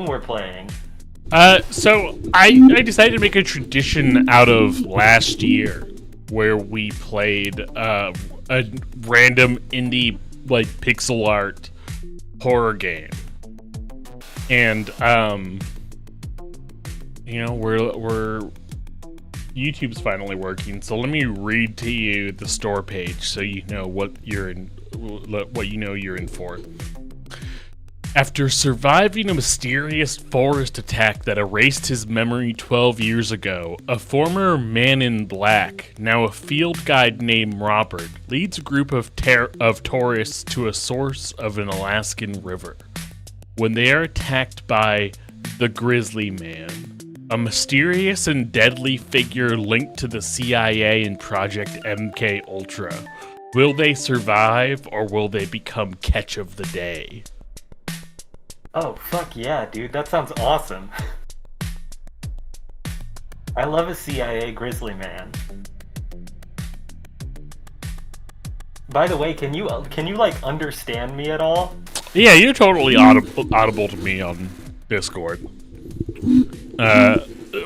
game we're playing? So I decided to make a tradition out of last year where we played a random indie like pixel art horror game. And we're YouTube's finally working, so let me read to you the store page so you know what you're in for. After surviving a mysterious forest attack that erased his memory 12 years ago, a former man in black, now a field guide named Robert, leads a group of tourists to a source of an Alaskan river. When they are attacked by the Grizzly Man, a mysterious and deadly figure linked to the CIA and Project MK Ultra, will they survive or will they become catch of the day? Oh, fuck yeah, dude. That sounds awesome. I love a CIA Grizzly Man. By the way, can you like understand me at all? Yeah, you're totally audible to me on Discord.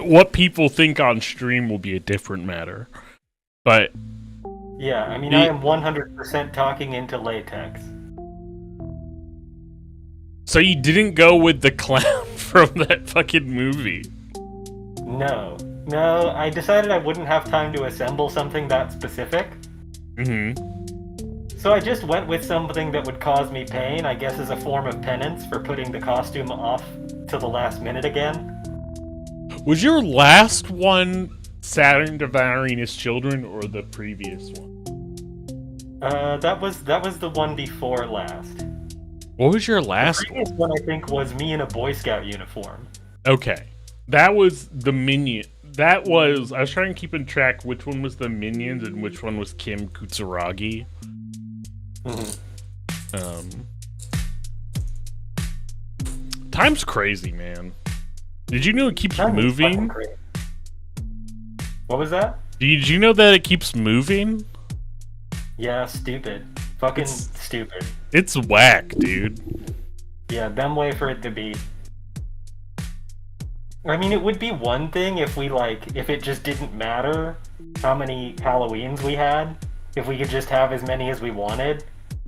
What people think on stream will be a different matter. But yeah, I mean, I am 100% talking into latex. So you didn't go with the clown from that fucking movie? No, I decided I wouldn't have time to assemble something that specific. Mm-hmm. So I just went with something that would cause me pain, I guess as a form of penance for putting the costume off to the last minute again. Was your last one Saturn devouring his children or the previous one? That was the one before last. What was your last one? The previous one, I think, was me in a Boy Scout uniform. Okay. That was the Minion. I was trying to keep in track which one was the Minions and which one was Kim Kutsuragi. Mm-hmm. Time's crazy, man. Did you know it keeps moving? What was that? Did you know that it keeps moving? Yeah, stupid. Fucking stupid. It's whack, dude. Yeah, them way for it to be. I mean, it would be one thing if it just didn't matter how many Halloweens we had, if we could just have as many as we wanted.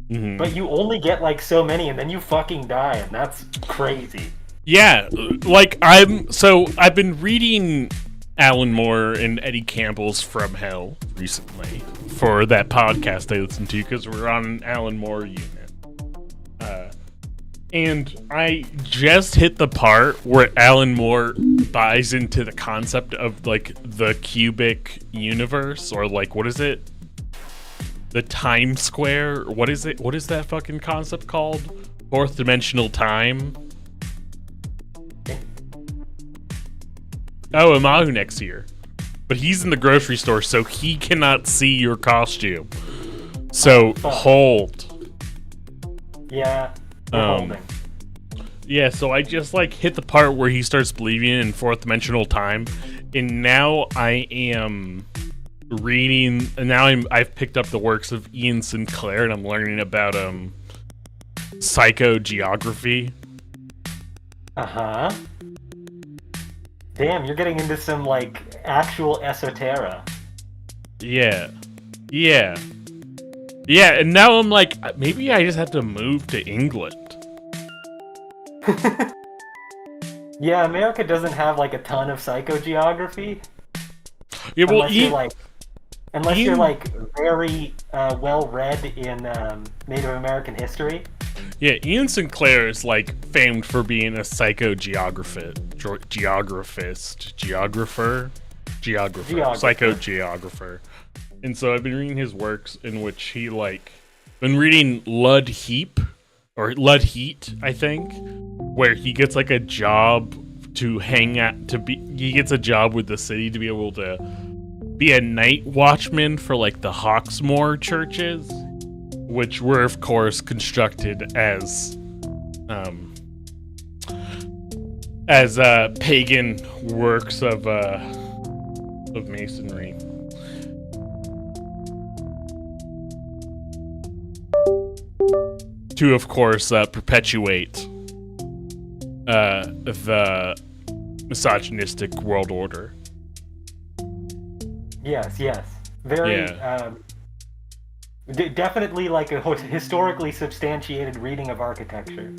Mm-hmm. But you only get like so many and then you fucking die, and that's crazy. Yeah, like I've been reading Alan Moore and Eddie Campbell's From Hell recently for that podcast I listened to because we're on an Alan Moore unit. And I just hit the part where Alan Moore buys into the concept of like the cubic universe, or like, what is it? The time square? What is it? What is that fucking concept called? Fourth dimensional time? Oh, Amahu next year. But he's in the grocery store, so he cannot see your costume. So, hold. Yeah, holding. Yeah, so I just, like, hit the part where he starts believing in fourth dimensional time, and now I am reading, and now I've picked up the works of Ian Sinclair, and I'm learning about, psychogeography. Uh-huh. Damn, you're getting into some, like, actual esoterica. Yeah, and now I'm like, maybe I just have to move to England. Yeah, America doesn't have, like, a ton of psychogeography. Yeah, well, unless you're very well-read in Native American history. Yeah, Ian Sinclair is, like, famed for being a psychogeographer. Psychogeographer. And so I've been reading his works in which he, like, been reading Lud Heat, I think, where he gets, like, a job to he gets a job with the city to be able to be a night watchman for, like, the Hawksmoor churches, which were, of course, constructed as pagan works of masonry. To, of course, perpetuate the misogynistic world order. Yes, yes. Very, Yeah. definitely like a historically substantiated reading of architecture.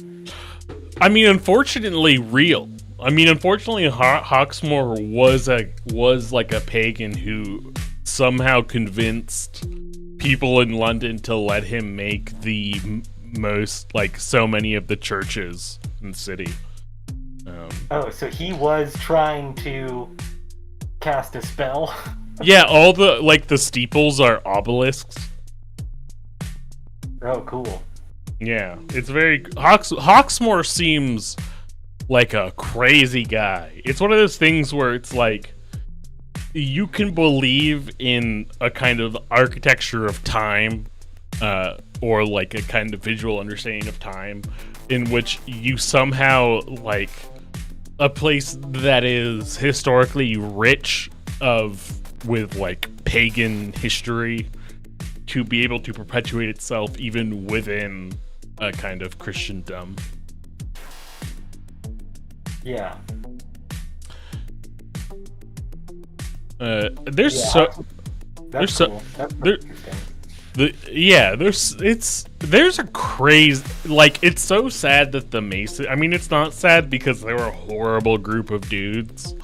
I mean, unfortunately, real. I mean, unfortunately, Hawksmoor was like a pagan who somehow convinced people in London to let him make the most, like, so many of the churches in the city. Oh, so he was trying to cast a spell? Yeah, all the, like, the steeples are obelisks. Oh, cool. Yeah, it's very... Hawksmoor seems like a crazy guy. It's one of those things where it's like, you can believe in a kind of architecture of time, or like a kind of visual understanding of time, in which you somehow, like, a place that is historically rich with like pagan history to be able to perpetuate itself even within a kind of Christendom. Yeah. There's Yeah, so that's so- cool. That's there- interesting. there's a craze, like, it's so sad that the Mason, I mean, it's not sad because they were a horrible group of dudes,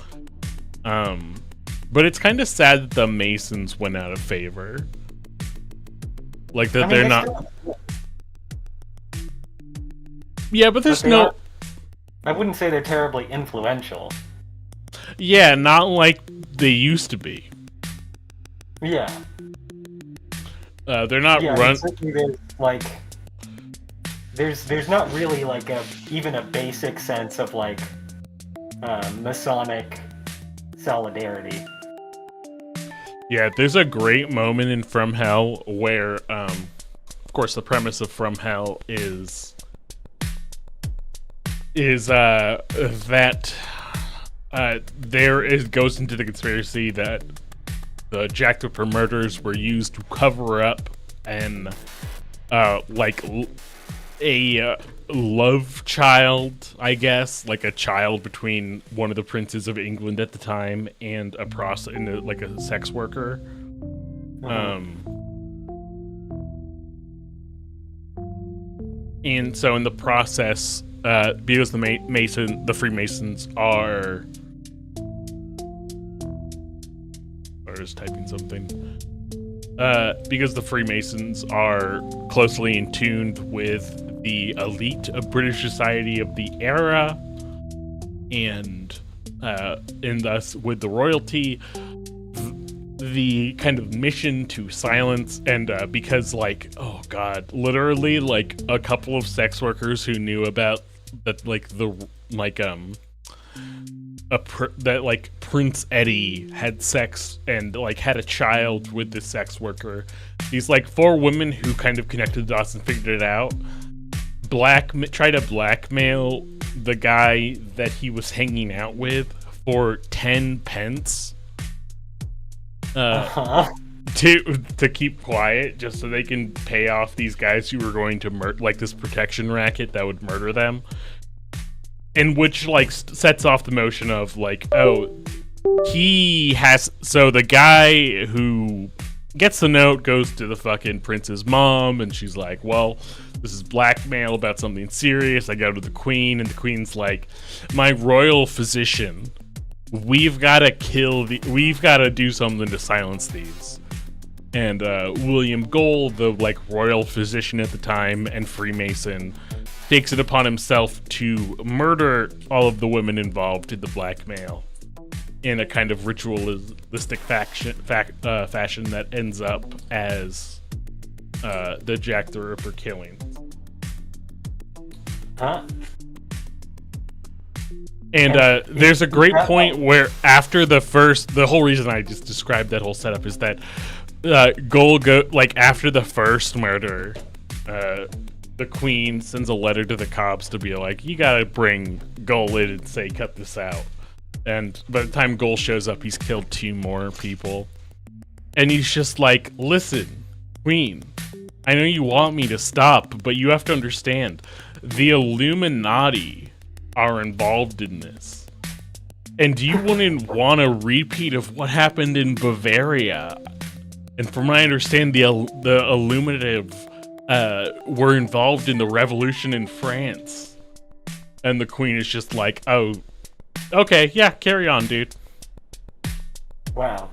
but it's kind of sad that the Masons went out of favor, like that. I mean, they're they not still- yeah, but there's they no aren't- I wouldn't say they're terribly influential. yeah, not like they used to be. Yeah. They're not Yeah, run. certainly there's like there's not really like even a basic sense of like Masonic solidarity. Yeah, there's a great moment in From Hell where, of course, the premise of From Hell is that goes into the conspiracy that the Jack the Ripper murders were used to cover up a love child, I guess, like a child between one of the princes of England at the time and a like a sex worker. And so in the process, because the Freemasons are... I was typing something. Because the Freemasons are closely in tune with the elite of British society of the era, and thus with the royalty, the kind of mission to silence, and because, like, oh god, literally, like, a couple of sex workers who knew about that, like, that, like, Prince Eddie had sex and, like, had a child with this sex worker. These, like, 4 women who kind of connected the dots and figured it out try to blackmail the guy that he was hanging out with for 10 pence to keep quiet, just so they can pay off these guys who were going to like this protection racket that would murder them. And which, like, sets off the motion of, like, oh, so the guy who gets the note goes to the fucking prince's mom, and she's like, well, this is blackmail about something serious. I go to the queen, and the queen's like, my royal physician, we've got to do something to silence these. And William Gold, the, like, royal physician at the time and Freemason, takes it upon himself to murder all of the women involved in the blackmail in a kind of ritualistic fashion that ends up as the Jack the Ripper killing. Huh? And there's a great point where after the whole reason I just described that whole setup is that after the first murder, the queen sends a letter to the cops to be like, you gotta bring Gull in and say, cut this out. And by the time Gull shows up, he's killed 2 more people. And he's just like, listen, queen, I know you want me to stop, but you have to understand, the Illuminati are involved in this. And do you want a repeat of what happened in Bavaria? And from what I understand, the Illuminative were involved in the revolution in France. And the Queen is just like, oh, okay, yeah, carry on, dude. Wow.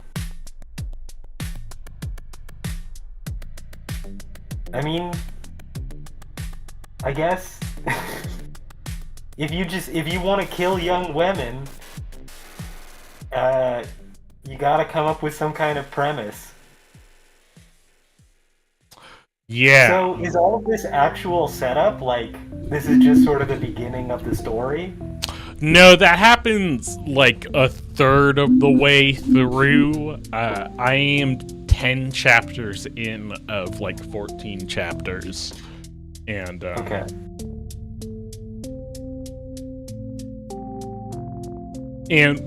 I mean, I guess if you want to kill young women, you gotta come up with some kind of premise. Yeah. So is all of this actual setup, like, this is just sort of the beginning of the story? No, that happens like a third of the way through. I am 10 chapters in of like 14 chapters. And, Okay.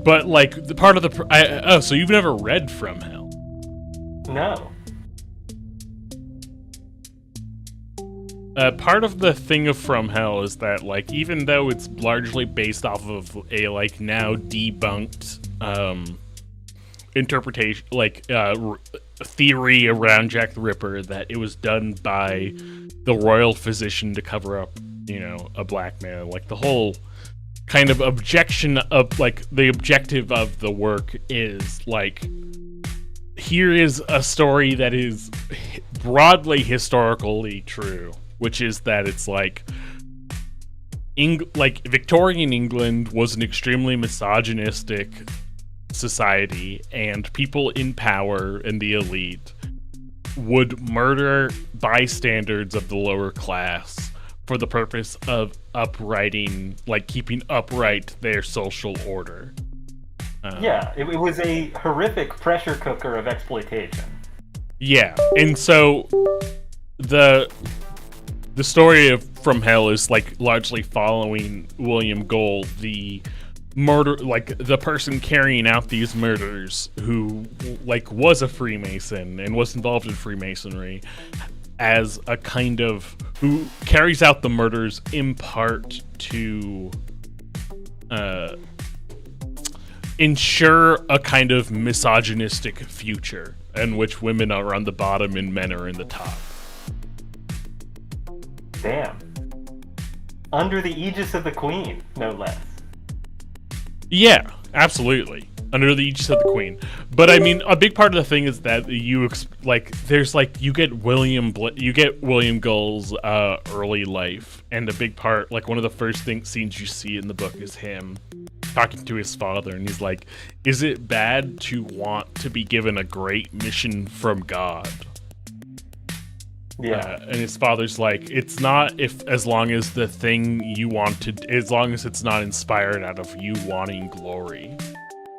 But like the part of the, so you've never read From Hell? No. Part of the thing of From Hell is that, like, even though it's largely based off of a, like, now debunked, interpretation, like, theory around Jack the Ripper, that it was done by the royal physician to cover up, you know, a black man. Like, the whole kind of objection of, like, the objective of the work is, like, here is a story that is broadly historically true. Which is that it's like Victorian England was an extremely misogynistic society, and people in power and the elite would murder bystanders of the lower class for the purpose of keeping upright their social order. Yeah, it was a horrific pressure cooker of exploitation. Yeah, and so the story of From Hell is like largely following William Gold, the the person carrying out these murders, who like was a Freemason and was involved in Freemasonry, as a kind of who carries out the murders in part to ensure a kind of misogynistic future in which women are on the bottom and men are in the top. Damn. Under the aegis of the Queen, no less. Yeah, absolutely. Under the aegis of the Queen. But I mean, a big part of the thing is that you get William Gull's early life, and a big part, like one of the first scenes you see in the book is him talking to his father, and he's like, "Is it bad to want to be given a great mission from God?" Yeah. And his father's like, it's not as long as the thing you want to, as long as it's not inspired out of you wanting glory.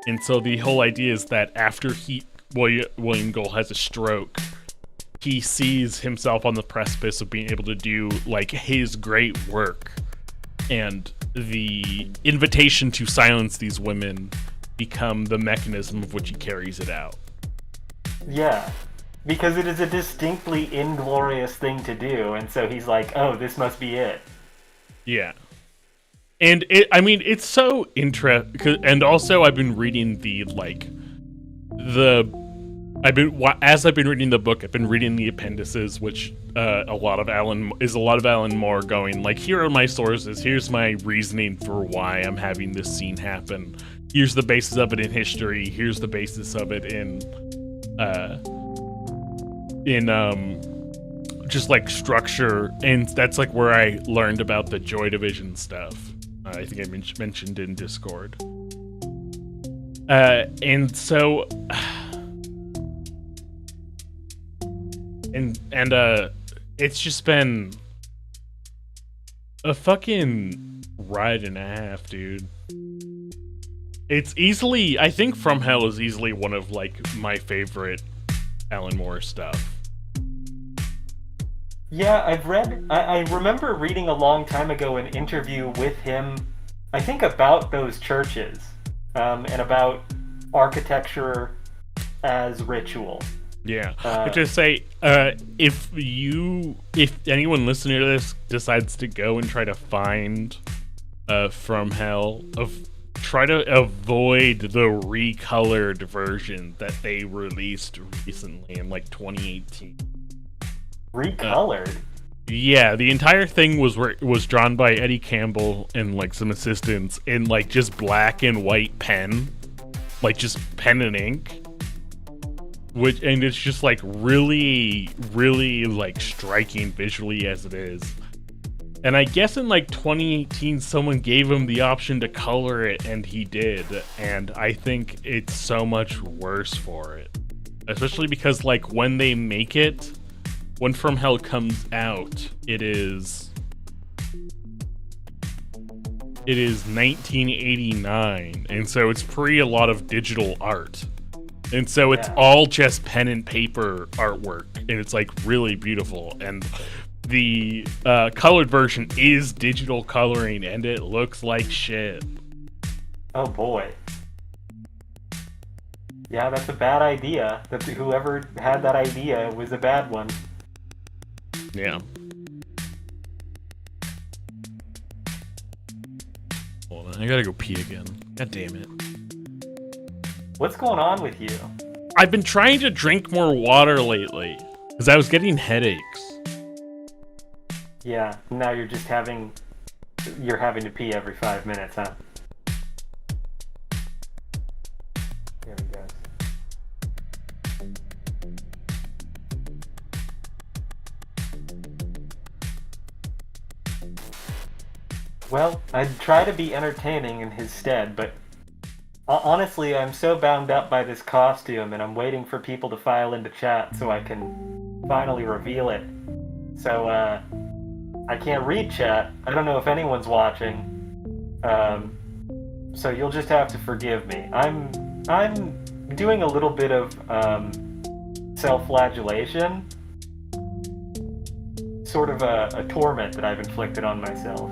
And so the whole idea is that after William Gull has a stroke, he sees himself on the precipice of being able to do like his great work, and the invitation to silence these women become the mechanism of which he carries it out. Yeah. Because it is a distinctly inglorious thing to do, and so he's like, oh, this must be it. Yeah. And it's so interesting, and also I've been reading as I've been reading the book, I've been reading the appendices, which a lot of Alan Moore going, like, here are my sources, here's my reasoning for why I'm having this scene happen, here's the basis of it in history, here's the basis of it in just like structure, and that's like where I learned about the Joy Division stuff. I think I mentioned in Discord. And so, and it's just been a fucking ride and a half, dude. It's easily, I think From Hell is easily one of like my favorite Alan Moore stuff. Yeah, I remember reading a long time ago an interview with him, I think about those churches, and about architecture as ritual. Yeah, but to say, if anyone listening to this decides to go and try to find from hell. Try to avoid the recolored version that they released recently in like 2018. Recolored? Yeah, the entire thing was drawn by Eddie Campbell and like some assistants in like just black and white pen, like just pen and ink. And it's just like really, really like striking visually as it is. And I guess in like 2018, someone gave him the option to color it, and he did. And I think it's so much worse for it, especially because like when they make it, when From Hell comes out, it is 1989, and so it's pre a lot of digital art. And so it's all just pen and paper artwork, and it's like really beautiful. And the colored version is digital coloring, and it looks like shit. Oh boy. Yeah, that's a bad idea. Whoever had that idea was a bad one. Yeah. Hold on, I gotta go pee again. God damn it. What's going on with you? I've been trying to drink more water lately, because I was getting headaches. Yeah, now you're having to pee every 5 minutes, huh? There we go. Well, I'd try to be entertaining in his stead, but honestly, I'm so bound up by this costume, and I'm waiting for people to file into chat so I can finally reveal it. So, I can't read chat. I don't know if anyone's watching. So you'll just have to forgive me. I'm doing a little bit of self-flagellation. Sort of a torment that I've inflicted on myself.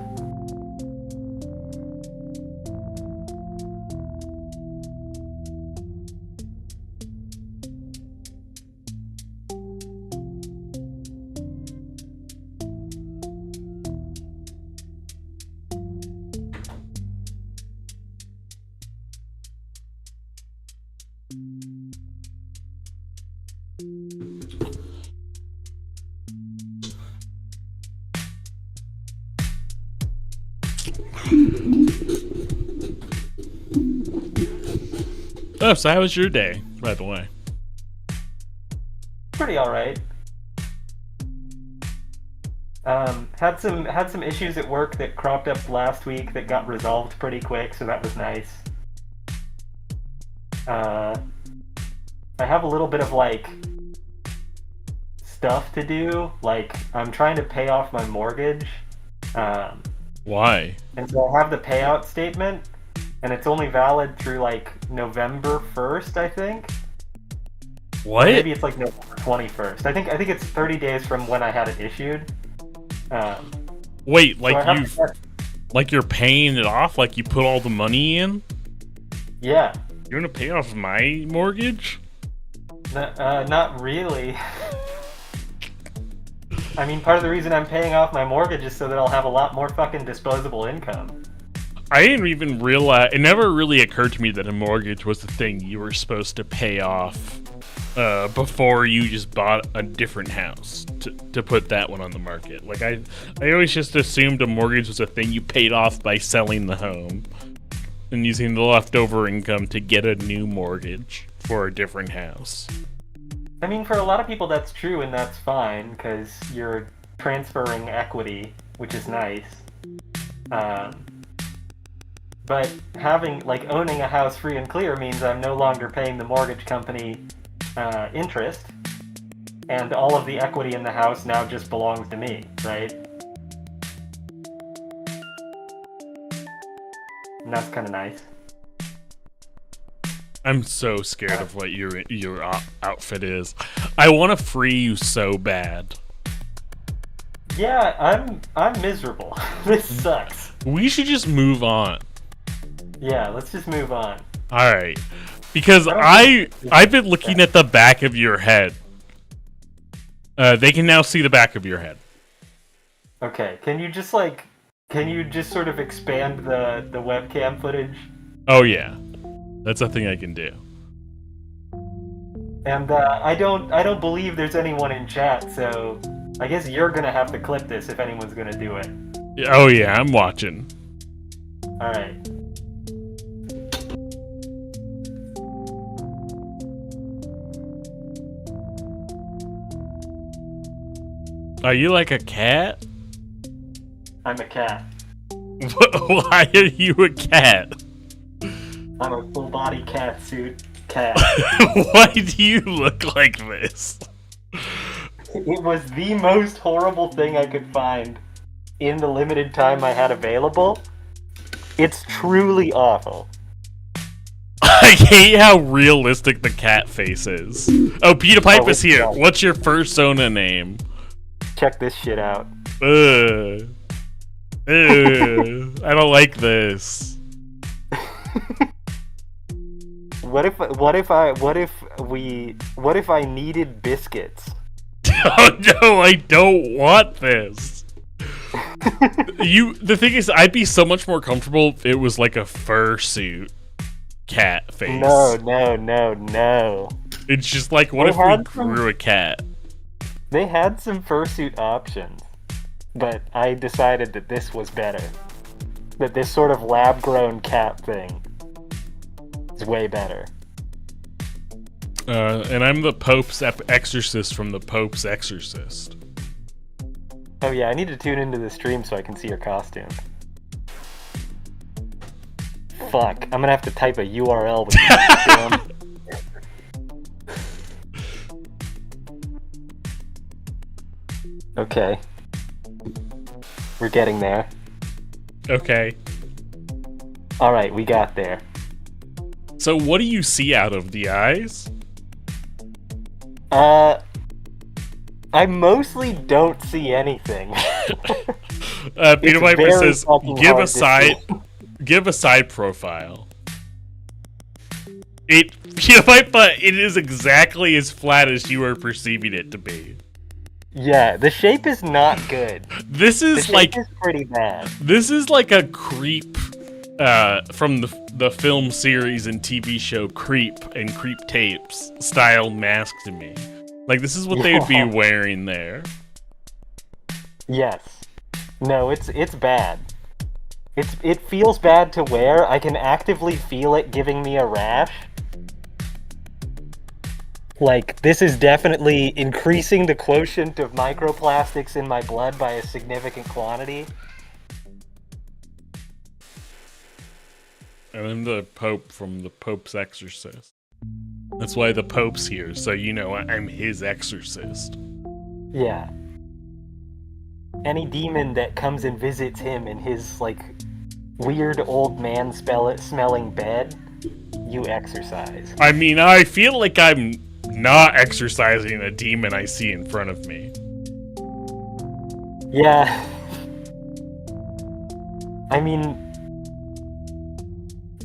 Oh, so how was your day, by the way? Pretty alright. Had some issues at work that cropped up last week that got resolved pretty quick, so that was nice. I have a little bit of like stuff to do. Like I'm trying to pay off my mortgage. Why? And so I have the payout statement, and it's only valid through like November 1st, I think. What? Maybe it's like November 21st. I think it's 30 days from when I had it issued. Wait, like so like you're paying it off? Like you put all the money in? Yeah. You're gonna pay off my mortgage? Not really. I mean, part of the reason I'm paying off my mortgage is so that I'll have a lot more fucking disposable income. I didn't even realize. It never really occurred to me that a mortgage was the thing you were supposed to pay off before you just bought a different house to put that one on the market. Like I always just assumed a mortgage was a thing you paid off by selling the home and using the leftover income to get a new mortgage for a different house. I mean, for a lot of people that's true, and that's fine, because you're transferring equity, which is nice. But owning a house free and clear means I'm no longer paying the mortgage company interest, and all of the equity in the house now just belongs to me, right? And that's kind of nice. I'm so scared of what your outfit is. I want to free you so bad. Yeah, I'm miserable. This sucks. We should just move on. Yeah, let's just move on. All right, because I've been looking at the back of your head. They can now see the back of your head. Okay, can you just like Can you just sort of expand the webcam footage? Oh yeah, that's a thing I can do. And I don't believe there's anyone in chat, so I guess you're gonna have to clip this if anyone's gonna do it. Oh yeah, I'm watching. All right. Are you like a cat? I'm a cat. Why are you a cat? I'm a full body cat suit cat. Why do you look like this? It was the most horrible thing I could find in the limited time I had available. It's truly awful. I hate how realistic the cat face is. Oh, Peter Pipe is here. Nice. What's your persona name? Check this shit out. Ugh. Ugh. I don't like this. What if I needed biscuits? Oh no, I don't want this. The thing is, I'd be so much more comfortable if it was like a fursuit cat face. No. It's just like, what if we grew a cat? They had some fursuit options, but I decided that this was better. That this sort of lab-grown cat thing is way better. And I'm the Pope's exorcist from the Pope's Exorcist. Oh yeah, I need to tune into the stream so I can see your costume. Fuck, I'm gonna have to type a URL with you. Okay. We're getting there. Okay. Alright, we got there. So what do you see out of the eyes? I mostly don't see anything. Peter Piper says, give a side profile. Peter Piper, it is exactly as flat as you are perceiving it to be. Yeah, the shape is not good. This is the shape is pretty bad. This is like a Creep from the film series and TV show Creep and Creep Tapes style mask to me. Like, this is what they would be wearing there. Yes. No, it's bad. It feels bad to wear. I can actively feel it giving me a rash. Like, this is definitely increasing the quotient of microplastics in my blood by a significant quantity. And I'm the Pope from the Pope's Exorcist. That's why the Pope's here, so you know I'm his exorcist. Yeah. Any demon that comes and visits him in his, like, weird old man smelling bed, you exorcise. I mean, I feel like I'm not exorcising a demon I see in front of me. Yeah. I mean,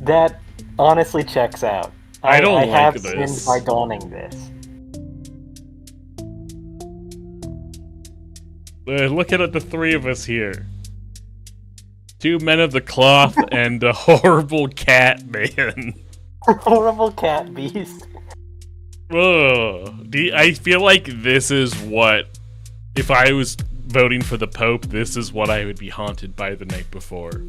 that honestly checks out. I don't like have this. sinned by donning this. Look at the three of us here. Two men of the cloth and a horrible cat man. Horrible cat beast. Ugh. I feel like this is what, if I was voting for the Pope, this is what I would be haunted by the night before.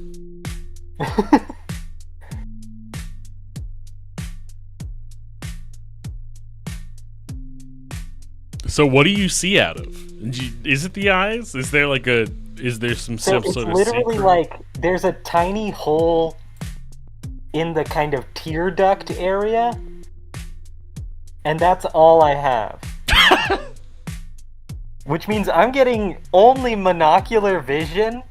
So what do you see out of? Is it the eyes? Is there like is there some sort of secret? It's literally like, there's a tiny hole in the kind of tear duct area, and that's all I have. Which means I'm getting only monocular vision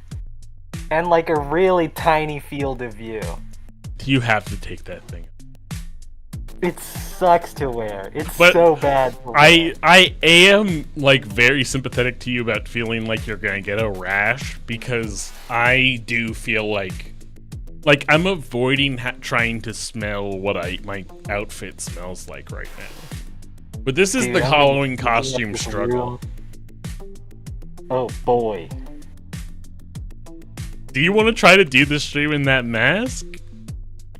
and like a really tiny field of view. You have to take that thing. It sucks to wear. It's But so bad to wear. I am like very sympathetic to you about feeling like you're gonna get a rash, because I do feel like I'm avoiding trying to smell what my outfit smells like right now. But this is Dude, the I'm Halloween gonna costume this struggle. room. Oh boy. Do you want to try to do the stream in that mask?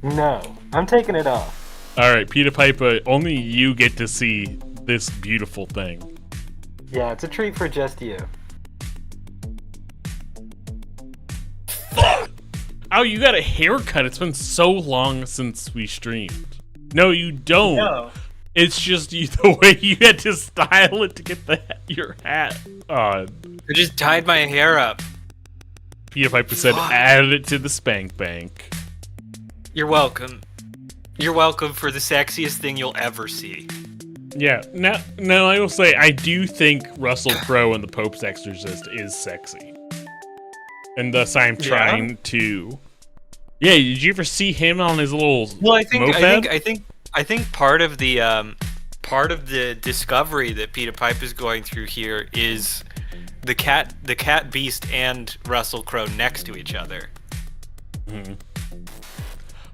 No, I'm taking it off. Alright, Peter Piper, only you get to see this beautiful thing. Yeah, it's a treat for just you. Oh, you got a haircut. It's been so long since we streamed. No, you don't. No. It's just the way you had to style it to get your hat on. I just tied my hair up. Peter Piper said, add it to the spank bank. You're welcome. You're welcome for the sexiest thing you'll ever see. Yeah, now I will say, I do think Russell Crowe in The Pope's Exorcist is sexy. And thus I'm trying to... Yeah, did you ever see him on his little moped? I think part of the discovery that Peter Piper is going through here is the cat beast and Russell Crowe next to each other. Mm-hmm.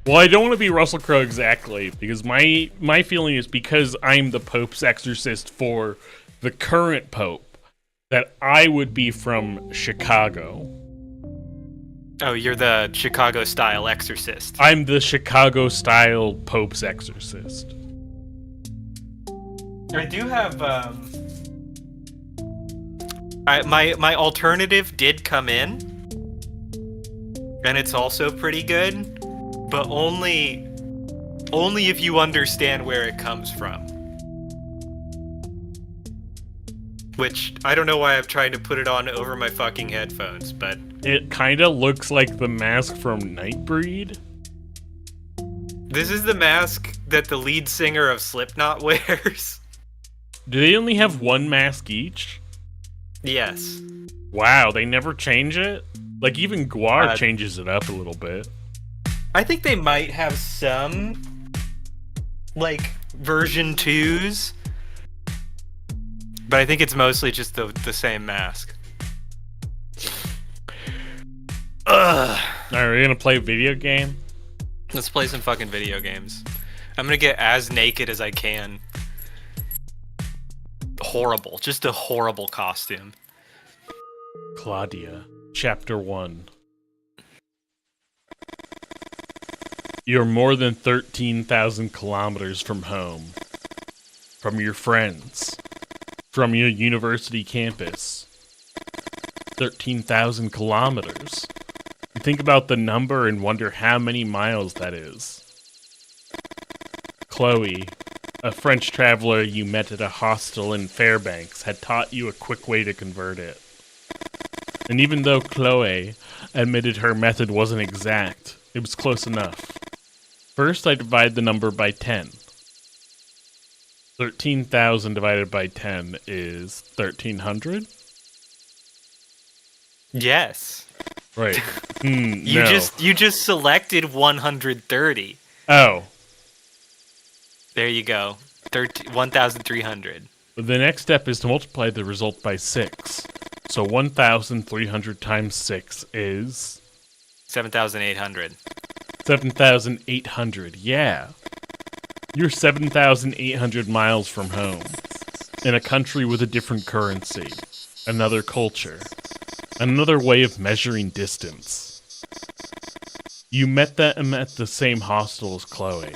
Well, I don't want to be Russell Crowe exactly, because my feeling is because I'm the Pope's exorcist for the current Pope, that I would be from Chicago. Oh, you're the Chicago-style exorcist. I'm the Chicago-style Pope's exorcist. I do have, my alternative did come in, and it's also pretty good, but only if you understand where it comes from. Which, I don't know why I'm trying to put it on over my fucking headphones, but... It kinda looks like the mask from Nightbreed. This is the mask that the lead singer of Slipknot wears. Do they only have one mask each? Yes. Wow, they never change it? Like, even Guar changes it up a little bit. I think they might have some, like, version 2s. But I think it's mostly just the same mask. Ugh. Alright, we're gonna play a video game? Let's play some fucking video games. I'm gonna get as naked as I can. Horrible. Just a horrible costume. Claudia, Chapter 1. You're more than 13,000 kilometers from home. From your friends. From your university campus. 13,000 kilometers. You think about the number and wonder how many miles that is. Chloe, a French traveler you met at a hostel in Fairbanks, had taught you a quick way to convert it. And even though Chloe admitted her method wasn't exact, it was close enough. First, I divide the number by 10. 13,000 divided by 10 is 1,300? Yes. Right. You just selected 130. Oh. There you go. 1,300. The next step is to multiply the result by 6. So 1,300 times 6 is... 7,800. 7,800, yeah. You're 7,800 miles from home. In a country with a different currency. Another culture. Another way of measuring distance. You met them at the same hostel as Chloe.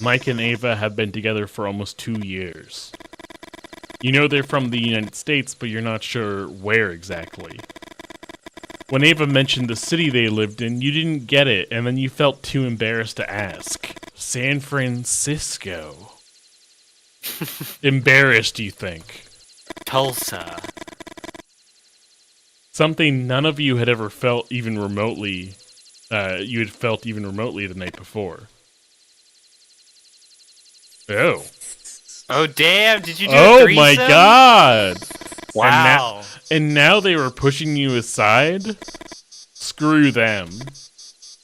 Mike and Ava have been together for almost 2 years. You know they're from the United States, but you're not sure where exactly. When Ava mentioned the city they lived in, you didn't get it, and then you felt too embarrassed to ask. San Francisco. Embarrassed, you think. Tulsa. Something none of you had ever felt even remotely, you had felt even remotely the night before. Oh. Oh, damn, did you do a Oh threesome? my god! Wow. And now they were pushing you aside? Screw them.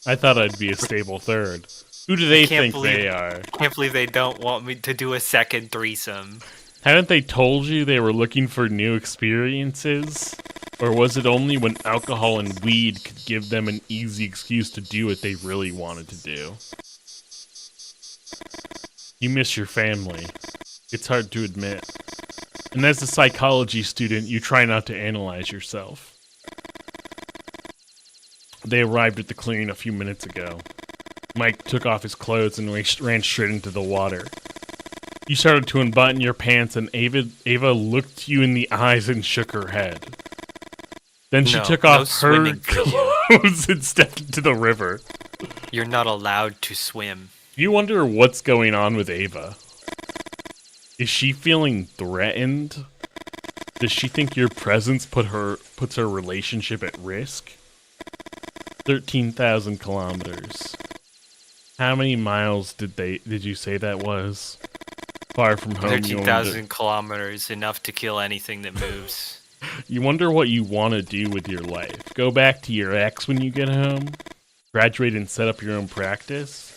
I thought I'd be a stable third. Who do they think they are? I can't believe they don't want me to do a second threesome. Hadn't they told you they were looking for new experiences? Or was it only when alcohol and weed could give them an easy excuse to do what they really wanted to do? You miss your family. It's hard to admit. And as a psychology student, you try not to analyze yourself. They arrived at the clearing a few minutes ago. Mike took off his clothes and ran straight into the water. You started to unbutton your pants, and Ava looked you in the eyes and shook her head. Then she took off her clothes and stepped into the river. You're not allowed to swim. You wonder what's going on with Ava. Is she feeling threatened? Does she think your presence puts her relationship at risk? 13,000 kilometers. How many miles did you say that was? Far from home. 13,000 kilometers, enough to kill anything that moves. You wonder what you want to do with your life. Go back to your ex when you get home? Graduate and set up your own practice?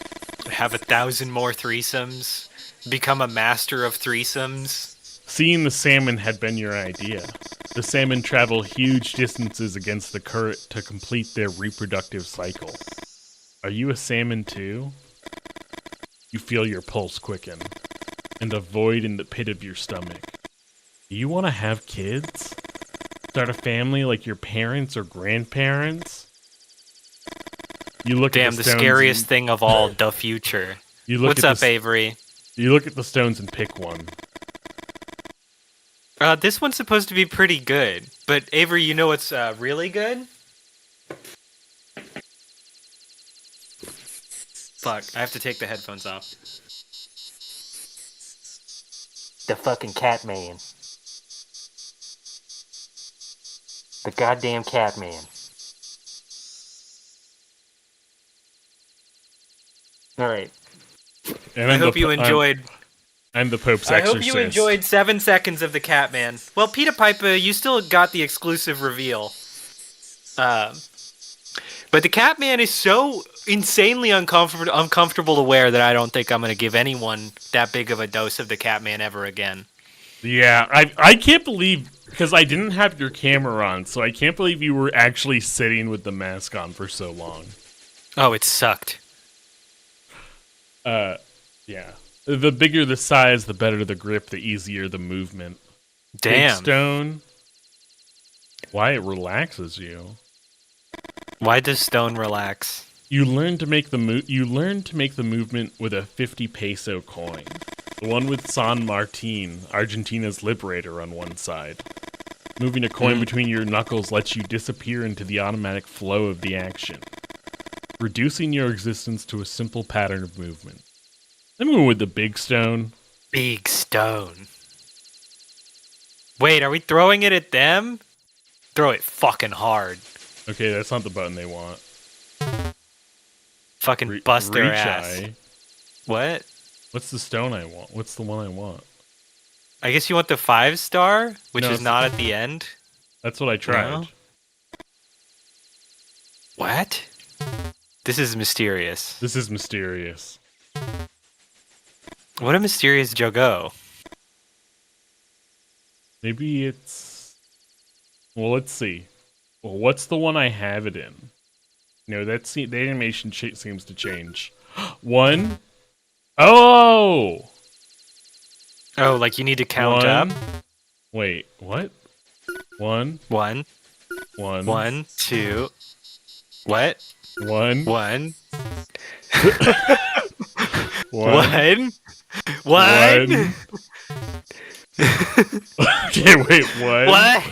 Have 1,000 more threesomes? Become a master of threesomes? Seeing the salmon had been your idea. The salmon travel huge distances against the current to complete their reproductive cycle. Are you a salmon too? You feel your pulse quicken, and a void in the pit of your stomach. Do you want to have kids? Start a family like your parents or grandparents? You look Damn, at the scariest thing of all, the future. What's up, Avery? You look at the stones and pick one. This one's supposed to be pretty good, but Avery, you know what's really good? Fuck, I have to take the headphones off. The fucking cat man. The goddamn cat man. Alright. And I hope you enjoyed... I'm the Pope's I exorcist. hope you enjoyed 7 seconds of the Catman. Well, Peter Piper, you still got the exclusive reveal. But the Catman is so insanely uncomfortable to wear that I don't think I'm going to give anyone that big of a dose of the Catman ever again. Yeah, I can't believe, because I didn't have your camera on, so I can't believe you were actually sitting with the mask on for so long. Oh, it sucked. Yeah. The bigger the size, the better the grip, the easier the movement. Damn. Big stone. Why it relaxes you. Why does stone relax? You learn to make the movement with a 50 peso coin. The one with San Martin, Argentina's liberator, on one side. Moving a coin between your knuckles lets you disappear into the automatic flow of the action, reducing your existence to a simple pattern of movement. I'm going with the big stone. Big stone. Wait, are we throwing it at them? Throw it fucking hard. Okay, that's not the button they want. Fucking bust their ass. Eye. What? What's the stone I want? What's the one I want? I guess you want the 5-star, which No, is not at the end. That's what I tried. No? What? This is mysterious. This is mysterious. What a mysterious Jogo. Maybe it's... Well, let's see. Well, what's the one I have it in? No, that's the animation seems to change. One? Oh! Oh, like you need to count up? Wait, what? One. 1. 2. What? 1. 1. 1. 1. Okay, wait, 1. What?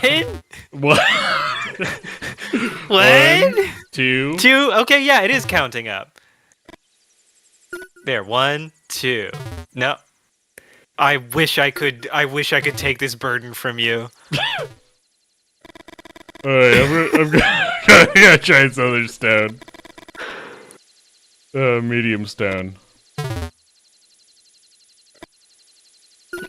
1. 1. 2. 2. Okay, yeah, it is counting up. There, 1, 2. No. I wish I could take this burden from you. Alright, I'm gonna try this other stone. Medium stone.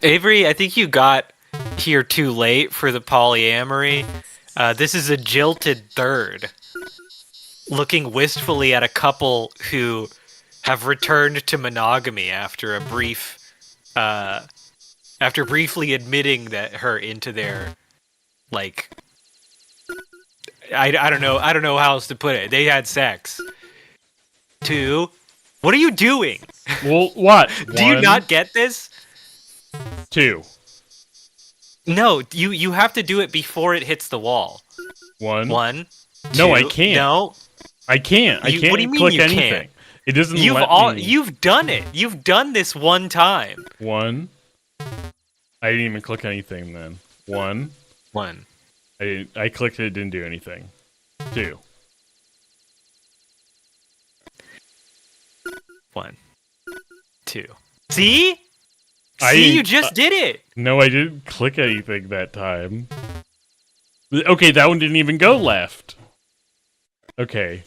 Avery, I think you got here too late for the polyamory. This is a jilted third, looking wistfully at a couple who have returned to monogamy after briefly admitting that her into their, like, I don't know how else to put it. They had sex. 2. What are you doing? Well, what? Do you not get this? 2. No, you have to do it before it hits the wall. 1. 1. 2. No, I can't. No. I can't. I can't What do you mean click you anything. can't? It doesn't You've let me. you've done it. You've done this one time. 1. I didn't even click anything then. 1. 1. I clicked it, didn't do anything. 2. 1, 2. See? I See, didn't- you just did it. No, I didn't click anything that time. Okay, that one didn't even go left. Okay.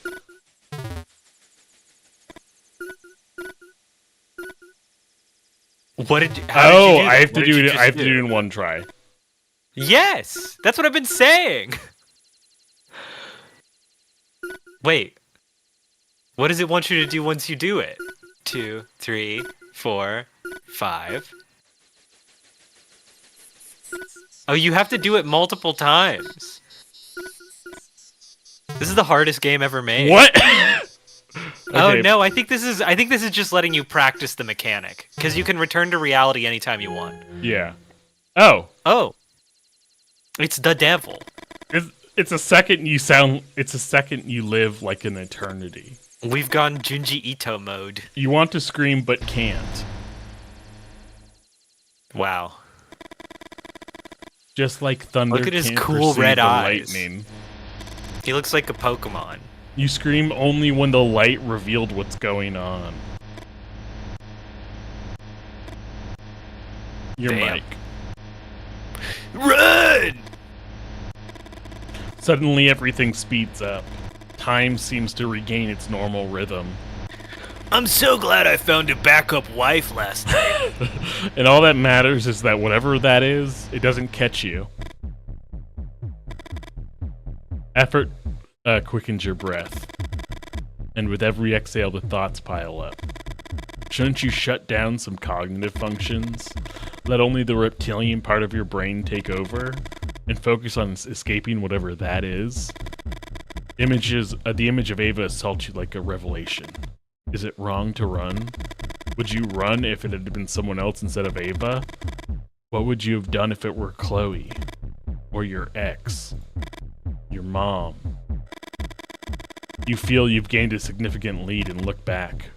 What did? How did you do that? I have What to did do you it. just I have to do it in one try. Yes, that's what I've been saying. Wait. What does it want you to do once you do it? 2, 3, 4, 5. Oh, you have to do it multiple times. This is the hardest game ever made. What? Oh Okay, no, I think this is just letting you practice the mechanic, because you can return to reality anytime you want. Yeah. Oh. Oh. It's the devil. It's a second you sound. It's a second you live like an eternity. We've gone Junji Ito mode. You want to scream but can't. Wow. Just like thunder. Look at his can't cool perceive red the eyes. lightning. He looks like a Pokemon. You scream only when the light revealed what's going on. Your Damn. mic. Run! Suddenly everything speeds up. Time seems to regain its normal rhythm. I'm so glad I found a backup wife last night. And all that matters is that whatever that is, it doesn't catch you. Effort quickens your breath. And with every exhale, the thoughts pile up. Shouldn't you shut down some cognitive functions? Let only the reptilian part of your brain take over? And focus on escaping whatever that is? The image of Ava assaults you like a revelation. Is it wrong to run? Would you run if it had been someone else instead of Ava? What would you have done if it were Chloe? Or your ex? Your mom? You feel you've gained a significant lead and look back.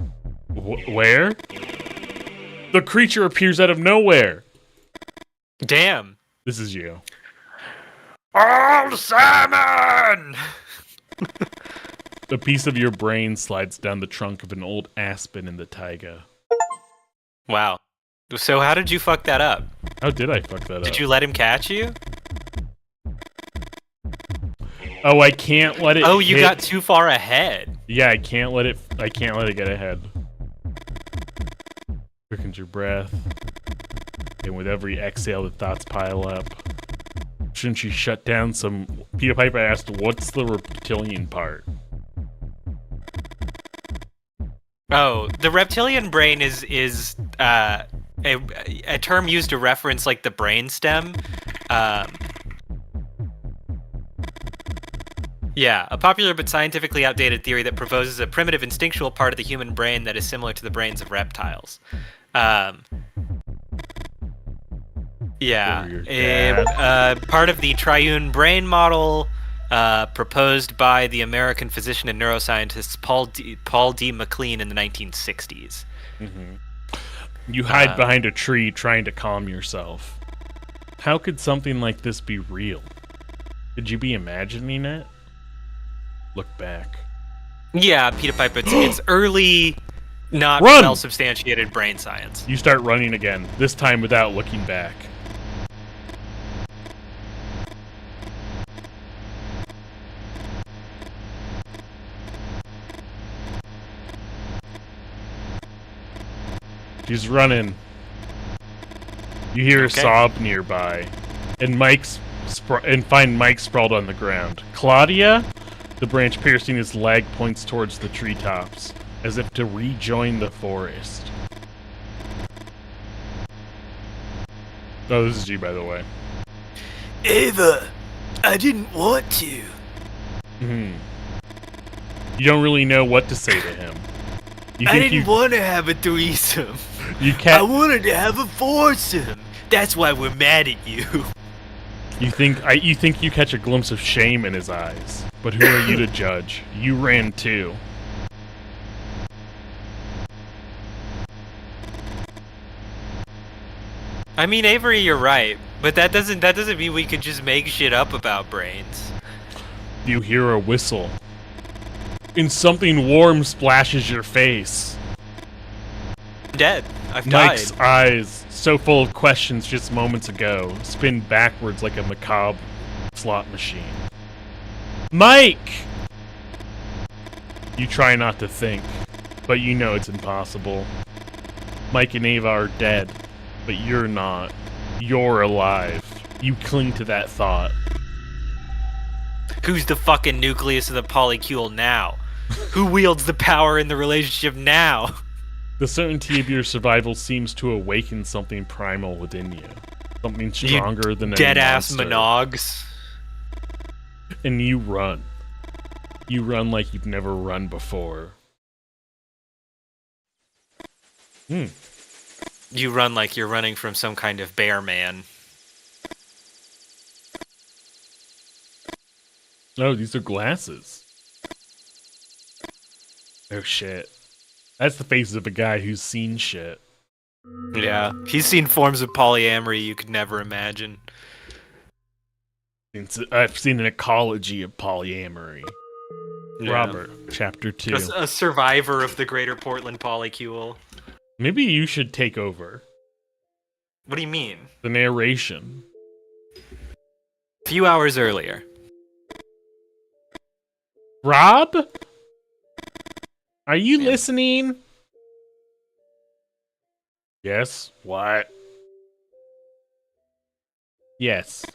Where? The creature appears out of nowhere! Damn. This is you. Old salmon! A piece of your brain slides down the trunk of an old aspen in the taiga. Wow. So how did you fuck that up? How did I fuck that up? Did you let him catch you? Oh, I can't let it. Oh, you hit. got too far ahead. Yeah, I can't let it get ahead. Quickens your breath. And with every exhale, the thoughts pile up. Shouldn't you shut down some... Peter Piper asked, what's the reptilian part? Oh, the reptilian brain is a term used to reference like the brain stem. Yeah, a popular but scientifically outdated theory that proposes a primitive instinctual part of the human brain that is similar to the brains of reptiles. Part of the triune brain model proposed by the American physician and neuroscientist Paul D. MacLean in the 1960s. Mm-hmm. You hide behind a tree trying to calm yourself. How could something like this be real? Could you be imagining it? Look back. Yeah, Peter Piper, it's early, not Run! well-substantiated brain science. You start running again, this time without looking back. She's running. You hear a sob nearby, and find Mike sprawled on the ground. Claudia? The branch piercing his leg points towards the treetops, as if to rejoin the forest. Oh, this is G, by the way. Ava, I didn't want to. You don't really know what to say to him. You I think didn't want to have a threesome. You can't. I wanted to have a foursome. That's why we're mad at you. You think you catch a glimpse of shame in his eyes, but who are you to judge? You ran too. I mean, Avery, you're right, but that doesn't mean we could just make shit up about brains. You hear a whistle, and something warm splashes your face. I'm dead. I've Mike's died. eyes, so full of questions just moments ago, spin backwards like a macabre slot machine. Mike! You try not to think, but you know it's impossible. Mike and Ava are dead, but you're not. You're alive. You cling to that thought. Who's the fucking nucleus of the polycule now? Who wields the power in the relationship now? The certainty of your survival seems to awaken something primal within you. Something stronger than a Dead-ass monster. monogs. And you run. You run like you've never run before. You run like you're running from some kind of bear man. Oh, these are glasses. Oh shit. That's the face of a guy who's seen shit. Yeah, he's seen forms of polyamory you could never imagine. I've seen an ecology of polyamory. Yeah. Robert, chapter 2. A survivor of the Greater Portland polycule. Maybe you should take over What do you mean? the narration. A few hours earlier. Rob? Are you listening? Yes. What? Yes.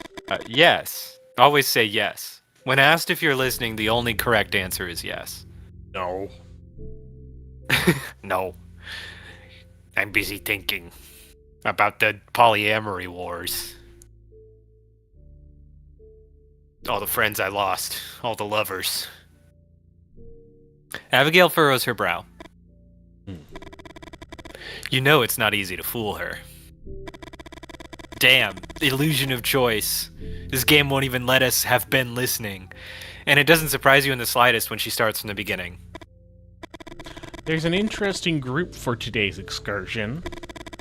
Yes. Always say yes. When asked if you're listening, the only correct answer is yes. No. No. I'm busy thinking about the polyamory wars. All the friends I lost. All the lovers. Abigail furrows her brow. You know it's not easy to fool her. Damn, illusion of choice. This game won't even let us have been listening. And it doesn't surprise you in the slightest when she starts from the beginning. There's an interesting group for today's excursion.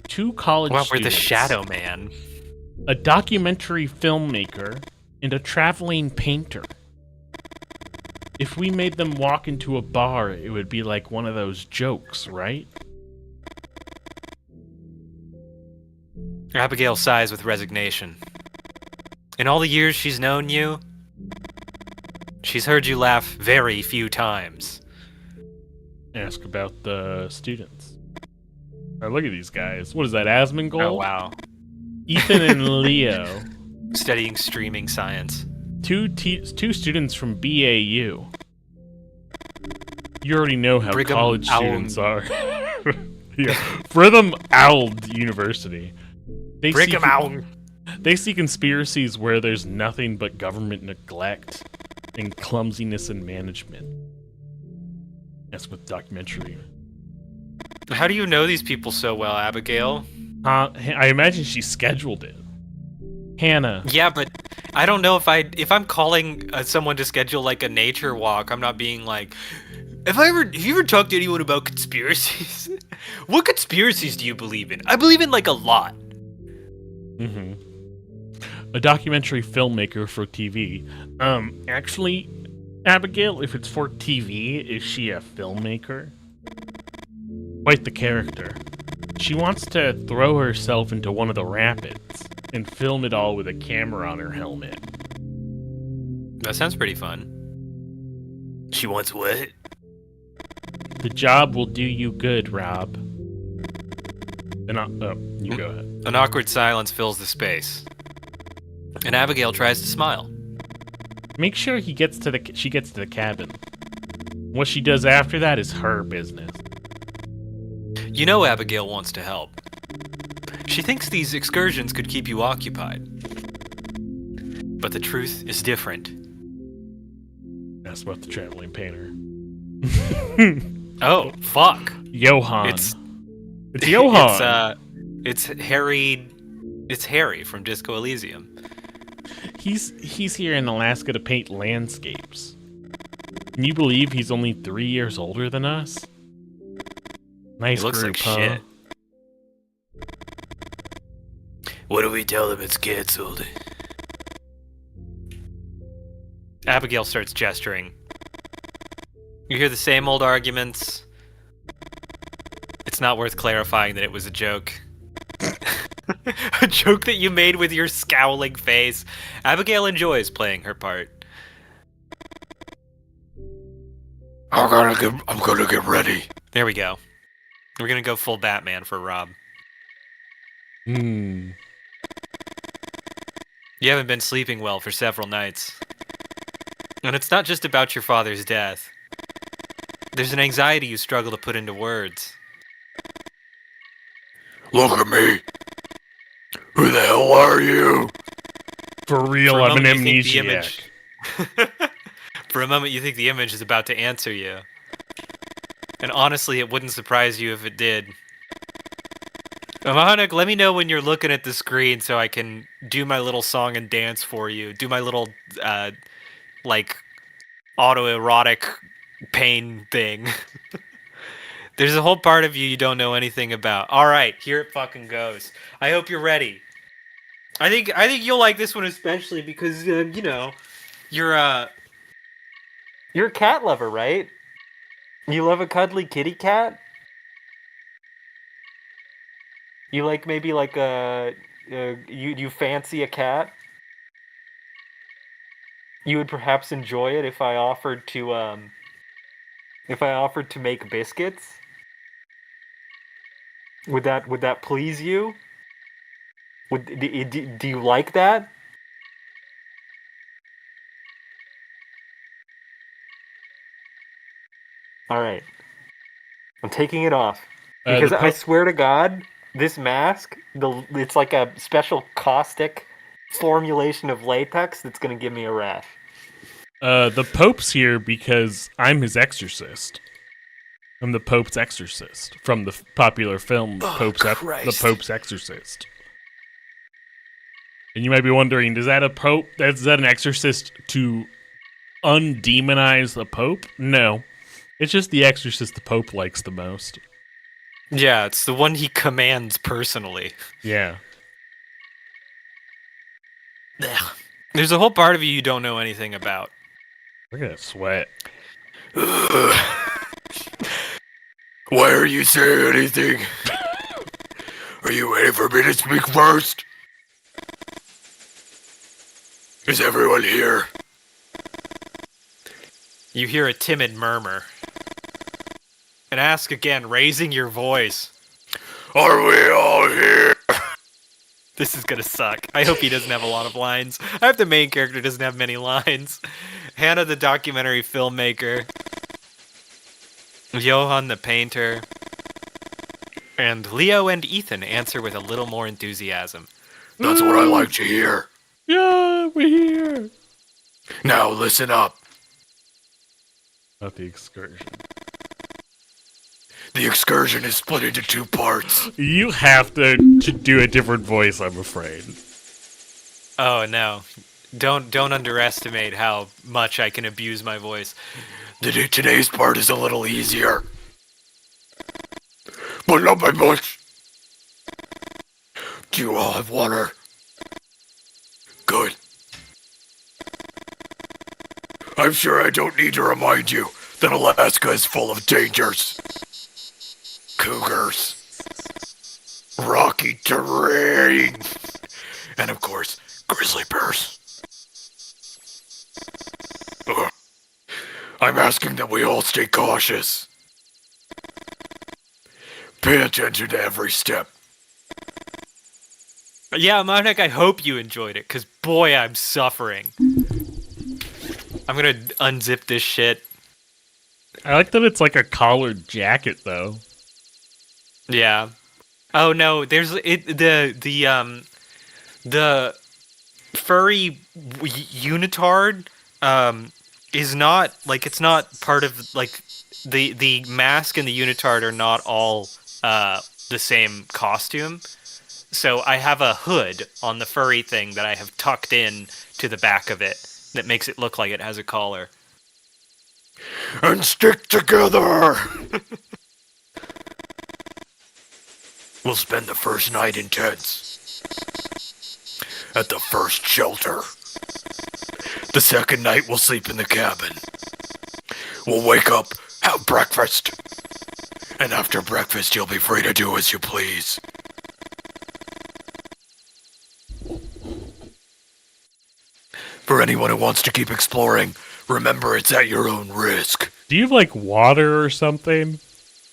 2 college Well, we're students. the Shadow Man. A documentary filmmaker, and a traveling painter. If we made them walk into a bar, it would be like one of those jokes, right? Abigail sighs with resignation. In all the years she's known you, she's heard you laugh very few times. Ask about the students. Oh, look at these guys. What is that, Asmongold? Oh, wow. Ethan and Leo. Studying streaming science. Two students from BAU. You already know how Brigham college Owl. students are. Yeah. Brigham Owl University. They Brigham see, Owl. They see conspiracies where there's nothing but government neglect and clumsiness in management. That's with documentary. How do you know these people so well, Abigail? I imagine she scheduled it. Hannah. Yeah, but I don't know if I'm calling someone to schedule like a nature walk. I'm not being like, have you ever talked to anyone about conspiracies? What conspiracies do you believe in? I believe in like a lot. Mm-hmm. A documentary filmmaker for TV. Actually, Abigail, if it's for TV, is she a filmmaker? Quite the character. She wants to throw herself into one of the rapids and film it all with a camera on her helmet. That sounds pretty fun. She wants what? The job will do you good, Rob. You go ahead. An awkward silence fills the space. And Abigail tries to smile. Make sure she gets to the cabin. What she does after that is her business. You know Abigail wants to help. She thinks these excursions could keep you occupied. But the truth is different. That's about the traveling painter. Oh, fuck. Johan. It's Johan. It's Harry from Disco Elysium. He's here in Alaska to paint landscapes. Can you believe he's only 3 years older than us? Nice He looks group, like huh? shit. What do we tell them? It's canceled. Abigail starts gesturing. You hear the same old arguments. It's not worth clarifying that it was a joke. A joke that you made with your scowling face. Abigail enjoys playing her part. I'm gonna get ready. There we go. We're gonna go full Batman for Rob. Hmm. You haven't been sleeping well for several nights. And it's not just about your father's death. There's an anxiety you struggle to put into words. Look at me. Who the hell are you? For real, For a I'm an moment, you think the amnesiac. For a moment, you think the image is about to answer you. And honestly, it wouldn't surprise you if it did. Mahanik, let me know when you're looking at the screen so I can do my little song and dance for you. Do my little, like, autoerotic pain thing. There's a whole part of you don't know anything about. Alright, here it fucking goes. I hope you're ready. I think you'll like this one especially because, you know, you're a cat lover, right? You love a cuddly kitty cat? You like maybe like you fancy a cat? You would perhaps enjoy it if I offered to make biscuits? Would that please you? Do you like that? All right. I'm taking it off because I swear to God, this mask, it's like a special caustic formulation of latex that's gonna give me a rash. The Pope's here because I'm his exorcist. I'm the Pope's exorcist from the popular film The Pope's Exorcist. And you might be wondering, is that an exorcist to undemonize the Pope? No. It's just the exorcist the Pope likes the most. Yeah, it's the one he commands personally. Yeah. Ugh. There's a whole part of you don't know anything about. Look at that sweat. Why are you saying anything? Are you waiting for me to speak first? Is everyone here? You hear a timid murmur. And ask again, raising your voice. Are we all here? This is gonna suck. I hope he doesn't have a lot of lines. I hope the main character doesn't have many lines. Hannah the documentary filmmaker. Johan the painter. And Leo and Ethan answer with a little more enthusiasm. That's what I like to hear. Yeah, we're here. Now listen up. Not the excursion. The excursion is split into 2 parts. You have to do a different voice, I'm afraid. Oh no. Don't underestimate how much I can abuse my voice. Today's part is a little easier. But not by much. Do you all have water? Good. I'm sure I don't need to remind you that Alaska is full of dangers. Cougars. Rocky terrain. And of course, grizzly bears. Ugh. I'm asking that we all stay cautious. Pay attention to every step. Yeah, Monik, I hope you enjoyed it, because boy, I'm suffering. I'm gonna unzip this shit. I like that it's like a collared jacket, though. Yeah. Oh no, there's the furry unitard is not like, it's not part of like the mask and the unitard are not all the same costume. So I have a hood on the furry thing that I have tucked in to the back of it that makes it look like it has a collar. And stick together! We'll spend the first night in tents. At the first shelter. The second night we'll sleep in the cabin. We'll wake up, have breakfast. And after breakfast you'll be free to do as you please. For anyone who wants to keep exploring, remember it's at your own risk. Do you have, like, water or something?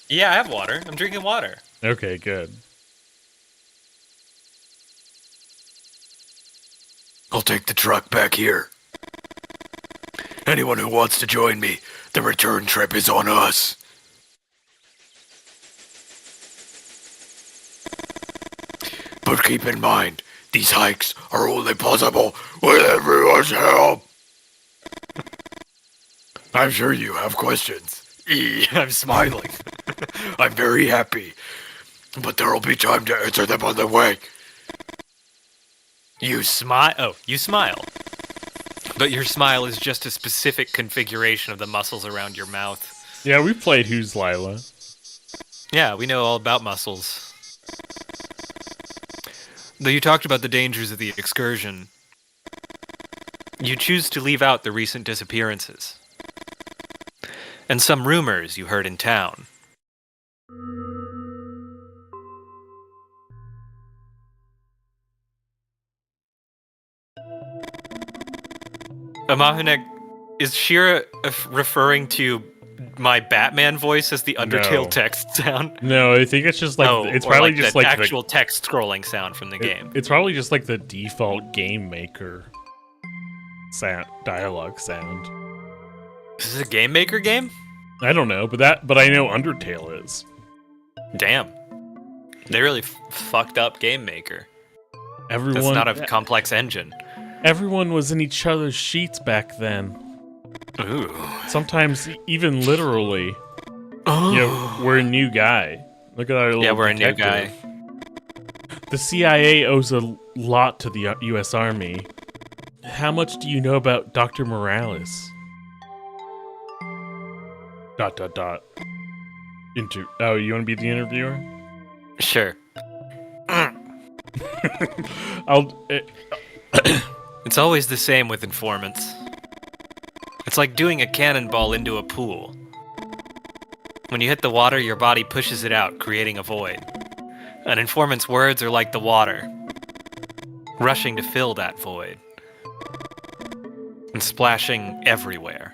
Yeah, I have water. I'm drinking water. Okay, good. I'll take the truck back here. Anyone who wants to join me, the return trip is on us. But keep in mind, these hikes are only possible with everyone's help. I'm sure you have questions. I'm smiling. I'm very happy. But there'll be time to answer them on the way. You smile. Oh, you smile. But your smile is just a specific configuration of the muscles around your mouth. Yeah, we played Who's Lila. Yeah, we know all about muscles. Though you talked about the dangers of the excursion, you choose to leave out the recent disappearances. And some rumors you heard in town. Amahunek, is Shira referring to my Batman voice as the Undertale No. text sound? No, I think it's just like it's or probably like just the like actual text scrolling sound from the game. It's probably just like the default game maker dialogue sound. Is this a Game Maker game? I don't know, but I know Undertale is. Damn. They really fucked up Game Maker. Everyone That's not a complex engine. Everyone was in each other's sheets back then. Ooh. Sometimes even literally. Oh. You know, we're a new guy. Look at our little Yeah, we're detective. a new guy. The CIA owes a lot to the U.S. Army. How much do you know about Dr. Morales? ... Oh, you want to be the interviewer? Sure. It's always the same with informants. It's like doing a cannonball into a pool. When you hit the water, your body pushes it out, creating a void. An informant's words are like the water, rushing to fill that void, and splashing everywhere.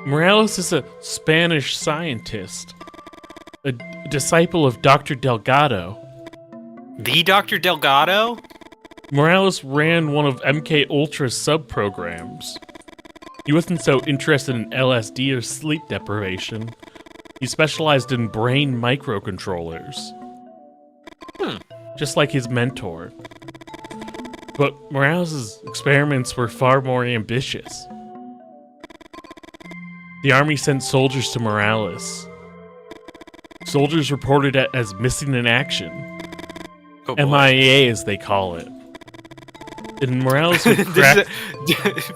Morales is a Spanish scientist, a disciple of Dr. Delgado. The Dr. Delgado? Morales ran one of MK Ultra's sub-programs. He wasn't so interested in LSD or sleep deprivation. He specialized in brain microcontrollers. Just like his mentor. But Morales' experiments were far more ambitious. The army sent soldiers to Morales. Soldiers reported it as missing in action. Oh boy. MIA, as they call it. And Morales would crack...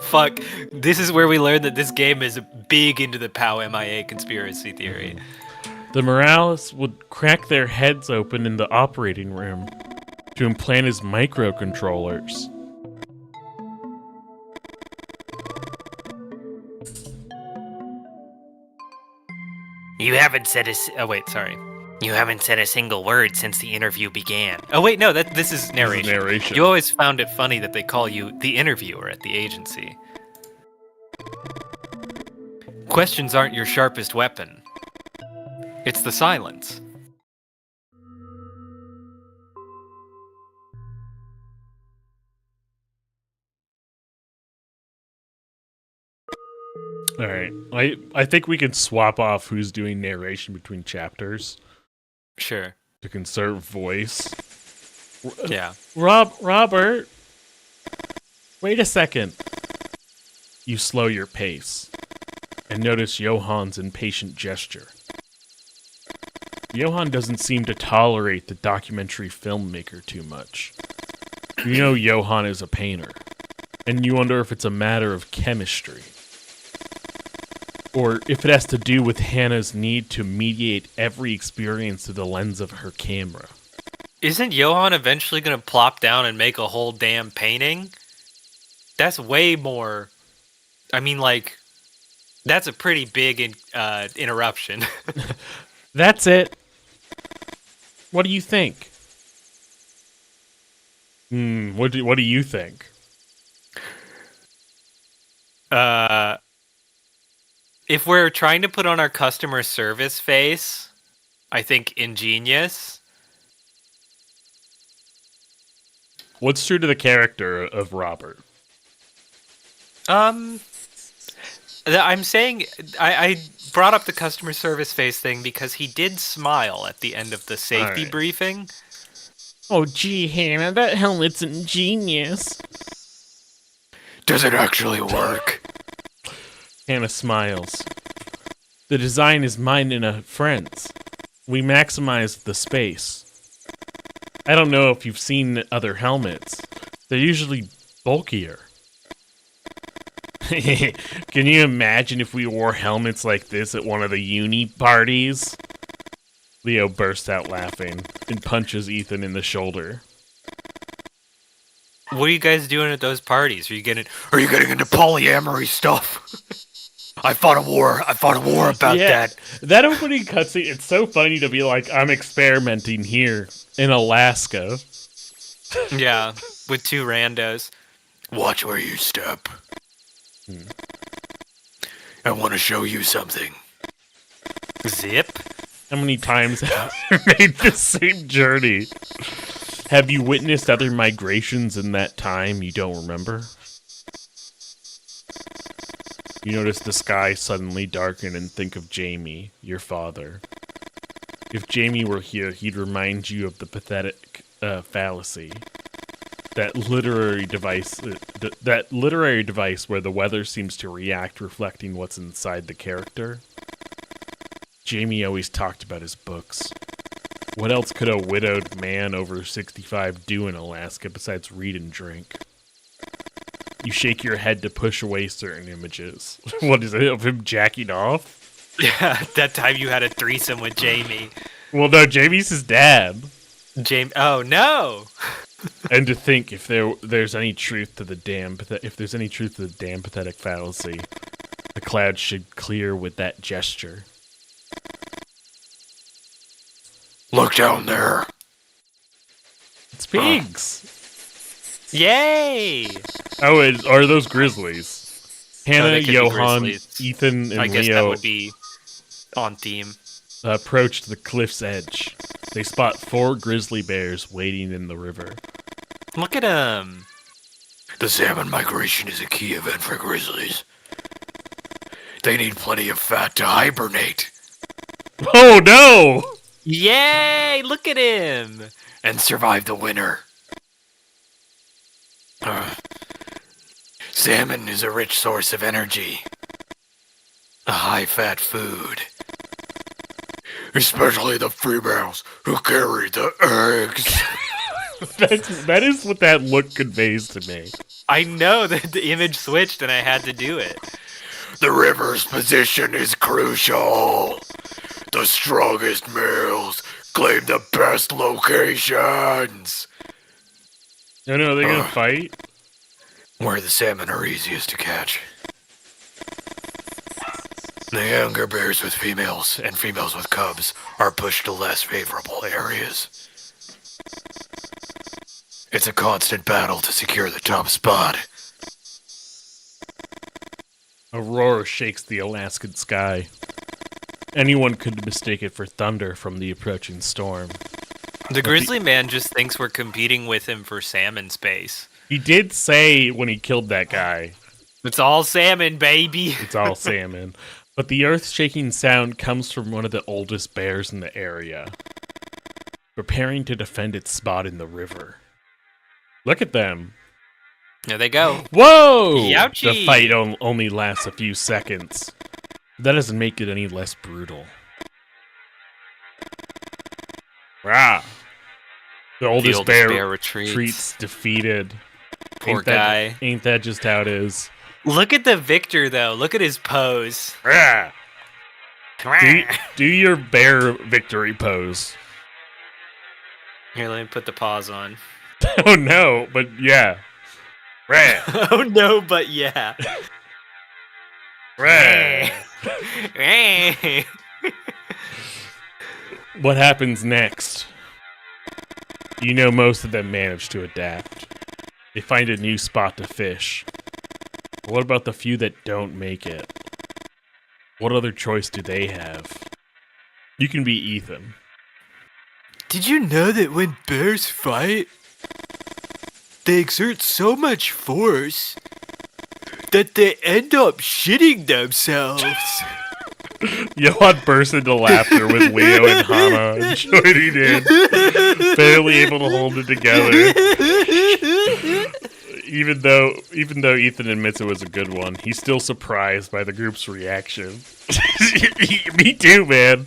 Fuck. This is where we learned that this game is big into the POW MIA conspiracy theory. The Morales would crack their heads open in the operating room to implant his microcontrollers. You haven't said a... Oh, wait, sorry. You haven't said a single word since the interview began. Oh, wait, no, this is narration. Narration. You always found it funny that they call you the interviewer at the agency. Questions aren't your sharpest weapon. It's the silence. Alright, I think we can swap off who's doing narration between chapters Sure. to conserve voice. Yeah. Robert! Wait a second. You slow your pace and notice Johan's impatient gesture. Johan doesn't seem to tolerate the documentary filmmaker too much. You know Johan is a painter, and you wonder if it's a matter of chemistry. Or if it has to do with Hannah's need to mediate every experience through the lens of her camera. Isn't Johan eventually going to plop down and make a whole damn painting? That's way more... I mean, like, that's a pretty big interruption. That's it. What do you think? What do you think? If we're trying to put on our customer service face, I think ingenious. What's true to the character of Robert? I'm saying I brought up the customer service face thing because he did smile at the end of the safety Alright. briefing. Oh, gee, Hannah, that helmet's ingenious. Does it actually work? Hannah smiles. The design is mine and a friend's. We maximize the space. I don't know if you've seen other helmets. They're usually bulkier. Can you imagine if we wore helmets like this at one of the uni parties? Leo bursts out laughing and punches Ethan in the shoulder. What are you guys doing at those parties? Are you getting into polyamory stuff? I fought a war about that. That opening cutscene, it's so funny to be like, I'm experimenting here in Alaska. Yeah, with two randos. Watch where you step. I want to show you something. Zip. How many times have you made the same journey? Have you witnessed other migrations in that time you don't remember? You notice the sky suddenly darken and think of Jamie, your father. If Jamie were here, he'd remind you of the pathetic fallacy. That literary device where the weather seems to react, reflecting what's inside the character. Jamie always talked about his books. What else could a widowed man over 65 do in Alaska besides read and drink? You shake your head to push away certain images. What is it, of him jacking off? Yeah, that time you had a threesome with Jamie. Well, no, Jamie's his dad. Oh no! And to think if there's any truth to the damn pathetic fallacy, the clouds should clear with that gesture. Look down there. It's pigs. Yay! Oh, are those grizzlies? Hannah, they could be Johan, grizzlies. Ethan, and I guess that Leo would be on theme. approach the cliff's edge. They spot 4 grizzly bears wading in the river. Look at him. The salmon migration is a key event for grizzlies. They need plenty of fat to hibernate Oh no! Yay! Look at him. and survive the winter. Salmon is a rich source of energy. A high-fat food. Especially the females who carry the eggs. That is what that look conveys to me. I know that the image switched and I had to do it. The river's position is crucial. The strongest males claim the best locations. No, are they gonna fight? Where the salmon are easiest to catch. The younger bears with females and females with cubs are pushed to less favorable areas. It's a constant battle to secure the top spot. A roar shakes the Alaskan sky. Anyone could mistake it for thunder from the approaching storm. The grizzly man just thinks we're competing with him for salmon space. He did say when he killed that guy, It's all salmon, baby. it's all salmon. But the earth-shaking sound comes from one of the oldest bears in the area, preparing to defend its spot in the river. Look at them. There they go. Whoa! Youchie. The fight only lasts a few seconds. That doesn't make it any less brutal. Rah. The oldest, bear retreats. retreats defeated. Poor guy. Ain't that just how it is? Look at the victor, though. Look at his pose. Rah. Do your bear victory pose. Here, let me put the pause on. Oh no, but yeah. Rah. Oh no, but yeah. Rah. What happens next? You know, most of them manage to adapt. They find a new spot to fish. But what about the few that don't make it? What other choice do they have? You can be Ethan. Did you know that when bears fight, they exert so much force that they end up shitting themselves? Yohan burst into laughter with Leo and Hana joining in, barely able to hold it together. Even though Ethan admits it was a good one, he's still surprised by the group's reaction. Me too, man.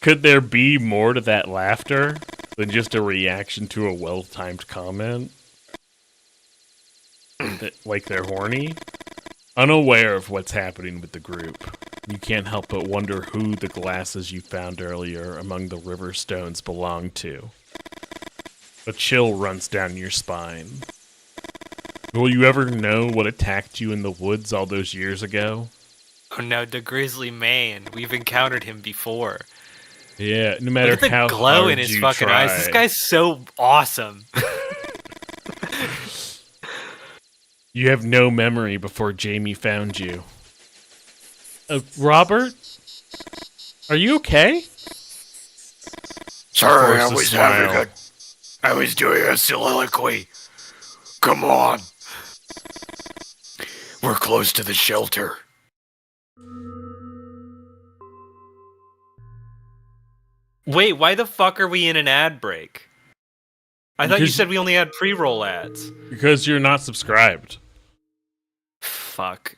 Could there be more to that laughter than just a reaction to a well-timed comment? Like they're horny? Unaware of what's happening with the group, you can't help but wonder who the glasses you found earlier among the river stones belong to. A chill runs down your spine. Will you ever know what attacked you in the woods all those years ago? Oh no, the Grizzly man. We've encountered him before. Yeah, no matter Look at the how glow hard in his you fucking try. eyes. This guy's so awesome. You have no memory before Jamie found you. Robert? Are you okay? Sorry, I Force a smile. I was doing a soliloquy. Come on. We're close to the shelter. Wait, why the fuck are we in an ad break? I thought you Because- said we only had pre-roll ads. Because you're not subscribed. Fuck.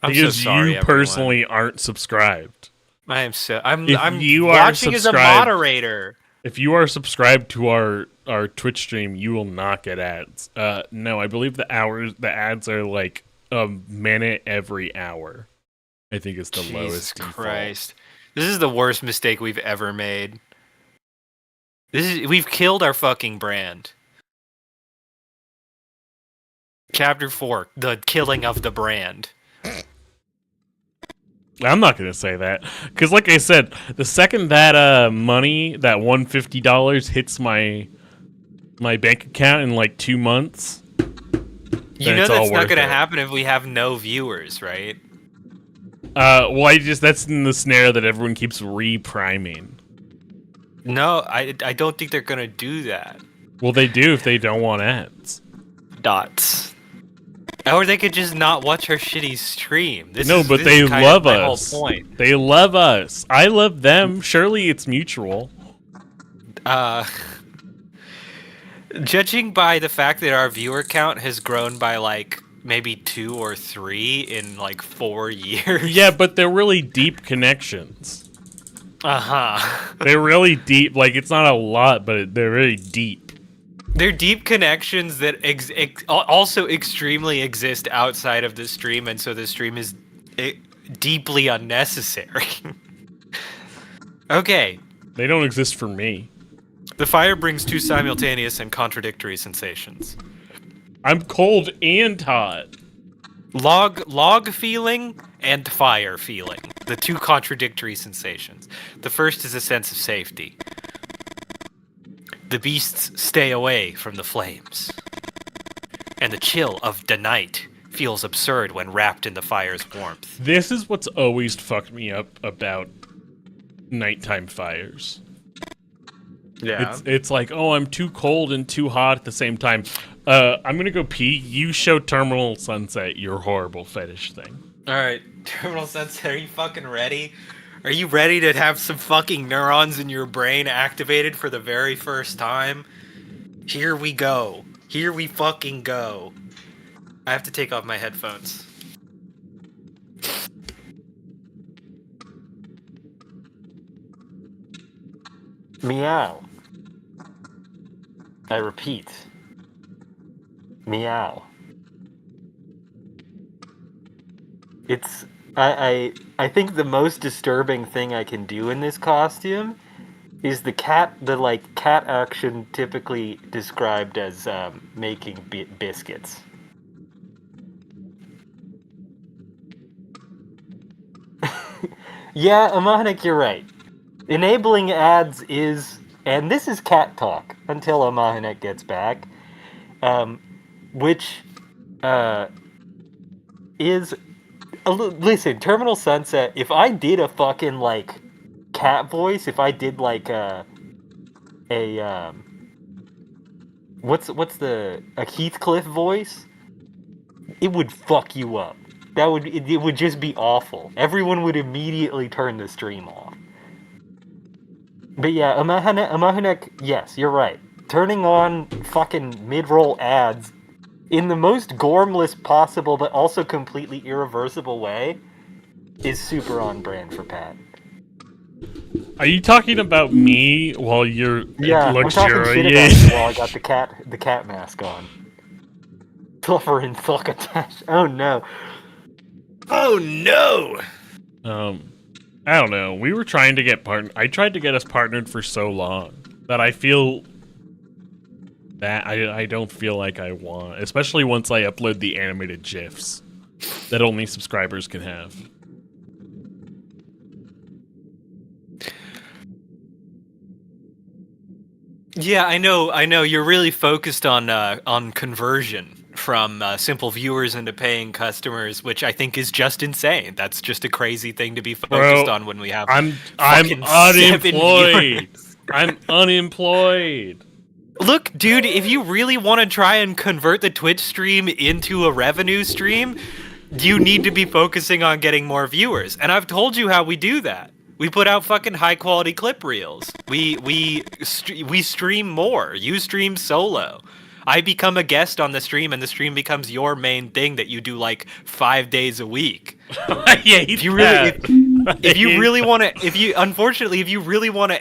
I'm Because so sorry, you everyone. personally aren't subscribed. I am so. I'm If you are watching as a subscribed- moderator. If you are subscribed to our Twitch stream, you will not get ads. No, I believe the ads are like a minute every hour. I think it's the Jesus lowest default. Christ. This is the worst mistake we've ever made. We've killed our fucking brand. Chapter 4, the killing of the brand. I'm not gonna say that because, like I said, the second that money, that $150 hits my bank account in like 2 months, You know it's all that's not worth going to it. happen if we have no viewers, right? well, that's in the snare that everyone keeps re-priming. No, I don't think they're going to do that. Well, they do if they don't want ads. Dots. Or they could just not watch our shitty stream. But this they is kind love of my us. whole point. They love us. I love them. Surely it's mutual. Judging by the fact that our viewer count has grown by like maybe 2 or 3 in like 4 years. Yeah, but they're really deep connections. Uh-huh. They're really deep. Like, it's not a lot, but they're really deep. They're deep connections that also extremely exist outside of the stream, and so the stream is deeply unnecessary. Okay. They don't exist for me. The fire brings 2 simultaneous and contradictory sensations. I'm cold and hot. Log feeling and fire feeling. The 2 contradictory sensations. The first is a sense of safety. The beasts stay away from the flames. And the chill of the night feels absurd when wrapped in the fire's warmth. This is what's always fucked me up about nighttime fires. Yeah. It's like, oh, I'm too cold and too hot at the same time. I'm gonna go pee. You show Terminal Sunset your horrible fetish thing. Alright, Terminal Sunset, are you fucking ready? Are you ready to have some fucking neurons in your brain activated for the very first time? Here we go. Here we fucking go. I have to take off my headphones. Meow. I repeat. Meow. It's I think the most disturbing thing I can do in this costume is the cat action typically described as making biscuits. Yeah, Amahanik, you're right. Enabling ads is, and this is cat talk until Amahanik gets back, which is, listen, Terminal Sunset, if I did a fucking, like, cat voice, if I did, like, what's a Heathcliff voice, it would fuck you up. It would just be awful. Everyone would immediately turn the stream off. But yeah, Amahanek, yes, you're right. Turning on fucking mid-roll ads in the most gormless possible but also completely irreversible way is super on brand for Pat. Are you talking about me while you're Yeah, I'm talking shit about you while I got the cat mask on. Fluffer and Thulkatash. Oh no. Oh no! I don't know. We were trying to get I tried to get us partnered for so long that I feel that I don't feel like I want, especially once I upload the animated GIFs that only subscribers can have. Yeah, I know. You're really focused on conversion from simple viewers into paying customers, which I think is just insane. That's just a crazy thing to be focused on when we have. I'm fucking 7 unemployed. viewers. I'm unemployed. Look, dude, if you really want to try and convert the Twitch stream into a revenue stream, you need to be focusing on getting more viewers. And I've told you how we do that. We put out fucking high quality clip reels. We stream more. You stream solo. I become a guest on the stream, and the stream becomes your main thing that you do like 5 days a week. If you really want to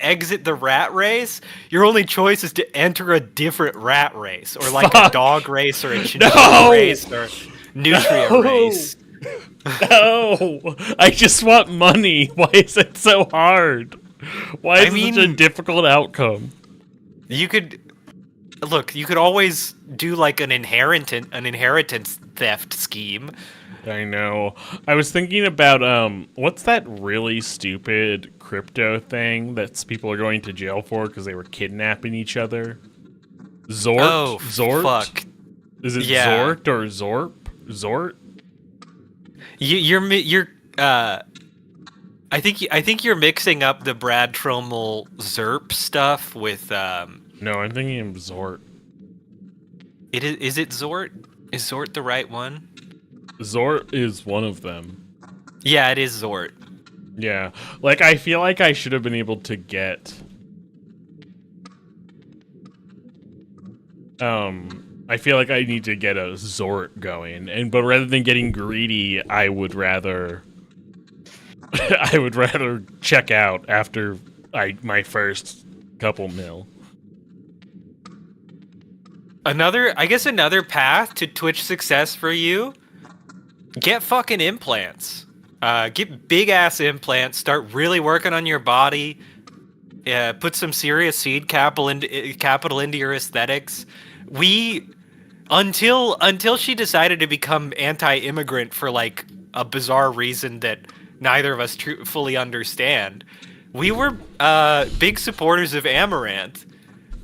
exit the rat race, your only choice is to enter a different rat race, or like a dog race, or a chinchilla race, or nutria race. No, I just want money. Why is it so hard? Why is it such a difficult outcome? You could always do like an inheritance theft scheme. I know. I was thinking about what's that really stupid crypto thing that people are going to jail for because they were kidnapping each other? Zort? Oh, Zort? Fuck. Is it Zort or Zorp? Zort? You're I think you're mixing up the Brad Trommel Zerp stuff with No, I'm thinking of Zort. Is it Zort? Is Zort the right one? Zort is one of them. Yeah, it is Zort. Yeah. Like, I feel like I should have been able to get I feel like I need to get a Zort going, but rather than getting greedy, I would rather check out after my first couple mil. Another path to Twitch success for you: get fucking implants. Get big ass implants. Start really working on your body. Put some serious seed capital into your aesthetics. Until she decided to become anti-immigrant for like a bizarre reason that neither of us fully understand, we were big supporters of Amaranth,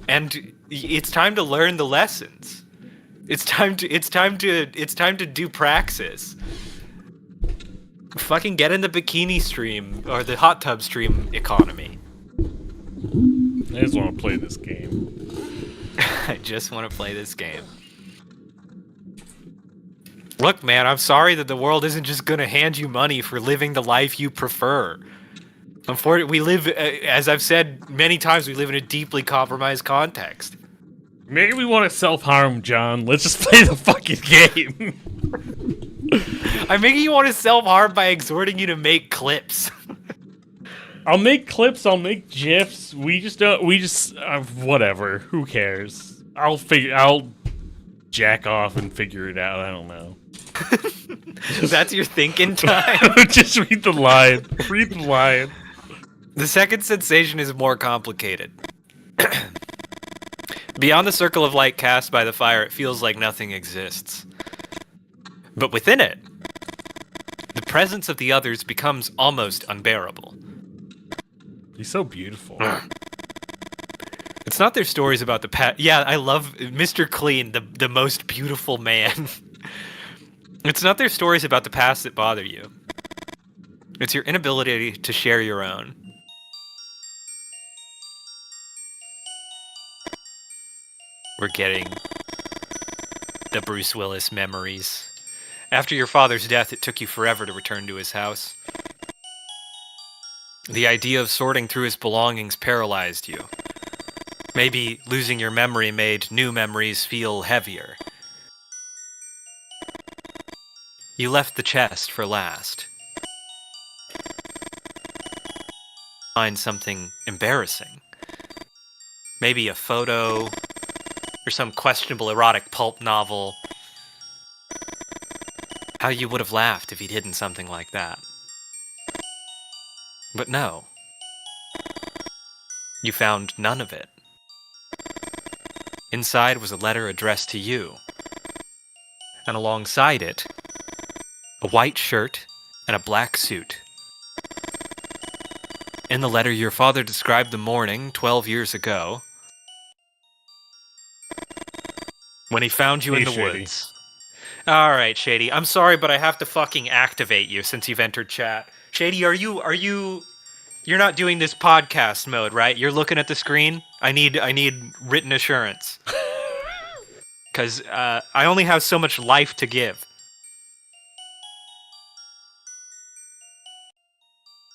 and it's time to learn the lessons. It's time to do praxis. Fucking get in the bikini stream or the hot tub stream economy. I just want to play this game. I just want to play this game. Look, man, I'm sorry that the world isn't just gonna hand you money for living the life you prefer. Unfortunately, we live, as I've said many times, we live in a deeply compromised context. Maybe we want to self-harm, John. Let's just play the fucking game. I'm making you want to self-harm by exhorting you to make clips. I'll make clips. I'll make gifs. We just don't. We just whatever. Who cares? I'll jack off and figure it out. I don't know. That's your thinking time. Just read the line. Read the line. The second sensation is more complicated. Beyond the circle of light cast by the fire, it feels like nothing exists. But within it, the presence of the others becomes almost unbearable. He's so beautiful. It's not their stories about the past. Yeah, I love Mr. Clean, the most beautiful man. It's not their stories about the past that bother you. It's your inability to share your own. We're getting the Bruce Willis memories. After your father's death, it took you forever to return to his house. The idea of sorting through his belongings paralyzed you. Maybe losing your memory made new memories feel heavier. You left the chest for last. Find something embarrassing. Maybe a photo, or some questionable erotic pulp novel. How you would have laughed if he'd hidden something like that. But no. You found none of it. Inside was a letter addressed to you. And alongside it, a white shirt and a black suit. In the letter, your father described the morning 12 years ago when he found you in the Shady. woods. Alright, Shady. I'm sorry, but I have to fucking activate you since you've entered chat. Shady, you're not doing this podcast mode, right? You're looking at the screen? I need written assurance. Because I only have so much life to give.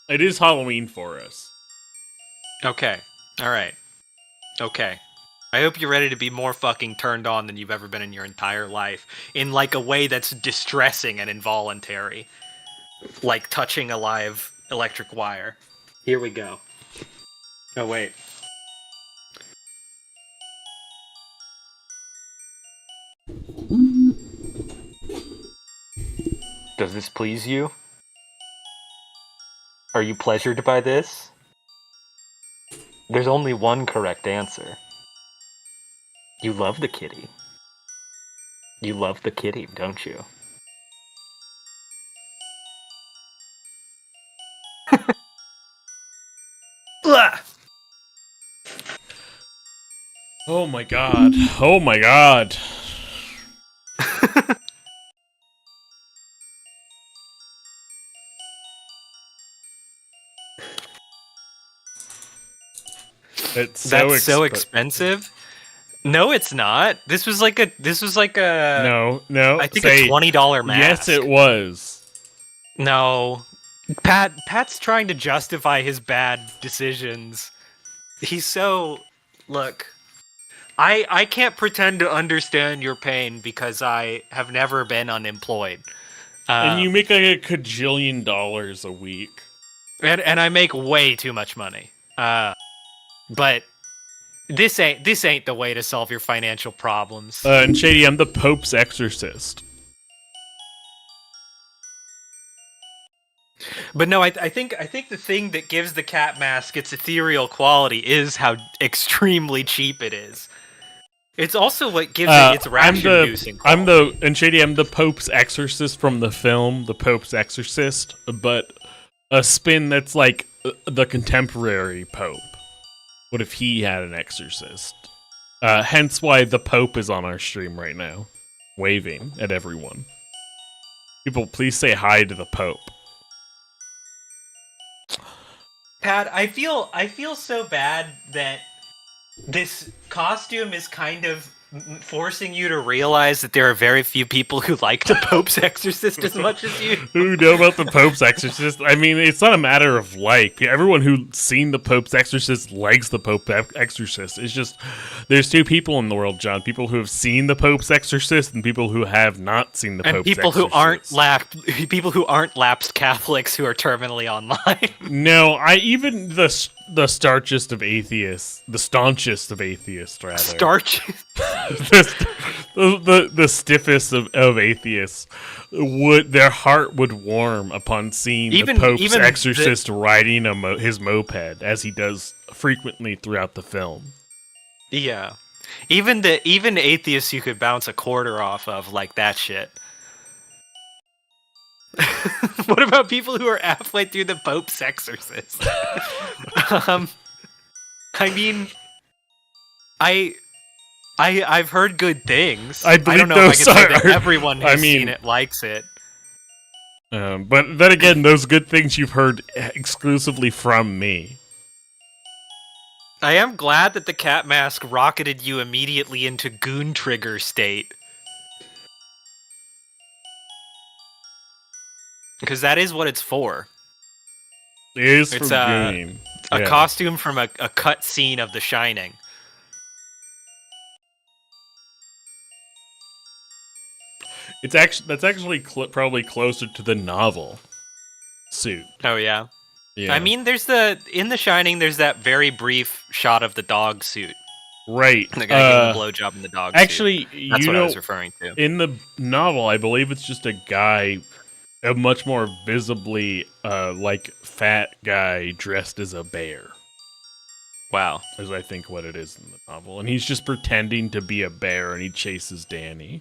It is Halloween for us. Okay. Alright. Okay. I hope you're ready to be more fucking turned on than you've ever been in your entire life. In like a way that's distressing and involuntary. Like touching a live electric wire. Here we go. Oh, wait. Does this please you? Are you pleasured by this? There's only one correct answer. You love the kitty. You love the kitty, don't you? Oh my god. Oh my god. It's That's so expensive? No, it's not. This was like a No. I think say, a $20 mask. Yes, it was. No. Pat's trying to justify his bad decisions. He's so... Look, I can't pretend to understand your pain because I have never been unemployed. And you make like a cajillion dollars a week. And I make way too much money. But this ain't the way to solve your financial problems. And Shady, I'm the Pope's exorcist. But no, I think the thing that gives the cat mask its ethereal quality is how extremely cheap it is. It's also what gives it its rapture-inducing quality. And Shady, I'm the Pope's exorcist from the film, The Pope's Exorcist, but a spin that's like the contemporary Pope. What if he had an exorcist? Hence why the Pope is on our stream right now, waving at everyone. People, please say hi to the Pope. Pat, I feel so bad that this costume is kind of forcing you to realize that there are very few people who like the Pope's Exorcist as much as you. Who know about the Pope's Exorcist? I mean, it's not a matter of like. Everyone who's seen the Pope's Exorcist likes the Pope's Exorcist. It's just there's two people in the world, John. People who have seen the Pope's Exorcist and people who have not seen the And Pope's people Exorcist. people who aren't lapsed Catholics who are terminally online. No, the staunchest of atheists, rather. Starch. the stiffest of atheists their heart would warm upon seeing the Pope's exorcist riding his moped as he does frequently throughout the film. Yeah. Even atheists you could bounce a quarter off of like that shit. What about people who are halfway through the Pope's Exorcist? I mean, I've heard good things. I don't know if I can say that everyone who's seen it likes it. But then again, those good things you've heard exclusively from me. I am glad that the cat mask rocketed you immediately into goon trigger state. Because that is what it's for. It is for gooning. A costume from a cut scene of The Shining. That's actually probably closer to the novel suit. Oh yeah. Yeah. I mean, in The Shining, there's that very brief shot of the dog suit. Right. The guy getting a blowjob in the dog actually, suit. That's what I was referring to. In the novel, I believe it's just a guy, a much more visibly fat guy dressed as a bear. Wow. Is I think what it is in the novel. And he's just pretending to be a bear and he chases Danny.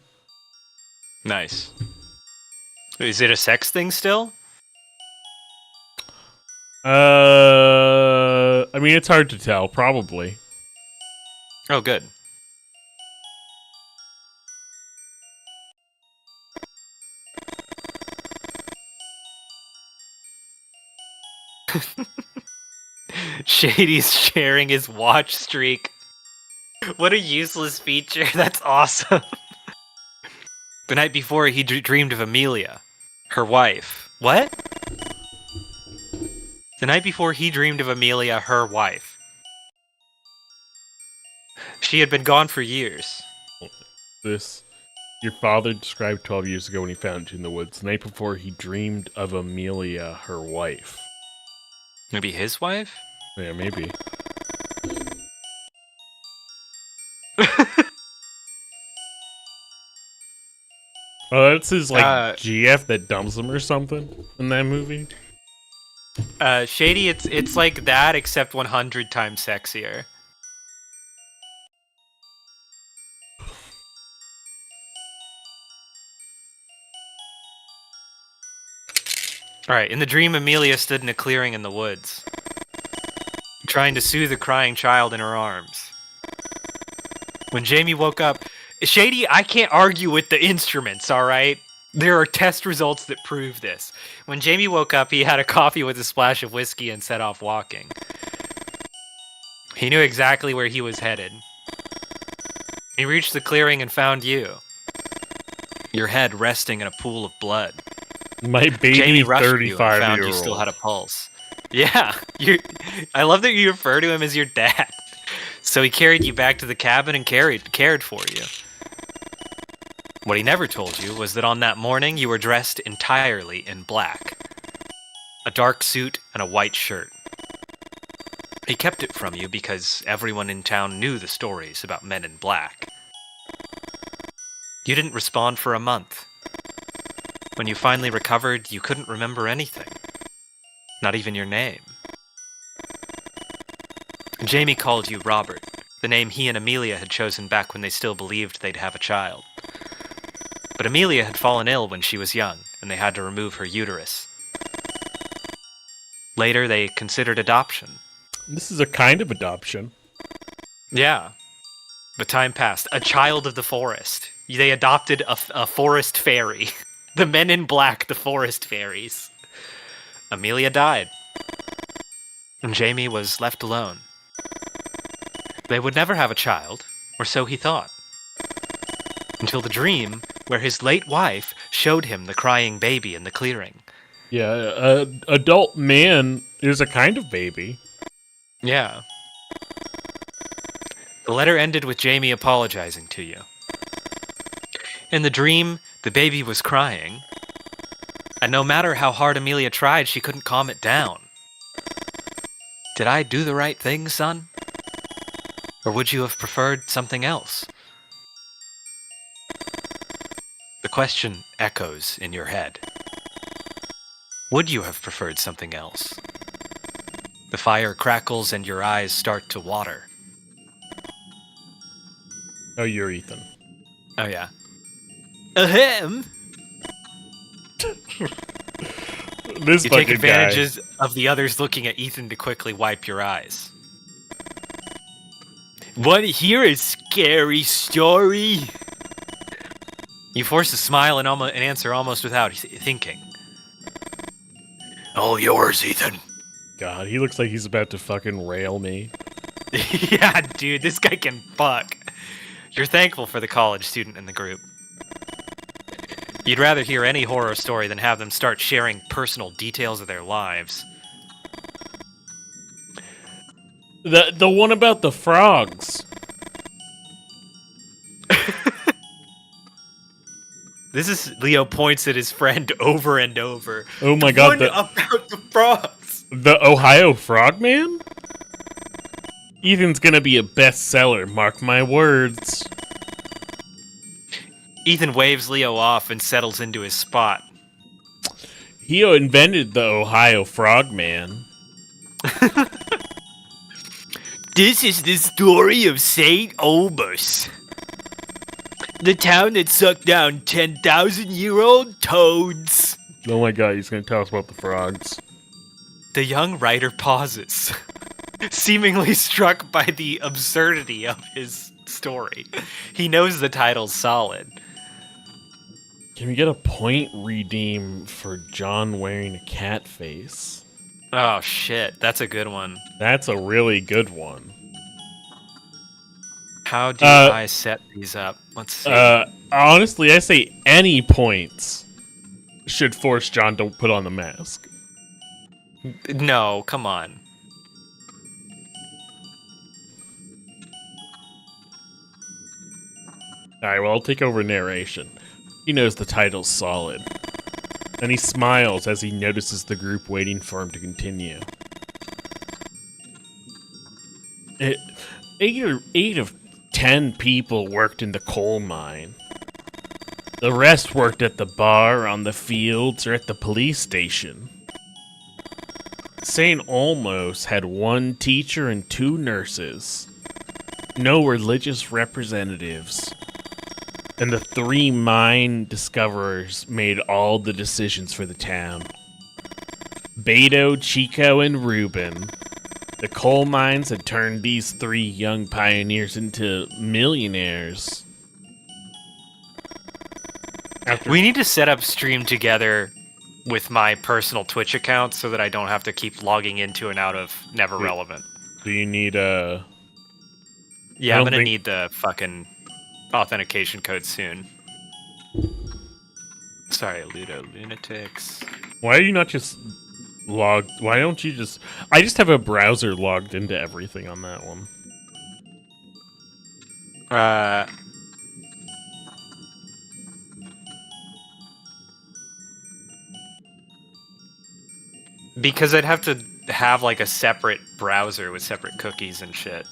Nice. Is it a sex thing still? I mean, it's hard to tell, probably. Oh, good. Shady's sharing his watch streak. What a useless feature. That's awesome. The night before, he dreamed of Amelia, her wife. What? The night before, he dreamed of Amelia, her wife. She had been gone for years. Your father described 12 years ago when he found you in the woods. The night before, he dreamed of Amelia, her wife. Maybe his wife? Yeah, maybe. Oh, that's his, GF that dumps him or something in that movie? Shady, it's like that, except 100 times sexier. Alright, in the dream, Amelia stood in a clearing in the woods, trying to soothe a crying child in her arms. When Jamie woke up... Shady, I can't argue with the instruments, alright? There are test results that prove this. When Jamie woke up, he had a coffee with a splash of whiskey and set off walking. He knew exactly where he was headed. He reached the clearing and found you. Your head resting in a pool of blood. My baby Jamie rushed 35-year-old. you and found you still had a pulse. Yeah, I love that you refer to him as your dad. So he carried you back to the cabin and cared for you. What he never told you was that on that morning you were dressed entirely in black. A dark suit and a white shirt. He kept it from you because everyone in town knew the stories about men in black. You didn't respond for a month. When you finally recovered, you couldn't remember anything. Not even your name. Jamie called you Robert, the name he and Amelia had chosen back when they still believed they'd have a child. But Amelia had fallen ill when she was young, and they had to remove her uterus. Later, they considered adoption. This is a kind of adoption. Yeah. But time passed. A child of the forest. They adopted a forest fairy. The men in black, the forest fairies. Amelia died. And Jamie was left alone. They would never have a child, or so he thought. Until the dream where his late wife showed him the crying baby in the clearing. Yeah, adult man is a kind of baby. Yeah. The letter ended with Jamie apologizing to you. In the dream, the baby was crying, and no matter how hard Amelia tried, she couldn't calm it down. Did I do the right thing, son? Or would you have preferred something else? The question echoes in your head. Would you have preferred something else? The fire crackles and your eyes start to water. Oh, you're Ethan. Oh, yeah. Ahem! This You fucking take advantages of the others looking at Ethan to quickly wipe your eyes. Want to hear a scary story? You force a smile and answer almost without thinking. All yours, Ethan. God, he looks like he's about to fucking rail me. Yeah, dude, this guy can fuck. You're thankful for the college student in the group. You'd rather hear any horror story than have them start sharing personal details of their lives. The one about the frogs. This is Leo points at his friend over and over. Oh my god, One about the frogs. the Ohio Frogman? Ethan's gonna be a bestseller, mark my words. Ethan waves Leo off and settles into his spot. He invented the Ohio Frogman. This is the story of St. Olbers. The town that sucked down 10,000-year-old toads. Oh my god, he's gonna tell us about the frogs. The young writer pauses, seemingly struck by the absurdity of his story. He knows the title's solid. Can we get a point redeem for John wearing a cat face? Oh shit, that's a good one. That's a really good one. How do I set these up? Let's see. Honestly, I say any points should force John to put on the mask. No, come on. Alright, well, I'll take over narration. He knows the title's solid. And he smiles as he notices the group waiting for him to continue. Eight of 10 people worked in the coal mine. The rest worked at the bar, on the fields, or at the police station. St. Olmos had 1 teacher and 2 nurses. No religious representatives. And the 3 mine discoverers made all the decisions for the town. Beto, Chico, and Ruben. The coal mines had turned these 3 young pioneers into millionaires. We need to set up stream together with my personal Twitch account so that I don't have to keep logging into and out of Never Relevant. Do you need a... Yeah, I'm gonna need the fucking authentication code soon. Sorry, Ludo Lunatics. Why are you not just logged? Why don't you just... I just have a browser logged into everything on that one. Because I'd have to have like a separate browser with separate cookies and shit.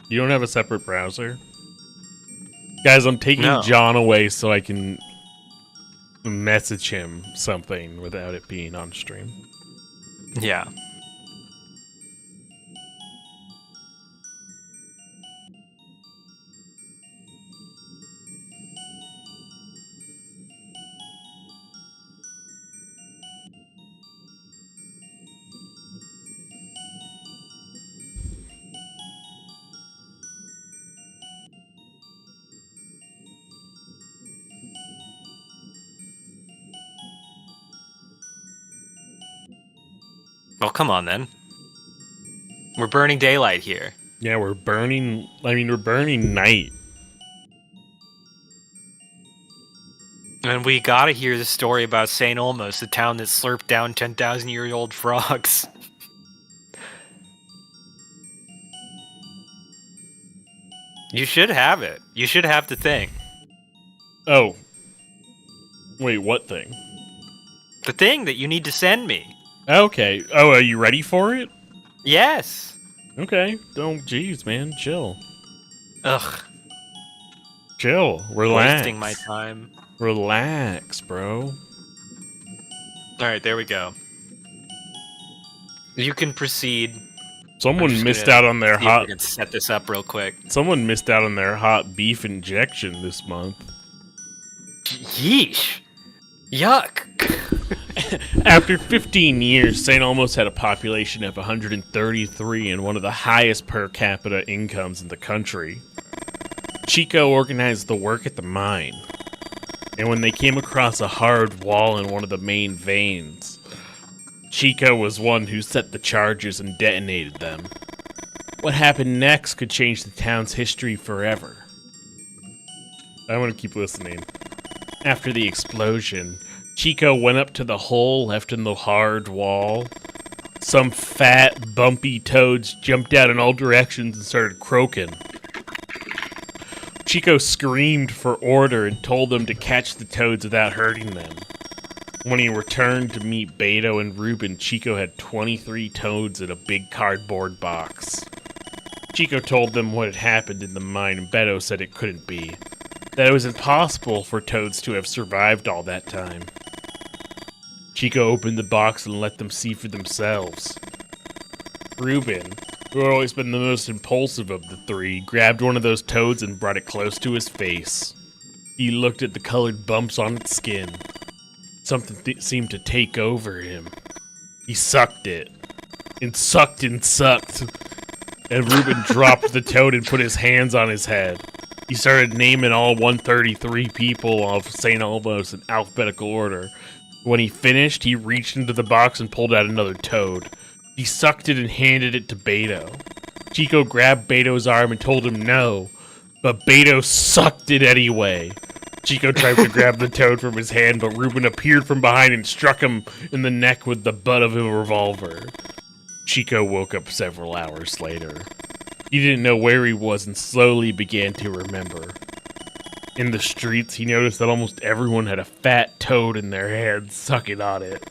You don't have a separate browser? Guys, I'm taking No. John away so I can message him something without it being on stream. Yeah. Well, come on then. We're burning daylight here. Yeah, we're burning... I mean, we're burning night. And we gotta hear the story about St. Olmos, the town that slurped down 10,000-year-old frogs. You should have it. You should have the thing. Oh. Wait, what thing? The thing that you need to send me. Okay. Oh, are you ready for it? Yes. Okay. Don't, jeez, man. Chill. Ugh. Chill. Relax. Wasting my time. Relax, bro. Alright, there we go. You can proceed. Someone missed out on their See if I hot. can set this up real quick. Someone missed out on their hot beef injection this month. Yeesh. Yuck. After 15 years, St. Olmos had a population of 133 and one of the highest per capita incomes in the country. Chico organized the work at the mine, and when they came across a hard wall in one of the main veins, Chico was one who set the charges and detonated them. What happened next could change the town's history forever. I want to keep listening. After the explosion, Chico went up to the hole left in the hard wall. Some fat, bumpy toads jumped out in all directions and started croaking. Chico screamed for order and told them to catch the toads without hurting them. When he returned to meet Beto and Ruben, Chico had 23 toads in a big cardboard box. Chico told them what had happened in the mine, and Beto said it couldn't be. That it was impossible for toads to have survived all that time. Chico opened the box and let them see for themselves. Ruben, who had always been the most impulsive of the three, grabbed one of those toads and brought it close to his face. He looked at the colored bumps on its skin. Something seemed to take over him. He sucked it. And sucked and sucked. And Ruben dropped the toad and put his hands on his head. He started naming all 133 people of St. Olmos in alphabetical order. When he finished, he reached into the box and pulled out another toad. He sucked it and handed it to Beto. Chico grabbed Beto's arm and told him no, but Beto sucked it anyway. Chico tried to grab the toad from his hand, but Ruben appeared from behind and struck him in the neck with the butt of a revolver. Chico woke up several hours later. He didn't know where he was and slowly began to remember. In the streets, he noticed that almost everyone had a fat toad in their hand, sucking on it.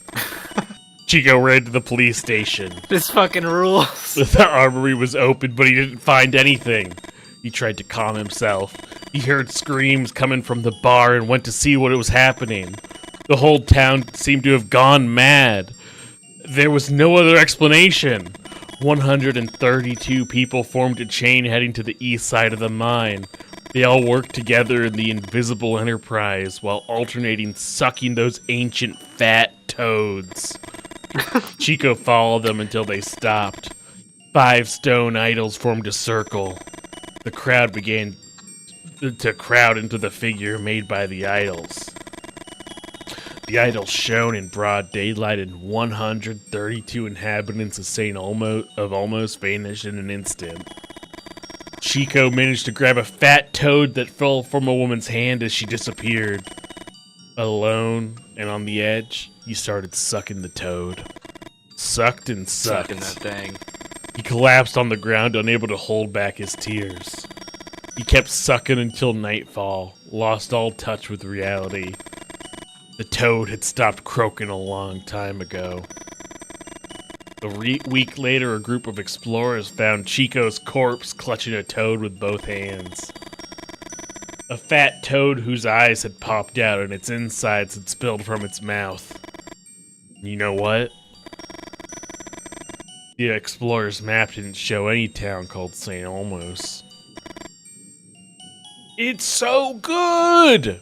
Chico ran to the police station. This fucking rules. The armory was open, but he didn't find anything. He tried to calm himself. He heard screams coming from the bar and went to see what was happening. The whole town seemed to have gone mad. There was no other explanation. 132 people formed a chain heading to the east side of the mine. They all worked together in the invisible enterprise while alternating sucking those ancient fat toads. Chico followed them until they stopped. 5 stone idols formed a circle. The crowd began to crowd into the figure made by the idols. The idols shone in broad daylight, and 132 inhabitants of St. Olmos vanished in an instant. Chico managed to grab a fat toad that fell from a woman's hand as she disappeared. Alone and on the edge, he started sucking the toad. Sucked and sucked. Sucking that thing. He collapsed on the ground, unable to hold back his tears. He kept sucking until nightfall, lost all touch with reality. The toad had stopped croaking a long time ago. A week later, a group of explorers found Chico's corpse clutching a toad with both hands. A fat toad whose eyes had popped out and its insides had spilled from its mouth. You know what? The explorer's map didn't show any town called St. Olmos. It's so good!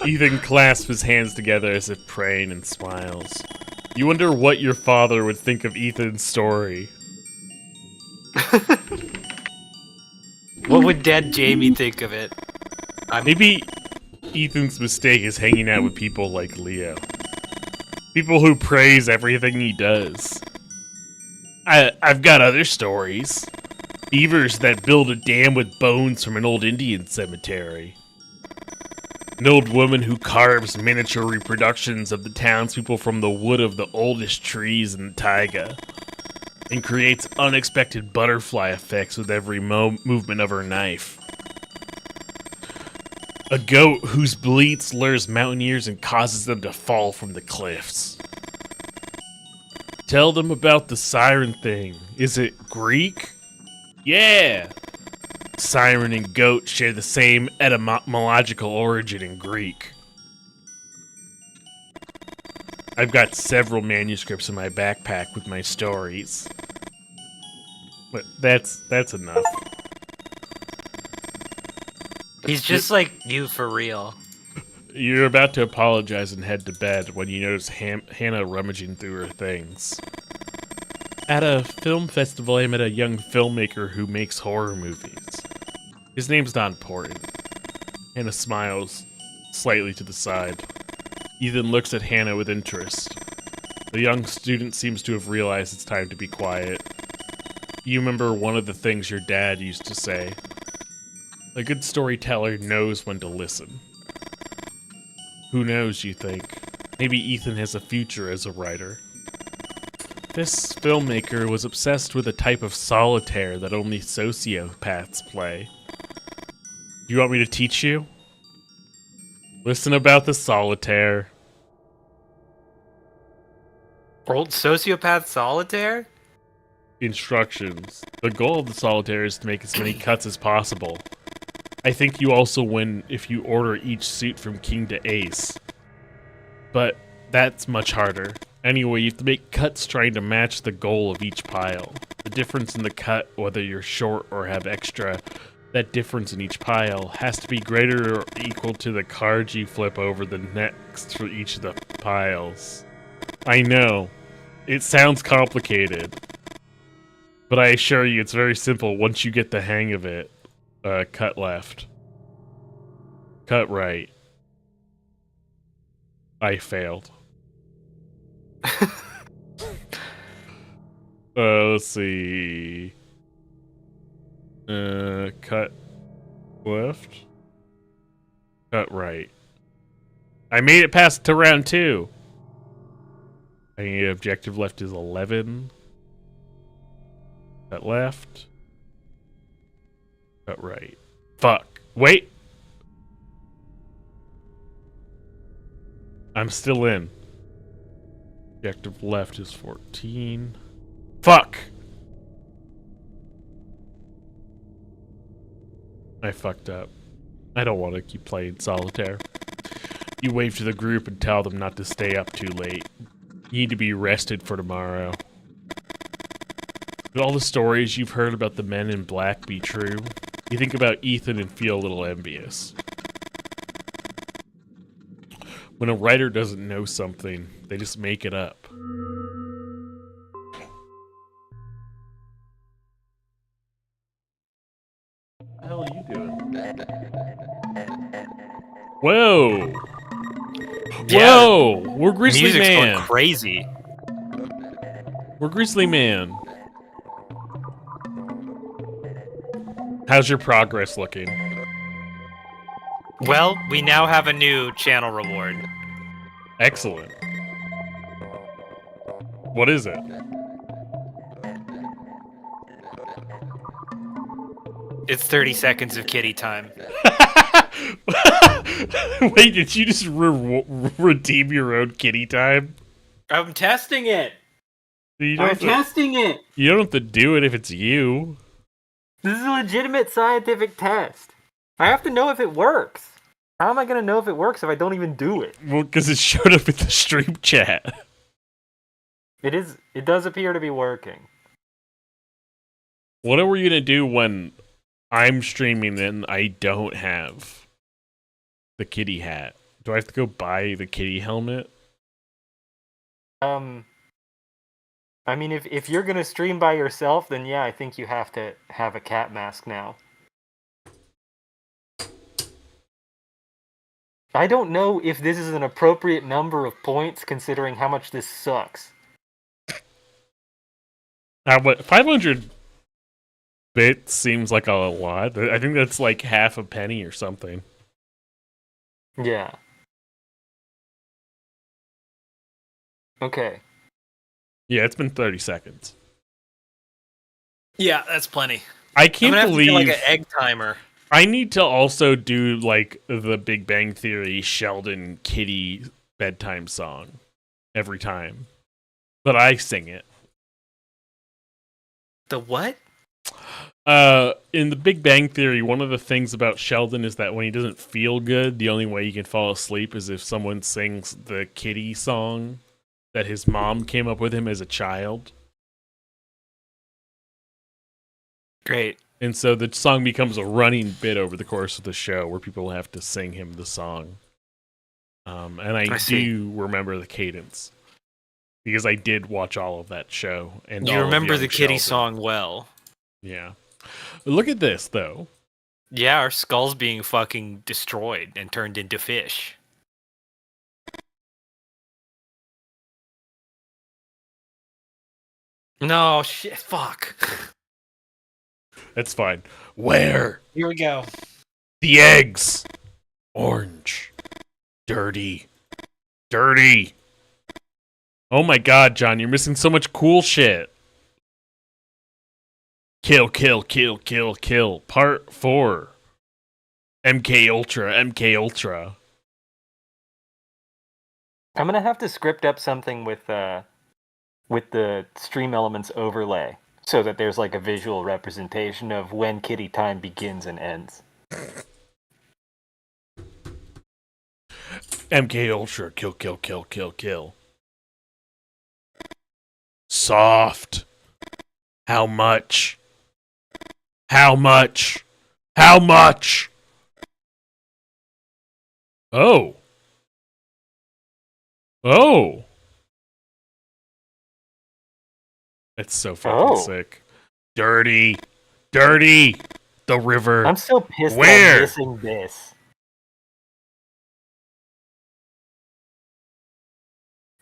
Ethan clasps his hands together as if praying and smiles. You wonder what your father would think of Ethan's story. What would Dead Jamie think of it? Maybe Ethan's mistake is hanging out with people like Leo. People who praise everything he does. I've got other stories. Beavers that build a dam with bones from an old Indian cemetery. An old woman who carves miniature reproductions of the townspeople from the wood of the oldest trees in the taiga, and creates unexpected butterfly effects with every movement of her knife. A goat whose bleats lures mountaineers and causes them to fall from the cliffs. Tell them about the siren thing. Is it Greek? Yeah! Siren and goat share the same etymological origin in Greek. I've got several manuscripts in my backpack with my stories. But that's enough. He's just like you for real. You're about to apologize and head to bed when you notice Hannah rummaging through her things. At a film festival, I met a young filmmaker who makes horror movies. His name's not important. Hannah smiles, slightly to the side. Ethan looks at Hannah with interest. The young student seems to have realized it's time to be quiet. You remember one of the things your dad used to say. A good storyteller knows when to listen. Who knows, you think? Maybe Ethan has a future as a writer. This filmmaker was obsessed with a type of solitaire that only sociopaths play. Do you want me to teach you? Listen about the solitaire. Old sociopath solitaire? Instructions. The goal of the solitaire is to make as many cuts as possible. I think you also win if you order each suit from king to ace. But that's much harder. Anyway, you have to make cuts trying to match the goal of each pile. The difference in the cut, whether you're short or have extra, that difference in each pile has to be greater or equal to the cards you flip over the next for each of the piles. I know, it sounds complicated, but I assure you it's very simple once you get the hang of it. Cut left. Cut right. I failed. Let's see. Cut left. Cut right. I made it past to round 2. I need objective left is 11. Cut left. Cut right. Fuck. Wait. I'm still in. Objective left is 14. Fuck! I fucked up. I don't want to keep playing solitaire. You wave to the group and tell them not to stay up too late. You need to be rested for tomorrow. Could all the stories you've heard about the men in black be true? You think about Ethan and feel a little envious. When a writer doesn't know something, they just make it up. What the hell are you doing? Whoa! Yeah. Whoa! We're Grizzly Music's Man! going crazy. We're Grizzly Man. How's your progress looking? Well, we now have a new channel reward. Excellent. What is it? It's 30 seconds of kitty time. Wait, did you just redeem your own kitty time? I'm testing it. You don't, testing it. you don't have to do it if it's you. This is a legitimate scientific test. I have to know if it works. How am I going to know if it works if I don't even do it? Well, because it showed up in the stream chat. It does appear to be working. What are we gonna do when I'm streaming and I don't have the kitty hat? Do I have to go buy the kitty helmet? I mean, if you're gonna stream by yourself, then yeah, I think you have to have a cat mask now. I don't know if this is an appropriate number of points considering how much this sucks. What 500 bits seems like a lot. I think that's like half a penny or something. Yeah. Okay. Yeah, it's been 30 seconds. Yeah, that's plenty. I I'm can't gonna have to do like believe an egg timer. I need to also do like the Big Bang Theory Sheldon Kitty bedtime song every time. But I sing it. The what? In the Big Bang Theory, one of the things about Sheldon is that when he doesn't feel good, the only way he can fall asleep is if someone sings the kitty song that his mom came up with him as a child. Great. And so the song becomes a running bit over the course of the show where people have to sing him the song. And I see. do remember the cadence because I did watch all of that show. And You all of remember Young the kitty Sheldon. song well. Yeah. Look at this, though. Yeah, our skull's being fucking destroyed and turned into fish. No, shit, fuck. That's fine. Where? Here we go. The eggs. Orange. Dirty. Dirty. Oh my god, John, you're missing so much cool shit. Kill, kill, kill, kill, kill. Part 4. MK Ultra, MK Ultra. I'm gonna have to script up something with the stream elements overlay so that there's like a visual representation of when kitty time begins and ends. MK Ultra, kill, kill, kill, kill, kill. Soft. How much? How much? How much? Oh. Oh. That's so fucking sick. Dirty. Dirty. The river. I'm still pissed that Where? I'm missing this.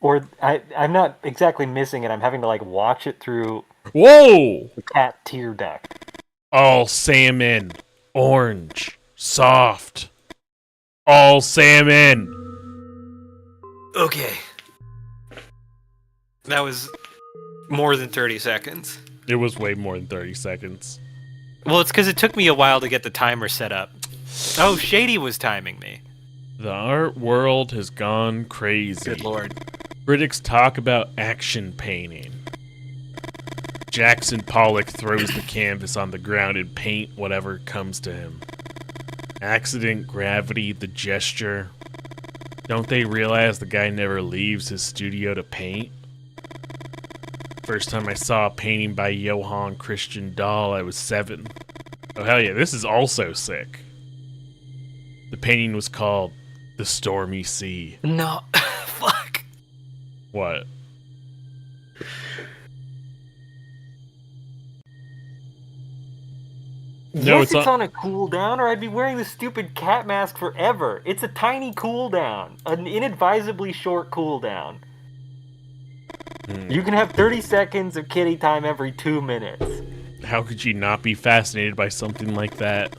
Or I'm not exactly missing it. I'm having to like watch it through Whoa! the cat tear duct. All salmon. Orange. Soft. All salmon. Okay. That was more than 30 seconds. It was way more than 30 seconds. Well, it's because it took me a while to get the timer set up. Oh, Shady was timing me. The art world has gone crazy. Good lord. Critics talk about action painting. Jackson Pollock throws the canvas on the ground and paint whatever comes to him. Accident, gravity, the gesture. Don't they realize the guy never leaves his studio to paint? First time I saw a painting by Johann Christian Dahl, I was 7. Oh hell yeah, this is also sick. The painting was called The Stormy Sea. No. Fuck. What? No, Yes, it's it's on a cooldown, or I'd be wearing this stupid cat mask forever. It's a tiny cooldown, an inadvisably short cooldown. You can have 30 seconds of kitty time every 2 minutes. How could you not be fascinated by something like that?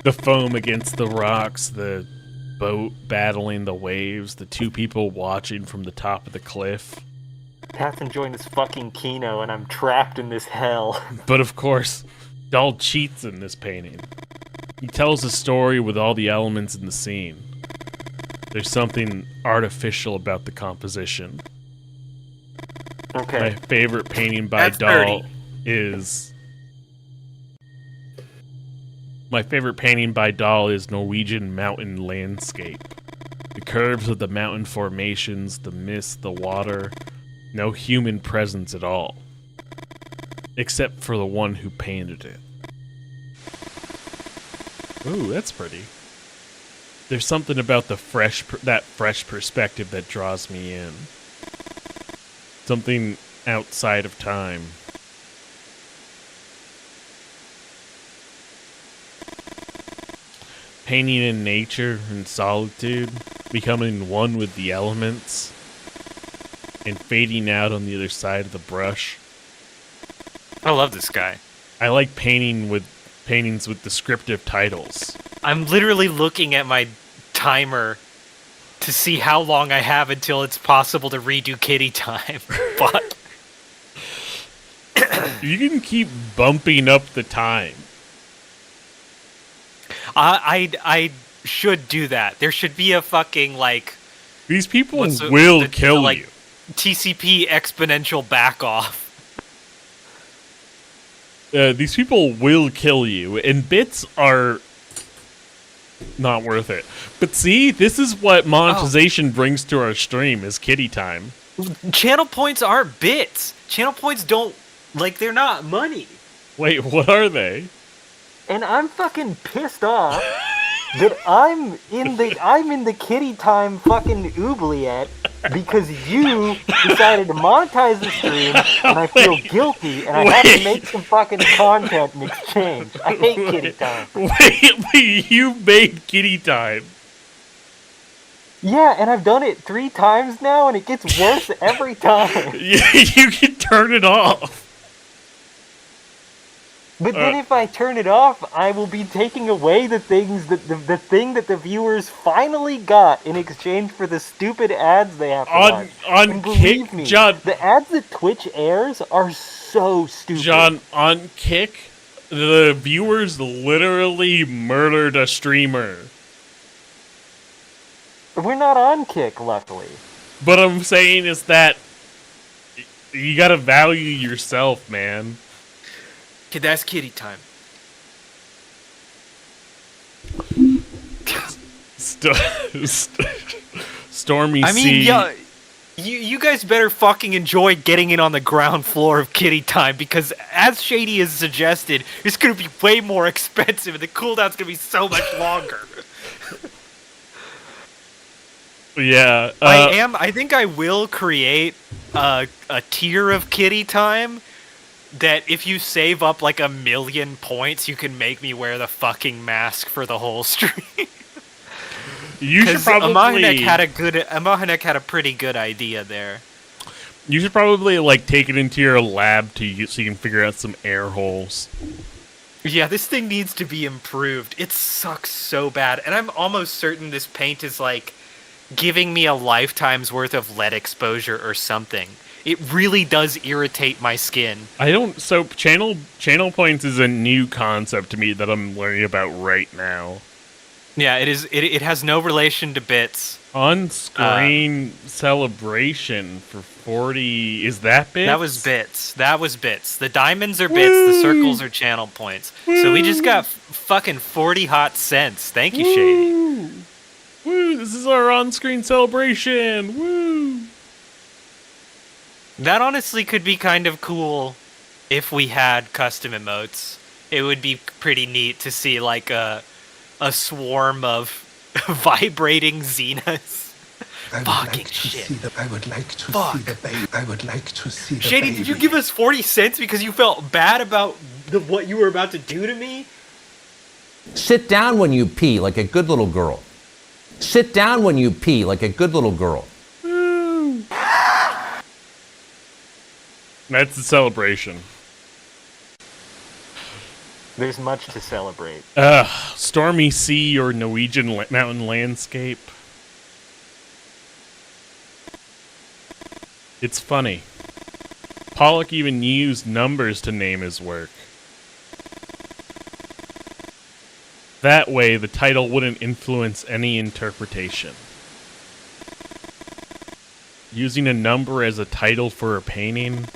The foam against the rocks, the boat battling the waves, the 2 people watching from the top of the cliff. Pat's enjoying this fucking Kino, and I'm trapped in this hell. But of course, Dahl cheats in this painting. He tells a story with all the elements in the scene. There's something artificial about the composition. Okay. My favorite painting by That's Dahl dirty. is... My favorite painting by Dahl is Norwegian mountain landscape. The curves of the mountain formations, the mist, the water, no human presence at all. Except for the one who painted it. Ooh, that's pretty. There's something about the fresh perspective that draws me in. Something outside of time. Painting in nature and solitude, becoming one with the elements, and fading out on the other side of the brush. I love this guy. I like paintings with descriptive titles. I'm literally looking at my timer to see how long I have until it's possible to redo kitty time. But You can keep bumping up the time. I should do that. There should be a fucking like These people What's the- will the- kill like- you. TCP exponential back off. These people will kill you, and bits are not worth it. But see, this is what monetization brings to our stream, is kitty time. Channel points aren't bits. Channel points don't like they're not money. Wait, what are they? And I'm fucking pissed off that I'm in the kitty time fucking oubliette because you decided to monetize the stream and I feel guilty and I have to make some fucking content in exchange. I hate kitty time. Wait, you made kitty time. Yeah, and I've done it 3 times now and it gets worse every time. You can turn it off. But then if I turn it off, I will be taking away the things that the thing that the viewers finally got in exchange for the stupid ads they have to watch. On And believe Kick, me, John, the ads that Twitch airs are so stupid. John, on Kick, the viewers literally murdered a streamer. We're not on Kick, luckily. But I'm saying is that you gotta value yourself, man. Okay, that's kitty time. Stormy I mean, C. yeah, you guys better fucking enjoy getting in on the ground floor of kitty time because, as Shady has suggested, it's gonna be way more expensive and the cooldown's gonna be so much longer. Yeah. I think I will create a tier of kitty time that if you save up like 1,000,000 points, you can make me wear the fucking mask for the whole stream. You should probably. Amahanek had a pretty good idea there. You should probably like take it into your lab so you can figure out some air holes. Yeah, this thing needs to be improved. It sucks so bad, and I'm almost certain this paint is like giving me a lifetime's worth of lead exposure or something. It really does irritate my skin. So channel points is a new concept to me that I'm learning about right now. Yeah, it is. It has no relation to bits. On-screen celebration for 40. Is that bits? That was bits. The diamonds are bits. The circles are channel points. So we just got fucking 40 hot cents. Thank you, Shady. Woo! This is our on-screen celebration. Woo! That honestly could be kind of cool if we had custom emotes. It would be pretty neat to see like a swarm of vibrating Xenas. Fucking shit. I would like to Fuck. see the baby. I would like to see the Shady, baby. did you give us 40 cents because you felt bad about what you were about to do to me? Sit down when you pee like a good little girl. Sit down when you pee like a good little girl. That's the celebration. There's much to celebrate. Stormy sea or Norwegian mountain landscape. It's funny. Pollock even used numbers to name his work. That way, the title wouldn't influence any interpretation. Using a number as a title for a painting?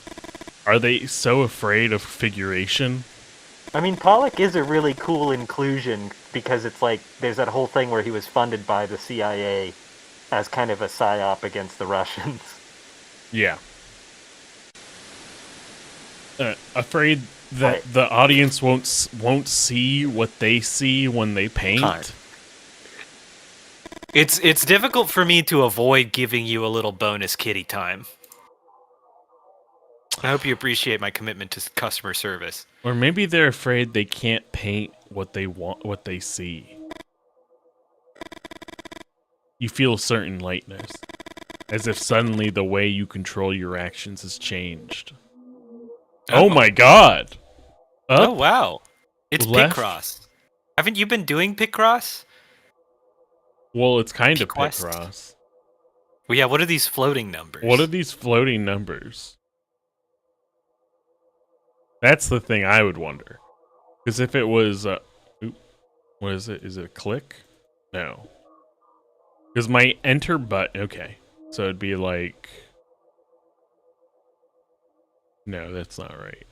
Are they so afraid of figuration? I mean, Pollock is a really cool inclusion because it's like there's that whole thing where he was funded by the CIA as kind of a psyop against the Russians. Yeah. Afraid that Right. the audience won't see what they see when they paint. Can't. It's difficult for me to avoid giving you a little bonus kitty time. I hope you appreciate my commitment to customer service. Or maybe they're afraid they can't paint what they want, what they see. You feel a certain lightness, as if suddenly the way you control your actions has changed. Oh my god! Oh wow. It's left. Picross. Haven't you been doing Picross? Well, it's kind of Picross. Picross. Well, yeah, what are these floating numbers? What are these floating numbers? That's the thing I would wonder. Because if it was, what is it? Is it a click? No. Because my enter button, okay. So it'd be like, no, that's not right.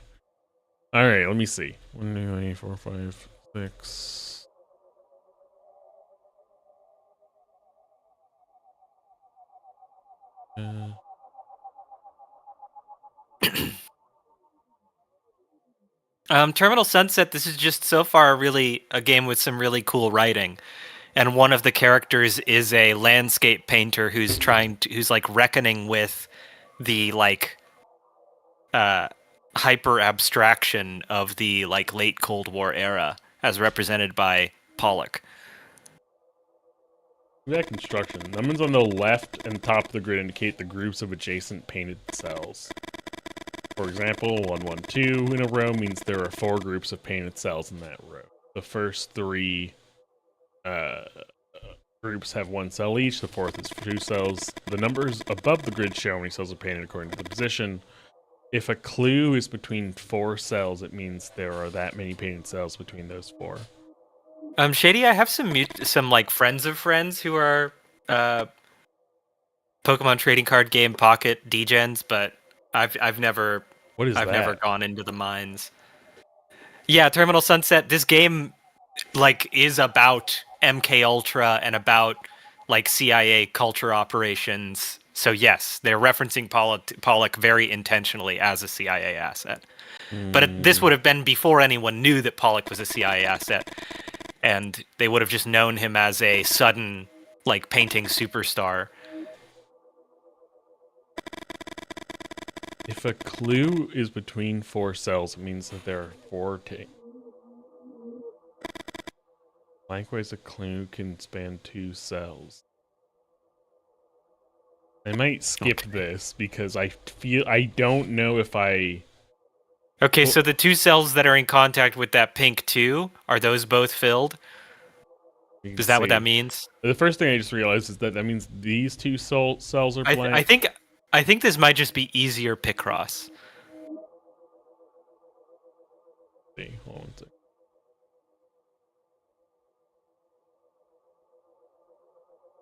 All right, let me see. 1, 2, 3, 4, 5, 6. Terminal Sunset, this is just so far really a game with some really cool writing. And one of the characters is a landscape painter who's who's like reckoning with the like hyper abstraction of the like late Cold War era as represented by Pollock. That construction. Numbers on the left and top of the grid indicate the groups of adjacent painted cells. For example, 1, 1, 2 in a row means there are 4 groups of painted cells in that row. The first 3 groups have 1 cell each, the fourth is 2 cells. The numbers above the grid show how many cells are painted according to the position. If a clue is between 4 cells, it means there are that many painted cells between those 4. Shady, I have some like friends of friends who are Pokemon trading card game pocket degens, but I've never What is I've that? never gone into the mines. Yeah, Terminal Sunset. This game like is about MK Ultra and about like CIA culture operations. So yes, they're referencing Pollock very intentionally as a CIA asset. But this would have been before anyone knew that Pollock was a CIA asset, and they would have just known him as a sudden like painting superstar. If a clue is between 4 cells, it means that there are 4 Likewise, a clue can span 2 cells. I might skip this because I don't know if I... Okay, so the 2 cells that are in contact with that pink 2, are those both filled? Is that what that means? The first thing I just realized is that means these 2 cells are blank. I think this might just be easier Picross. Hold on a second.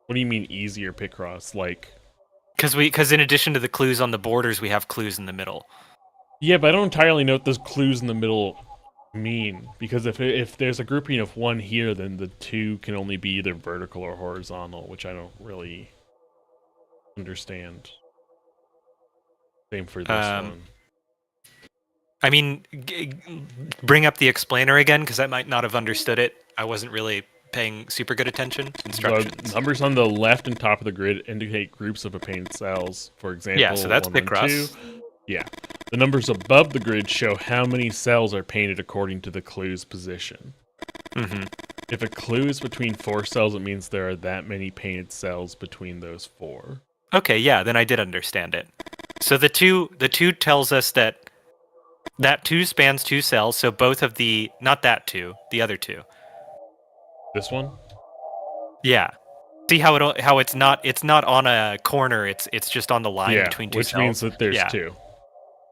What do you mean easier Picross? Like... Because in addition to the clues on the borders, we have clues in the middle. Yeah, but I don't entirely know what those clues in the middle mean. Because if there's a grouping of 1 here, then the 2 can only be either vertical or horizontal, which I don't really understand. Same for this one. I mean, bring up the explainer again, because I might not have understood it. I wasn't really paying super good attention. Instructions. The numbers on the left and top of the grid indicate groups of painted cells. For example, yeah, so that's 1, 1, 2. Picross. Yeah. The numbers above the grid show how many cells are painted according to the clue's position. Mm-hmm. If a clue is between 4 cells, it means there are that many painted cells between those 4. Okay, yeah, then I did understand it. So the two tells us that 2 spans 2 cells, so both of the... Not that 2, the other 2. This one? Yeah. See how it's not on a corner, it's just on the line between 2 cells. Which means that there's 2.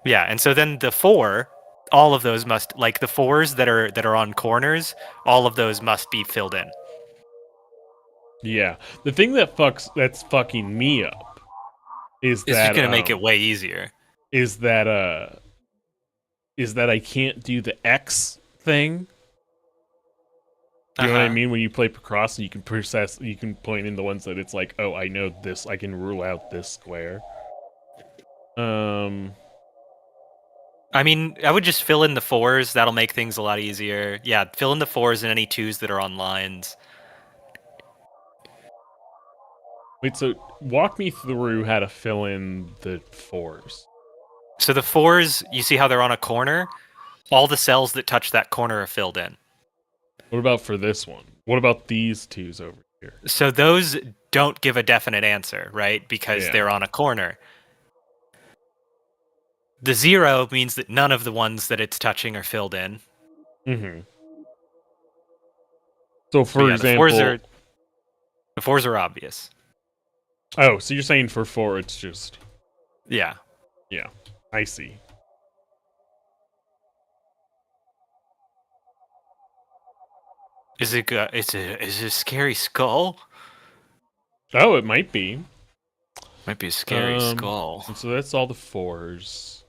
Yeah, and so then the 4, all of those must, like the 4s that are on corners, all of those must be filled in. Yeah. The thing that's fucking me up is It's that just gonna make it way easier. Is that I can't do the X thing. You know what I mean? When you play Picross, you can point in the ones that it's like, oh, I know this, I can rule out this square. I mean, I would just fill in the 4s. That'll make things a lot easier. Yeah, fill in the 4s and any 2s that are on lines. Wait, so walk me through how to fill in the 4s. So the 4s, you see how they're on a corner? All the cells that touch that corner are filled in. What about for this one? What about these 2s over here? So those don't give a definite answer, right? Because they're on a corner. The 0 means that none of the ones that it's touching are filled in. Mm-hmm. So, for example... The 4s are obvious. Oh, so you're saying for 4, it's just... Yeah. Yeah, I see. Is it is it a scary skull? Oh, it might be. Might be a scary skull. And so that's all the 4s.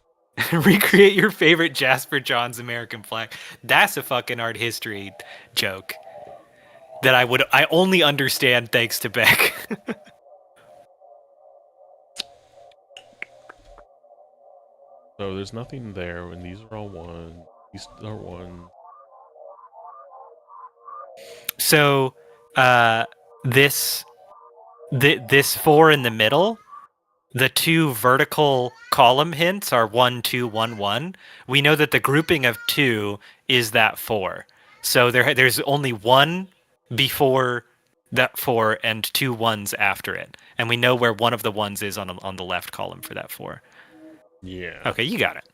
Recreate your favorite Jasper Johns American flag. That's a fucking art history joke that I only understand thanks to Beck. So there's nothing there, and these are all 1. These are 1. So, this 4 in the middle, the 2 vertical column hints are 1, 2, 1, 1. We know that the grouping of 2 is that 4. So there's only 1 before that 4 and 2 ones after it, and we know where one of the ones is on the left column for that 4. Yeah. Okay, you got it.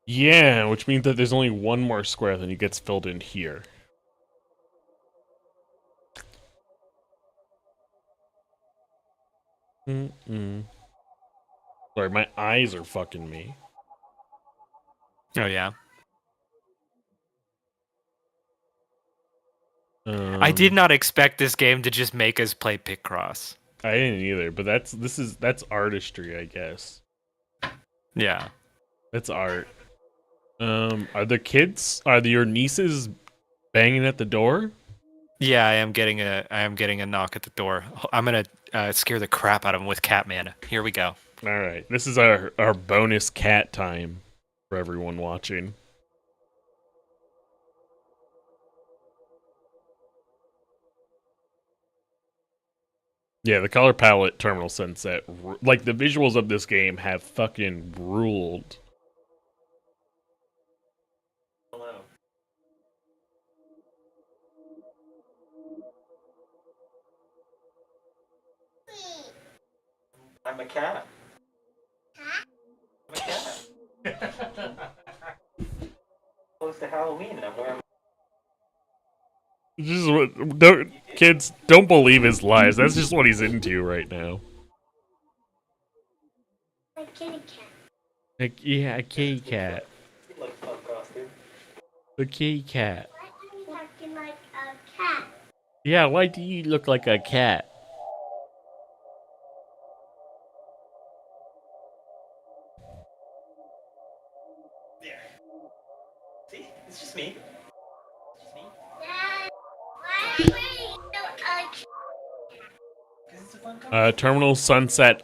Yeah, which means that there's only 1 more square than it gets filled in here. Sorry, my eyes are fucking me. Oh yeah. I Um, did not expect this game to just make us play Picross. I didn't either, but that's artistry, I guess. Yeah. That's art. Are your nieces banging at the door? Yeah, I am getting a knock at the door. I'm gonna scare the crap out of him with cat mana. Here we go. All right, this is our bonus cat time for everyone watching. Yeah, the color palette, Terminal Sunset, like the visuals of this game have fucking ruled. Hello. I'm a cat. I'm a cat. Close to Halloween, and I'm wearing. Kids, don't believe his lies. That's just what he's into right now. A kitty cat. Yeah, a kitty cat. Like fun costume. A kitty cat. Why are you acting like a cat? Yeah, why do you look like a cat? There. See, it's just me. It's just me. Dad, why are you acting like a cat? Because it's a fun costume. Terminal Sunset.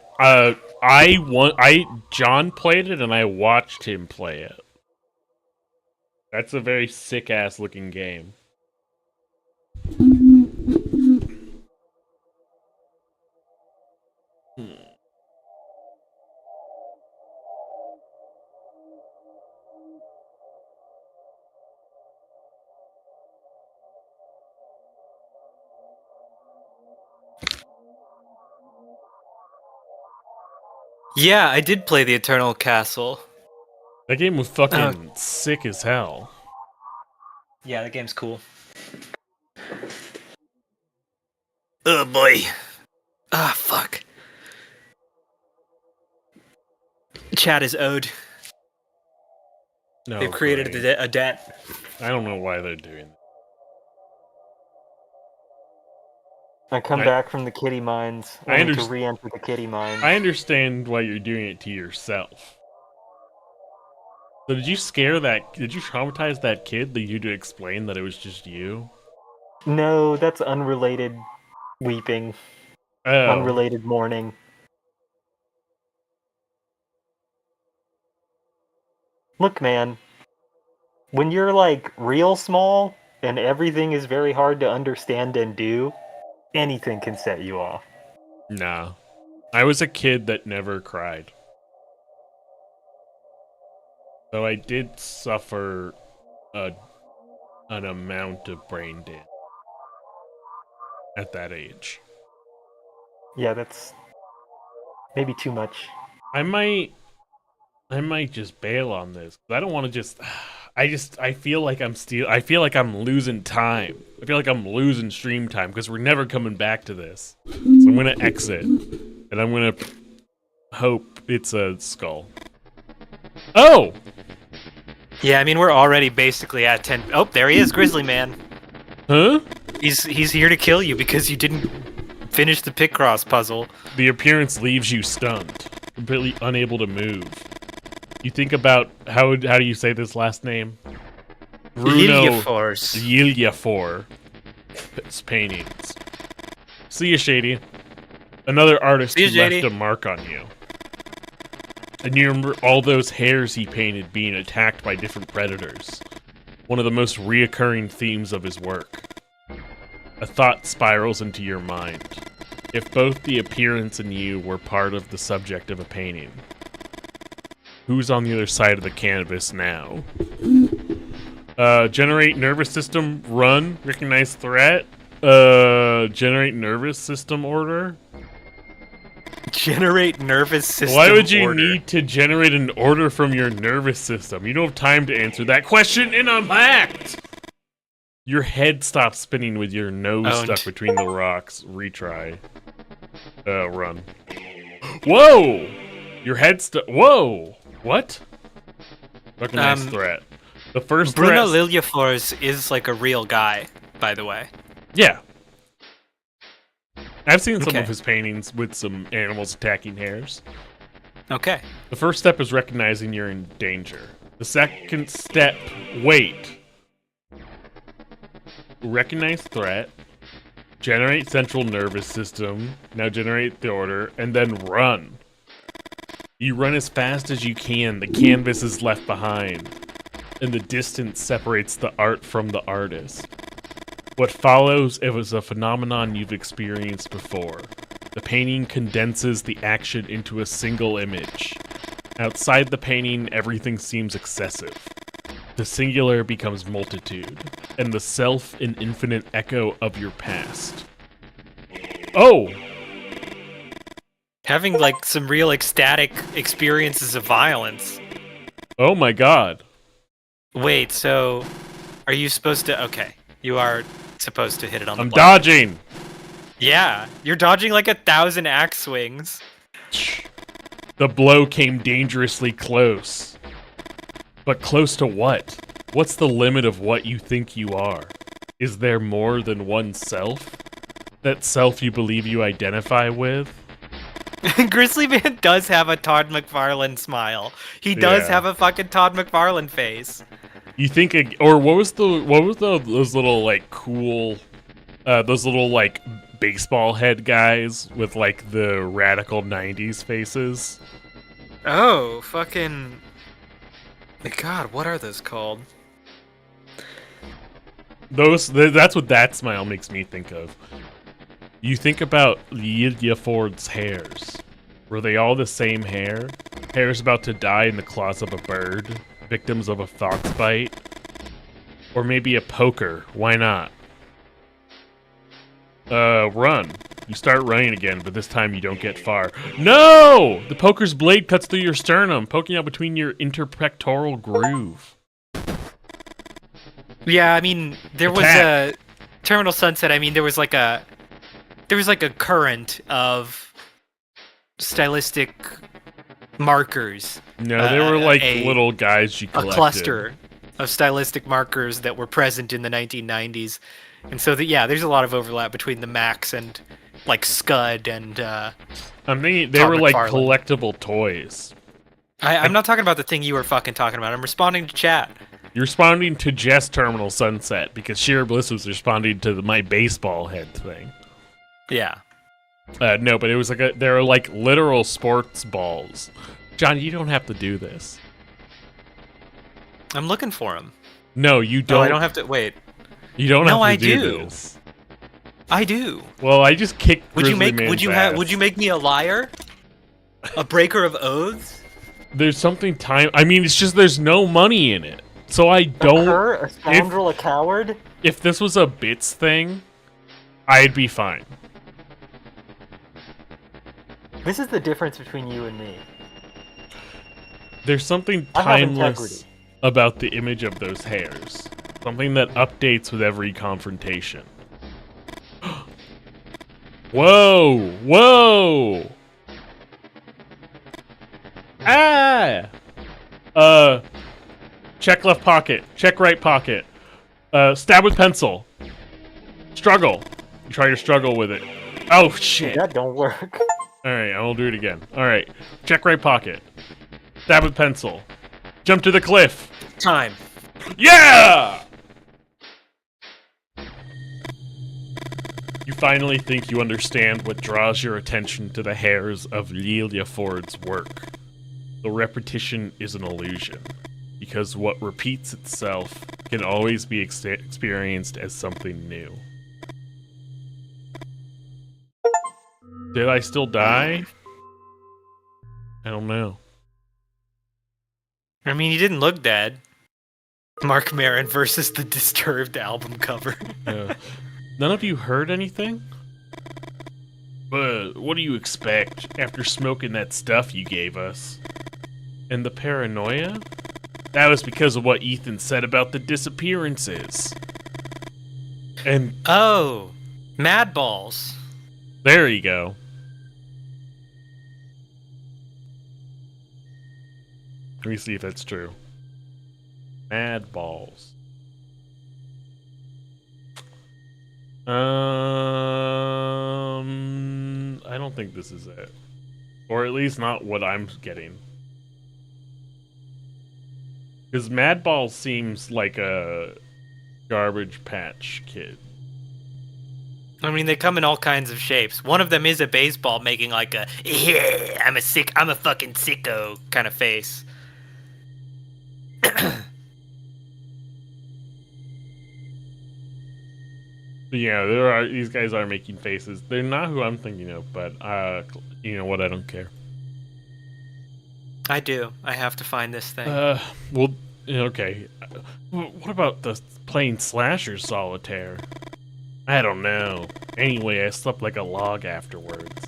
John played it and I watched him play it. That's a very sick ass looking game. Yeah, I did play the Eternal Castle. That game was fucking sick as hell. Yeah, the game's cool. Oh boy. Ah, fuck. Chat is owed. No, They've created great. a debt. I don't know why they're doing that. I come back from the kitty mines. I only to underst- re-enter the kitty mines. I understand why you're doing it to yourself. So did you traumatize that kid that you to explain that it was just you? No, that's unrelated weeping. Oh. Unrelated mourning. Look, man. When you're like real small and everything is very hard to understand and do, anything can set you off. Nah. I was a kid that never cried. Though I did suffer an amount of brain damage at that age. Yeah, that's maybe too much. I might just bail on this. I don't want to just I feel like I'm losing time. I feel like I'm losing stream time because we're never coming back to this. So I'm gonna exit, and I'm gonna hope it's a skull. Oh! Yeah, I mean, we're already basically at 10. Oh, there he is, Grizzly Man. Huh? He's here to kill you because you didn't finish the Picross puzzle. The appearance leaves you stunned, completely unable to move. You think about how do you say this last name? Bruno Ilyafor. His paintings. See ya, Shady. Another artist who left a mark on you. And you remember all those hares he painted being attacked by different predators. One of the most reoccurring themes of his work. A thought spirals into your mind. If both the appearance and you were part of the subject of a painting, who's on the other side of the canvas now? Generate nervous system, run, recognize threat. Generate nervous system order. Generate nervous system. Why would you order. need to generate an order from your nervous system? You don't have time to answer that question, and I'm hacked! Your head stops spinning with your nose stuck between the rocks. Retry. Run. Whoa! Your head whoa! What? Recognize threat. The first Bruno Liljeforce is like a real guy, by the way. Yeah. I've seen some of his paintings with some animals attacking hares. Okay. The first step is recognizing you're in danger. The second step, wait. Recognize threat. Generate central nervous system. Now generate the order, and then run. You run as fast as you can. The canvas is left behind, and the distance separates the art from the artist. What follows is a phenomenon you've experienced before. The painting condenses the action into a single image. Outside the painting, everything seems excessive. The singular becomes multitude, and the self an infinite echo of your past. Oh! Having, like, some real ecstatic experiences of violence. Oh my god. Wait, so... Are you supposed to... Okay. You are supposed to hit it on the I'm button. dodging! Yeah, you're dodging like 1,000 axe swings. The blow came dangerously close. But close to what? What's the limit of what you think you are? Is there more than one self? That self you believe you identify with? Grizzly Man does have a Todd McFarlane smile. He does have a fucking Todd McFarlane face. You think, or what was those little like cool, those little like baseball head guys with like the radical '90s faces? Oh, fucking... God, what are those called? That's what that smile makes me think of. You think about Lydia Ford's hairs. Were they all the same hair? Hairs about to die in the claws of a bird? Victims of a fox bite? Or maybe a poker? Why not? Run. You start running again, but this time you don't get far. No! The poker's blade cuts through your sternum, poking out between your interpectoral groove. Yeah, I mean, there was a... Terminal Sunset, I mean, there was like a current of stylistic markers. No, they were like little guys she collected. A cluster of stylistic markers that were present in the 1990s. And so, there's a lot of overlap between the Max and, like, Scud and, I'm thinking they were, like, collectible toys. I'm not talking about the thing you were fucking talking about. I'm responding to chat. You're responding to Jess Terminal Sunset, because Sheer Bliss was responding to my baseball head thing. Yeah. No, but it was like they were like literal sports balls. John, you don't have to do this. I'm looking for them. No, you don't. No, I don't have to. Wait. You don't have to I do this. I do. Well, I just kicked Grizzly Man's ass. Would you make me a liar? A breaker of oaths? There's something I mean, it's just there's no money in it. So I don't... A scoundrel, a coward? If this was a bits thing, I'd be fine. This is the difference between you and me. There's something I have integrity. timeless about the image of those hairs. Something that updates with every confrontation. Whoa! Whoa! Ah! Check left pocket. Check right pocket. Stab with pencil. Struggle. You try to struggle with it. Oh, shit. That don't work. Alright, I will do it again. Alright. Check right pocket. Stab with pencil. Jump to the cliff. Time. Yeah! You finally think you understand what draws your attention to the hairs of Lilia Ford's work. The repetition is an illusion, because what repeats itself can always be experienced as something new. Did I still die? I don't know. I mean, he didn't look dead. Mark Maron versus the Disturbed album cover. None of you heard anything? But what do you expect after smoking that stuff you gave us? And the paranoia? That was because of what Ethan said about the disappearances. And Oh, Mad Balls. there you go. Let me see if that's true. Mad balls. I don't think this is it. Or at least not what I'm getting. Because Mad Balls seems like a Garbage Patch Kid. I mean, they come in all kinds of shapes. One of them is a baseball making like a, yeah, I'm a fucking sicko kind of face. Yeah, these guys are making faces. They're not who I'm thinking of, but you know what? I don't care. I do. I have to find this thing. Well, okay. What about the playing slasher solitaire? I don't know. Anyway, I slept like a log afterwards.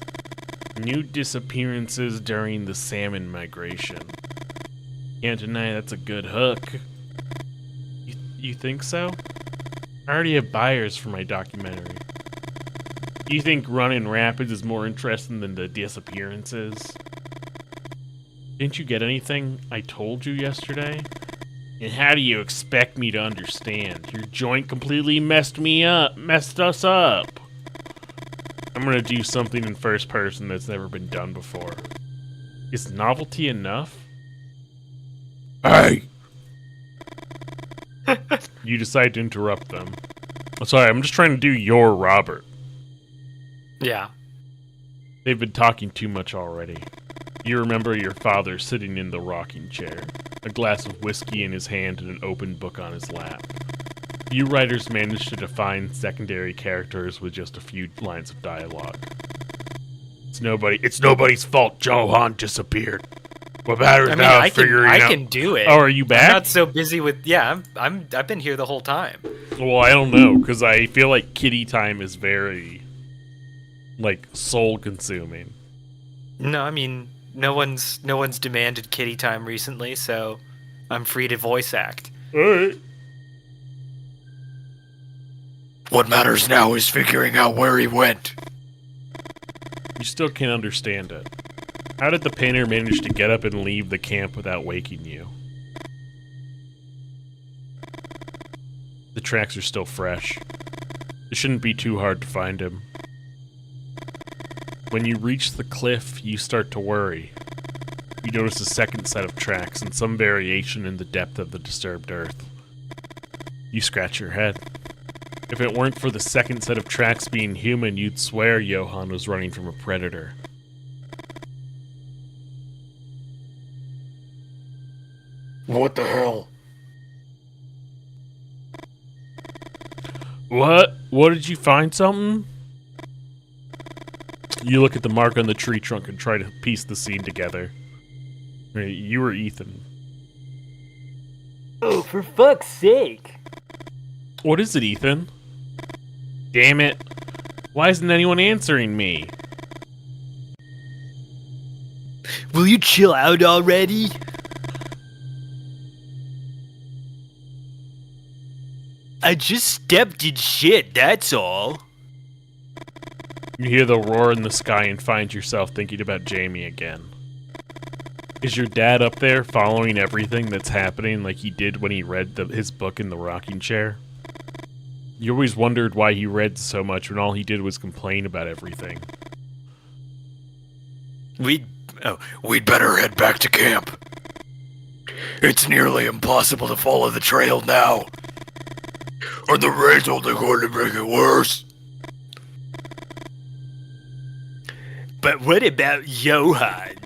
New disappearances during the salmon migration. Can't deny that's a good hook. You think so? I already have buyers for my documentary. Do you think running rapids is more interesting than the disappearances? Didn't you get anything I told you yesterday? And how do you expect me to understand? Your joint completely messed us up. I'm gonna do something in first person that's never been done before. Is novelty enough? Hey! You decide to interrupt them. Sorry, I'm just trying to do your Robert. Yeah. They've been talking too much already. You remember your father sitting in the rocking chair, a glass of whiskey in his hand and an open book on his lap. You writers managed to define secondary characters with just a few lines of dialogue. It's nobody's fault Johan disappeared. What matters now is figuring out... I can do it. Oh, are you back? I'm not so busy with... Yeah, I've been here the whole time. Well, I don't know, because I feel like kitty time is very, like, soul-consuming. No, I mean, no one's demanded kitty time recently, so I'm free to voice act. Alright. What matters now is figuring out where he went. You still can't understand it. How did the painter manage to get up and leave the camp without waking you? The tracks are still fresh. It shouldn't be too hard to find him. When you reach the cliff, you start to worry. You notice a second set of tracks and some variation in the depth of the disturbed earth. You scratch your head. If it weren't for the second set of tracks being human, you'd swear Johan was running from a predator. What the hell? What? What, did you find something? You look at the mark on the tree trunk and try to piece the scene together. You were Ethan. Oh, for fuck's sake. What is it, Ethan? Damn it. Why isn't anyone answering me? Will you chill out already? I just stepped in shit, that's all. You hear the roar in the sky and find yourself thinking about Jamie again. Is your dad up there following everything that's happening like he did when he read his book in the rocking chair? You always wondered why he read so much when all he did was complain about everything. We'd better head back to camp. It's nearly impossible to follow the trail now. Or the rain's only going to make it worse. But what about Johan?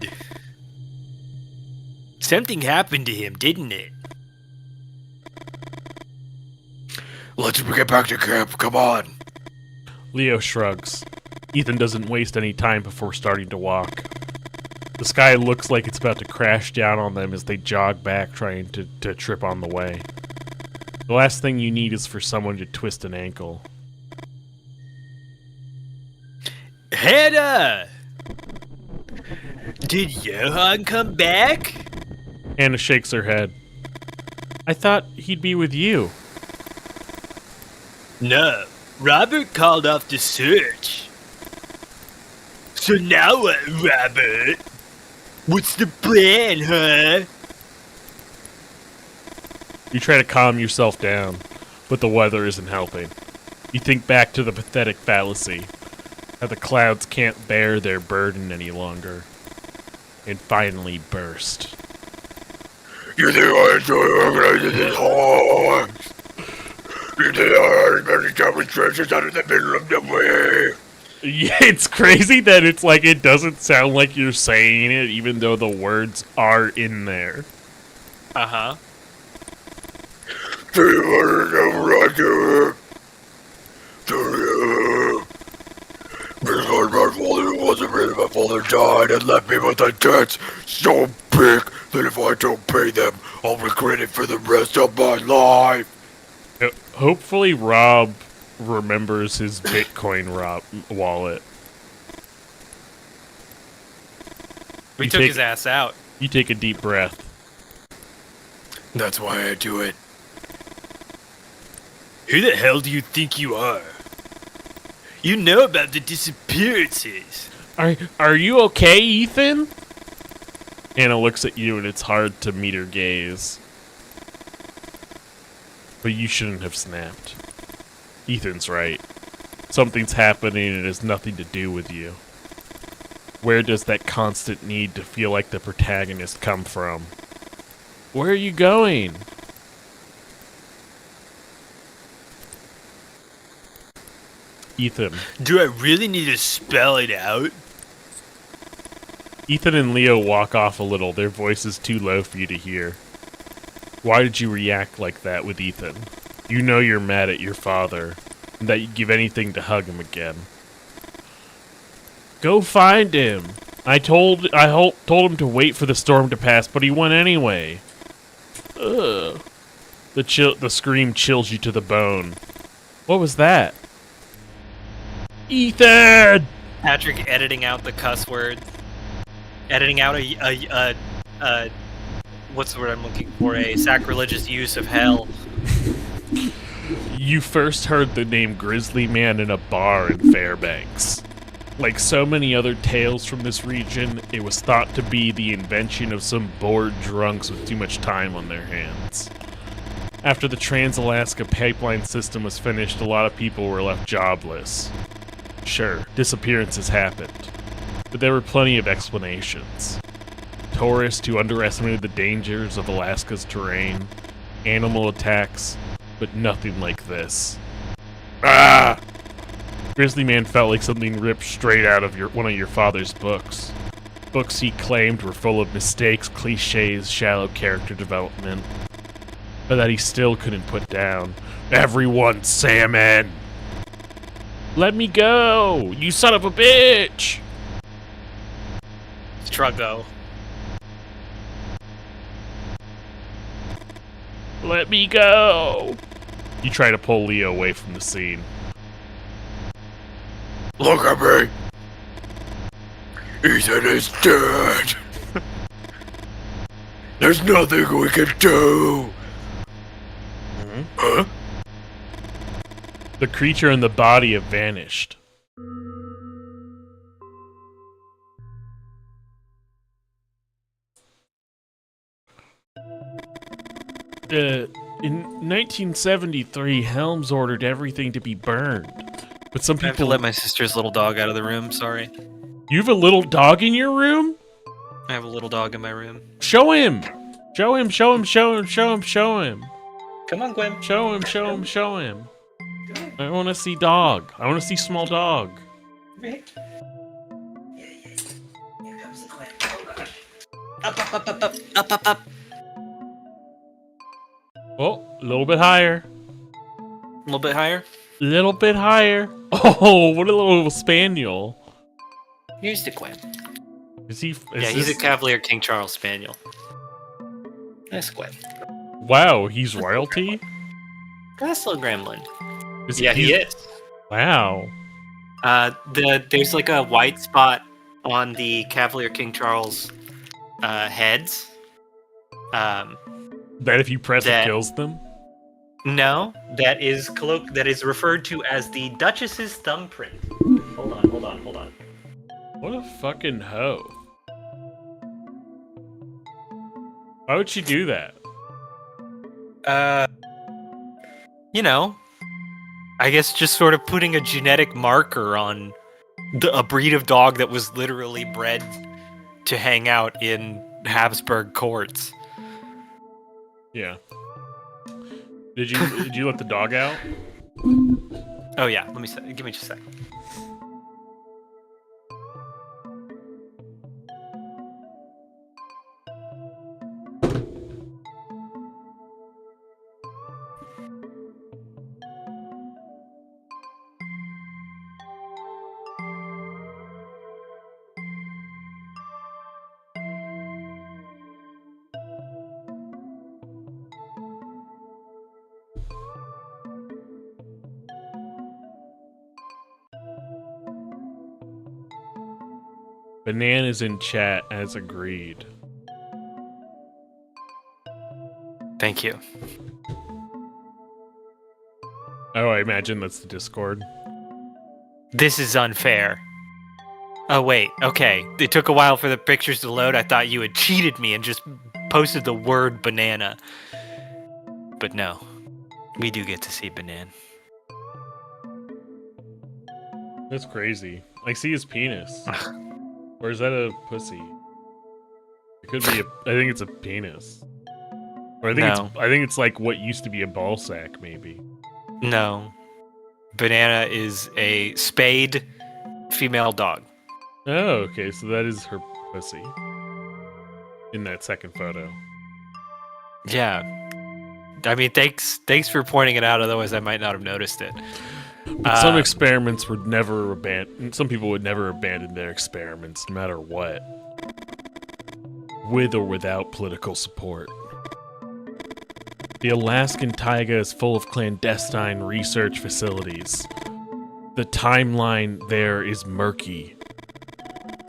Something happened to him, didn't it? Let's get back to camp, come on. Leo shrugs. Ethan doesn't waste any time before starting to walk. The sky looks like it's about to crash down on them as they jog back, trying to trip on the way. The last thing you need is for someone to twist an ankle. Hannah! Did Johan come back? Hannah shakes her head. I thought he'd be with you. No, Robert called off the search. So now what, Robert? What's the plan, huh? You try to calm yourself down, but the weather isn't helping. You think back to the pathetic fallacy, how the clouds can't bear their burden any longer, and finally burst. You think I enjoy organizing this hog? You think I had many demonstrations out in the middle of the way? Yeah, it's crazy that it's like it doesn't sound like you're saying it, even though the words are in there. Uh-huh. Do you want to know what I do? Because my father wasn't ready, my father died and left me with a debt so big that if I don't pay them, I'll regret it for the rest of my life. Hopefully Rob remembers his Bitcoin wallet. We You took take- his ass out. You take a deep breath. That's why I do it. Who the hell do you think you are? You know about the disappearances. Are you okay, Ethan? Anna looks at you and it's hard to meet her gaze. But you shouldn't have snapped. Ethan's right. Something's happening and it has nothing to do with you. Where does that constant need to feel like the protagonist come from? Where are you going? Ethan. Do I really need to spell it out? Ethan and Leo walk off a little, their voices too low for you to hear. Why did you react like that with Ethan? You know you're mad at your father, and that you'd give anything to hug him again. Go find him! I told him to wait for the storm to pass, but he went anyway. Ugh. The scream chills you to the bone. What was that? Ethan! Patrick editing out the cuss word. Editing out a what's the word I'm looking for? A sacrilegious use of hell. You first heard the name Grizzly Man in a bar in Fairbanks. Like so many other tales from this region, it was thought to be the invention of some bored drunks with too much time on their hands. After the Trans-Alaska pipeline system was finished, a lot of people were left jobless. Sure, disappearances happened, but there were plenty of explanations. Tourists who underestimated the dangers of Alaska's terrain, animal attacks, but nothing like this. Ah! Grizzly Man felt like something ripped straight out of one of your father's books. Books he claimed were full of mistakes, cliches, shallow character development, but that he still couldn't put down. Everyone, salmon! Let me go! You son of a bitch! Struggo. Let me go! You try to pull Leo away from the scene. Look at me! Ethan is dead! There's nothing we can do! Huh? The creature and the body have vanished. In 1973, Helms ordered everything to be burned. But some I have to people... let my sister's little dog out of the room, sorry. You have a little dog in your room? I have a little dog in my room. Show him! Show him, show him, show him, show him, show him. Come on, Gwen. Show him, show him, show him. I want to see dog. I want to see small dog. Up. Oh, a little bit higher. A little bit higher. A little bit higher. Oh, what a little spaniel. Here's the Gwen. He's He's a Cavalier King Charles Spaniel. Nice Gwen. Wow, he's royalty? That's little gremlin. Is Yeah, he is. Wow. There's like a white spot on the Cavalier King Charles heads. That if you press it kills them? No, that is referred to as the Duchess's thumbprint. Hold on. What a fucking hoe. Why would she do that? I guess just sort of putting a genetic marker on a breed of dog that was literally bred to hang out in Habsburg courts. Yeah. Did you let the dog out? Oh yeah, give me just a second. Bananas in chat as agreed. Thank you. Oh, I imagine that's the Discord. This is unfair. Oh wait, okay. It took a while for the pictures to load. I thought you had cheated me and just posted the word banana. But no. We do get to see banana. That's crazy. I see his penis. Or is that a pussy? It could be I think it's a penis. Or I think it's like what used to be a ball sack, maybe. No. Banana is a spayed female dog. Oh, okay, so that is her pussy. In that second photo. Yeah. I mean, thanks for pointing it out, otherwise I might not have noticed it. But some experiments would never abandon. Some people would never abandon their experiments, no matter what, with or without political support. The Alaskan taiga is full of clandestine research facilities. The timeline there is murky.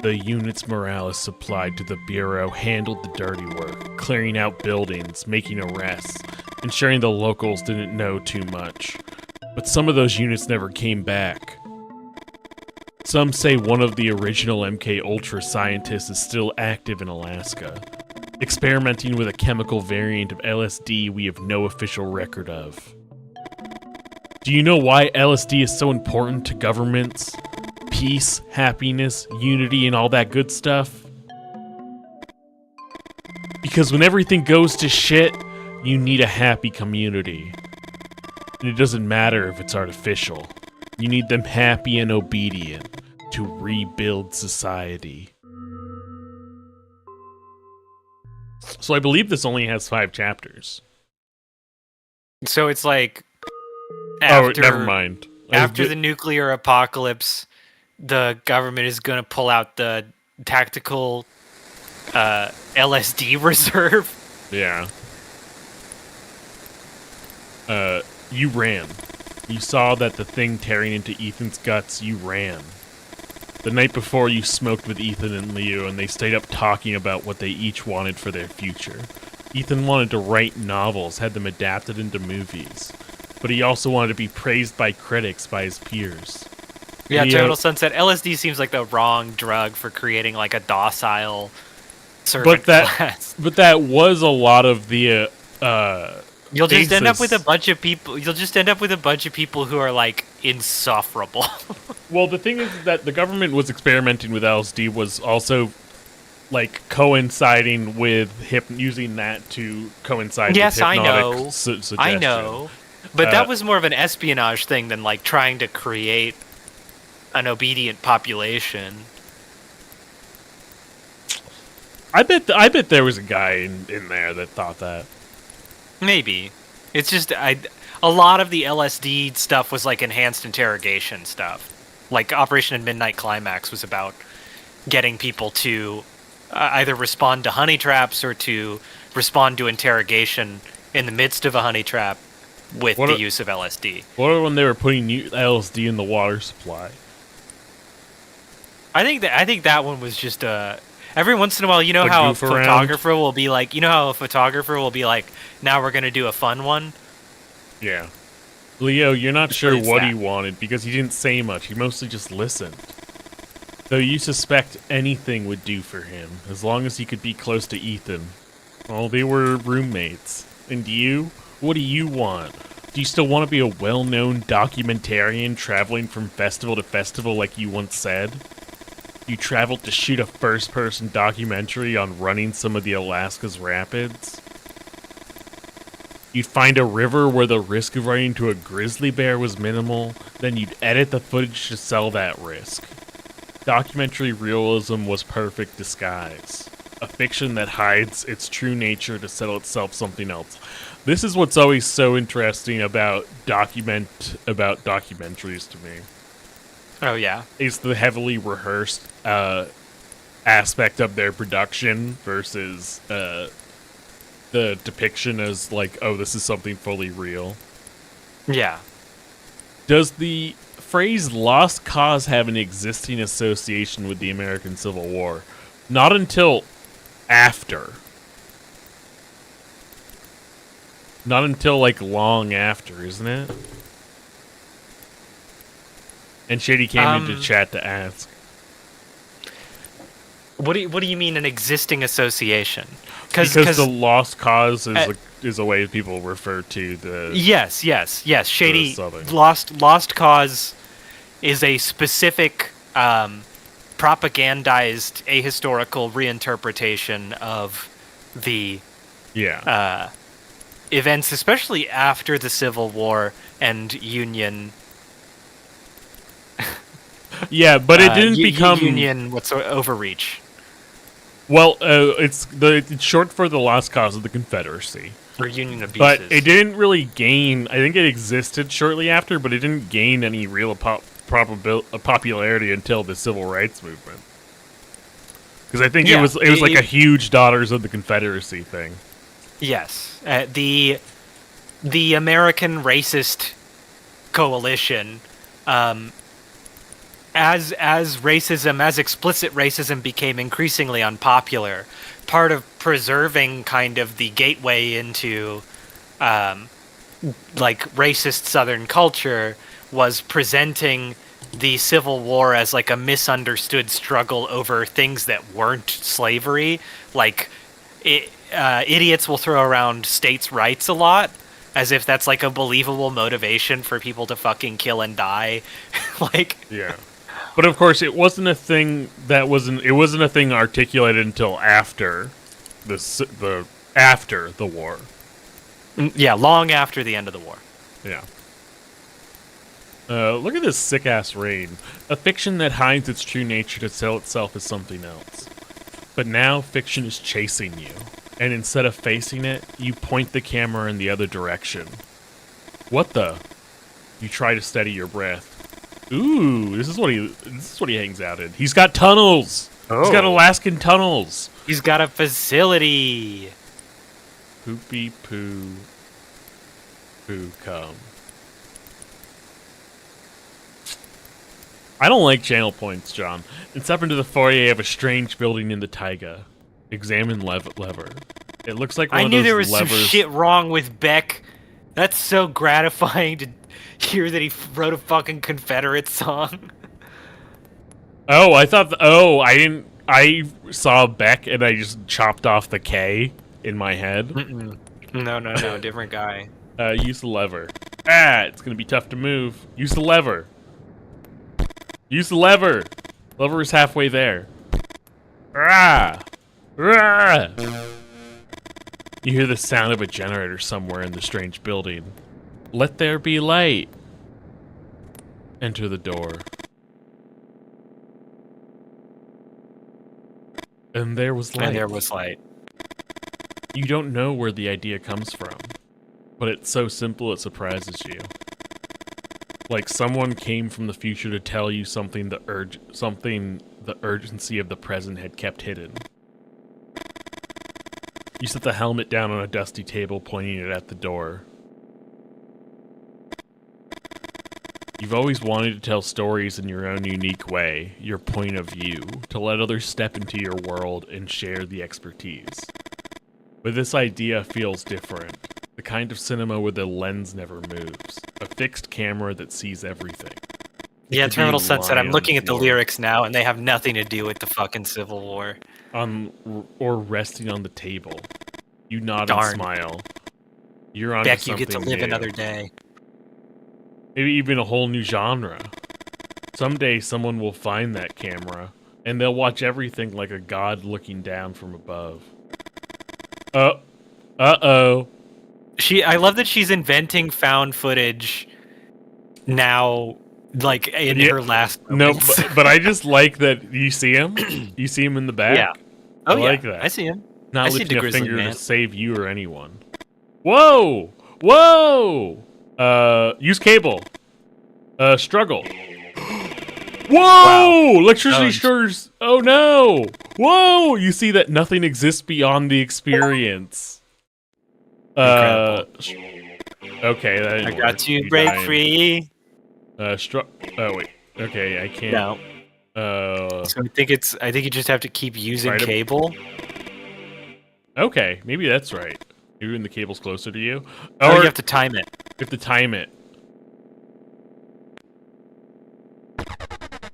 The unit's morale supplied to the Bureau handled the dirty work, clearing out buildings, making arrests, ensuring the locals didn't know too much. But some of those units never came back. Some say one of the original MK Ultra scientists is still active in Alaska, experimenting with a chemical variant of LSD we have no official record of. Do you know why LSD is so important to governments? Peace, happiness, unity, and all that good stuff? Because when everything goes to shit, you need a happy community. And it doesn't matter if it's artificial. You need them happy and obedient to rebuild society. So I believe this only has 5 chapters. So it's like Oh, never mind. After the nuclear apocalypse, the government is going to pull out the tactical LSD reserve. Yeah. You ran. You saw that the thing tearing into Ethan's guts, you ran. The night before, you smoked with Ethan and Leo, and they stayed up talking about what they each wanted for their future. Ethan wanted to write novels, had them adapted into movies. but he also wanted to be praised by critics, by his peers. Yeah, He, Total Sunset. LSD seems like the wrong drug for creating like a docile servant class. But that was a lot of the You'll just end up with a basis. bunch of people. You'll just end up with a bunch of people who are like insufferable. Well, the thing is that the government was experimenting with LSD was also like coinciding with using that to coincide Yes, with I hypnotic know. suggestion. I know, but that was more of an espionage thing than like trying to create an obedient population. I bet there was a guy in there that thought that. Maybe. It's just a lot of the LSD stuff was like enhanced interrogation stuff. Like Operation Midnight Climax was about getting people to either respond to honey traps or to respond to interrogation in the midst of a honey trap with the use of LSD. What when they were putting LSD in the water supply? I think that one was just every once in a while, you know Like how a goof around? photographer will be like, now we're gonna do a fun one. Yeah. Leo, you're not sure it's what that. he wanted because he didn't say much. He mostly just listened. Though you suspect anything would do for him, as long as he could be close to Ethan. Well, they were roommates. And you? What do you want? Do you still want to be a well-known documentarian traveling from festival to festival like you once said? You traveled to shoot a first-person documentary on running some of the Alaska's rapids? You'd find a river where the risk of running into a grizzly bear was minimal, then you'd edit the footage to sell that risk. Documentary realism was perfect disguise. A fiction that hides its true nature to sell itself something else. This is what's always so interesting about documentaries to me. Oh yeah. Is the heavily rehearsed aspect of their production versus the depiction as like, oh, this is something fully real. Yeah. Does the phrase lost cause have an existing association with the American Civil War? Not until after. Not until like long after, isn't it? And Shady came into chat to ask. What do you mean an existing association? Because the lost cause is a way people refer to the yes. Shady Southern. lost cause is a specific propagandized ahistorical reinterpretation of the events, especially after the Civil War and Union. Yeah, but it didn't become Union. What's overreach? Well, it's short for the lost cause of the Confederacy. Or Union abuses. But it didn't really gain. I think it existed shortly after, but it didn't gain any real popularity until the Civil Rights Movement. Because I think it was like a huge Daughters of the Confederacy thing. Yes, the American Racist Coalition, as explicit racism became increasingly unpopular, part of preserving kind of the gateway into like racist Southern culture was presenting the Civil War as like a misunderstood struggle over things that weren't slavery. Like idiots will throw around states' rights a lot as if that's like a believable motivation for people to fucking kill and die. Yeah. But of course, it wasn't a thing articulated until after after the war. Yeah, long after the end of the war. Yeah. Look at this sick-ass rain. A fiction that hides its true nature to sell itself as something else. But now fiction is chasing you, and instead of facing it, you point the camera in the other direction. What the? You try to steady your breath. Ooh, this is what he hangs out in. He's got tunnels. Oh. He's got Alaskan tunnels. He's got a facility. Poopy poo. Poo come. I don't like channel points, John. Step into the foyer of a strange building in the taiga. Examine lever. It looks like one I of knew those there was levers. some shit wrong with Beck That's so gratifying to hear that he wrote a fucking Confederate song. Oh, I thought. I didn't. I saw Beck and I just chopped off the K in my head. Mm-mm. No, different guy. Use the lever. Ah, it's gonna be tough to move. Use the lever. Use the lever. Lever is halfway there. Ah! Ah! You hear the sound of a generator somewhere in the strange building. Let there be light. Enter the door. And there was light. And there was light. You don't know where the idea comes from, but it's so simple it surprises you. Like someone came from the future to tell you something the urgency of the present had kept hidden. You set the helmet down on a dusty table, pointing it at the door. You've always wanted to tell stories in your own unique way, your point of view, to let others step into your world and share the expertise. But this idea feels different. The kind of cinema where the lens never moves. A fixed camera that sees everything. Yeah, could be Terminal Sunset. I'm lying looking on at the floor. lyrics now, and they have nothing to do with the fucking Civil War. Or resting on the table. You nod Darn. and smile. You're on Beck, you something get to live new. another day. Maybe even a whole new genre. Someday someone will find that camera, and they'll watch everything like a god looking down from above. Uh-oh. I love that she's inventing found footage now, like in Yeah. her last No, moments. but I just like that you see him. You see him in the back. Yeah. Oh, I yeah. like that. I see him. Not I see lifting the a Grizzly finger man. to save you or anyone. Whoa! Whoa! Use cable. Struggle. Whoa! Electricity Oh, shorters. Oh no! Whoa! You see that nothing exists beyond the experience. Incredible. Okay, that didn't I work. got to You break dying. free. Oh wait. Okay, I can't. No. So I think you just have to keep using Right up- cable. Okay, maybe that's right. Maybe when the cable's closer to you. Oh, Or you have to time it. you have to time it.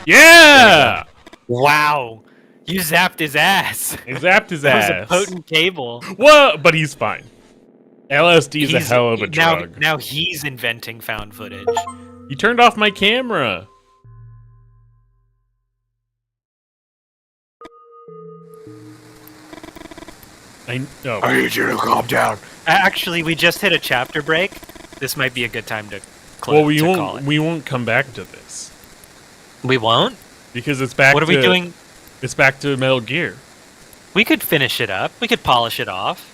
Yeah! Wow. You zapped his ass. He zapped his That ass. was a potent cable. Whoa! But he's fine. LSD is a hell of a now, drug. Now he's inventing found footage. You turned off my camera. I need you to calm down. Actually, we just hit a chapter break. This might be a good time to close. Well, we call won't. it. We won't come back to this We won't. because it's back. What are we doing? It's back to Metal Gear. We could finish it up. We could polish it off.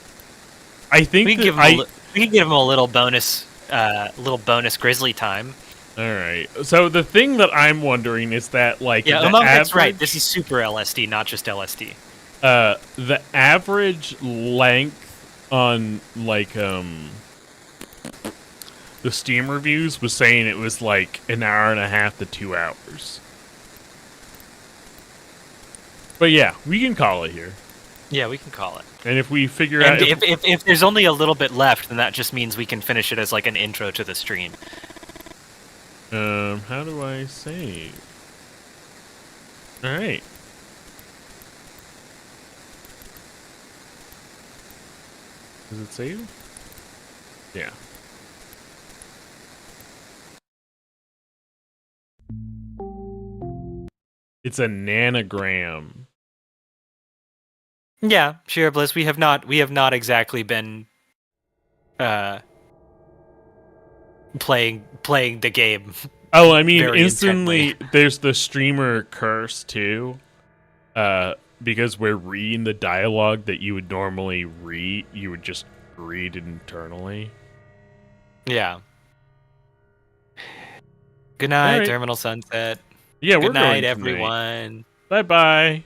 I think We could that give him a little bonus Grizzly time. All right. So the thing that I'm wondering is that, like, Yeah, the Among Us, right. average- This is super LSD, not just LSD. the average length on like the Steam reviews was saying it was like an hour and a half to 2 hours. But yeah, we can call it here. Yeah, we can call it. And if we figure out And if there's only a little bit left, then that just means we can finish it as like an intro to the stream. how do I save? All right. Does it save? Yeah. It's a nanogram. Yeah, Shira Bliss, we have not exactly been playing the game. Oh, I mean, Very instantly, intently. there's the streamer curse too. Because we're reading the dialogue that you would normally read, you would just read internally. Yeah. Good night, Alright. Terminal Sunset. Yeah, we're Good night, going tonight. everyone. Bye bye.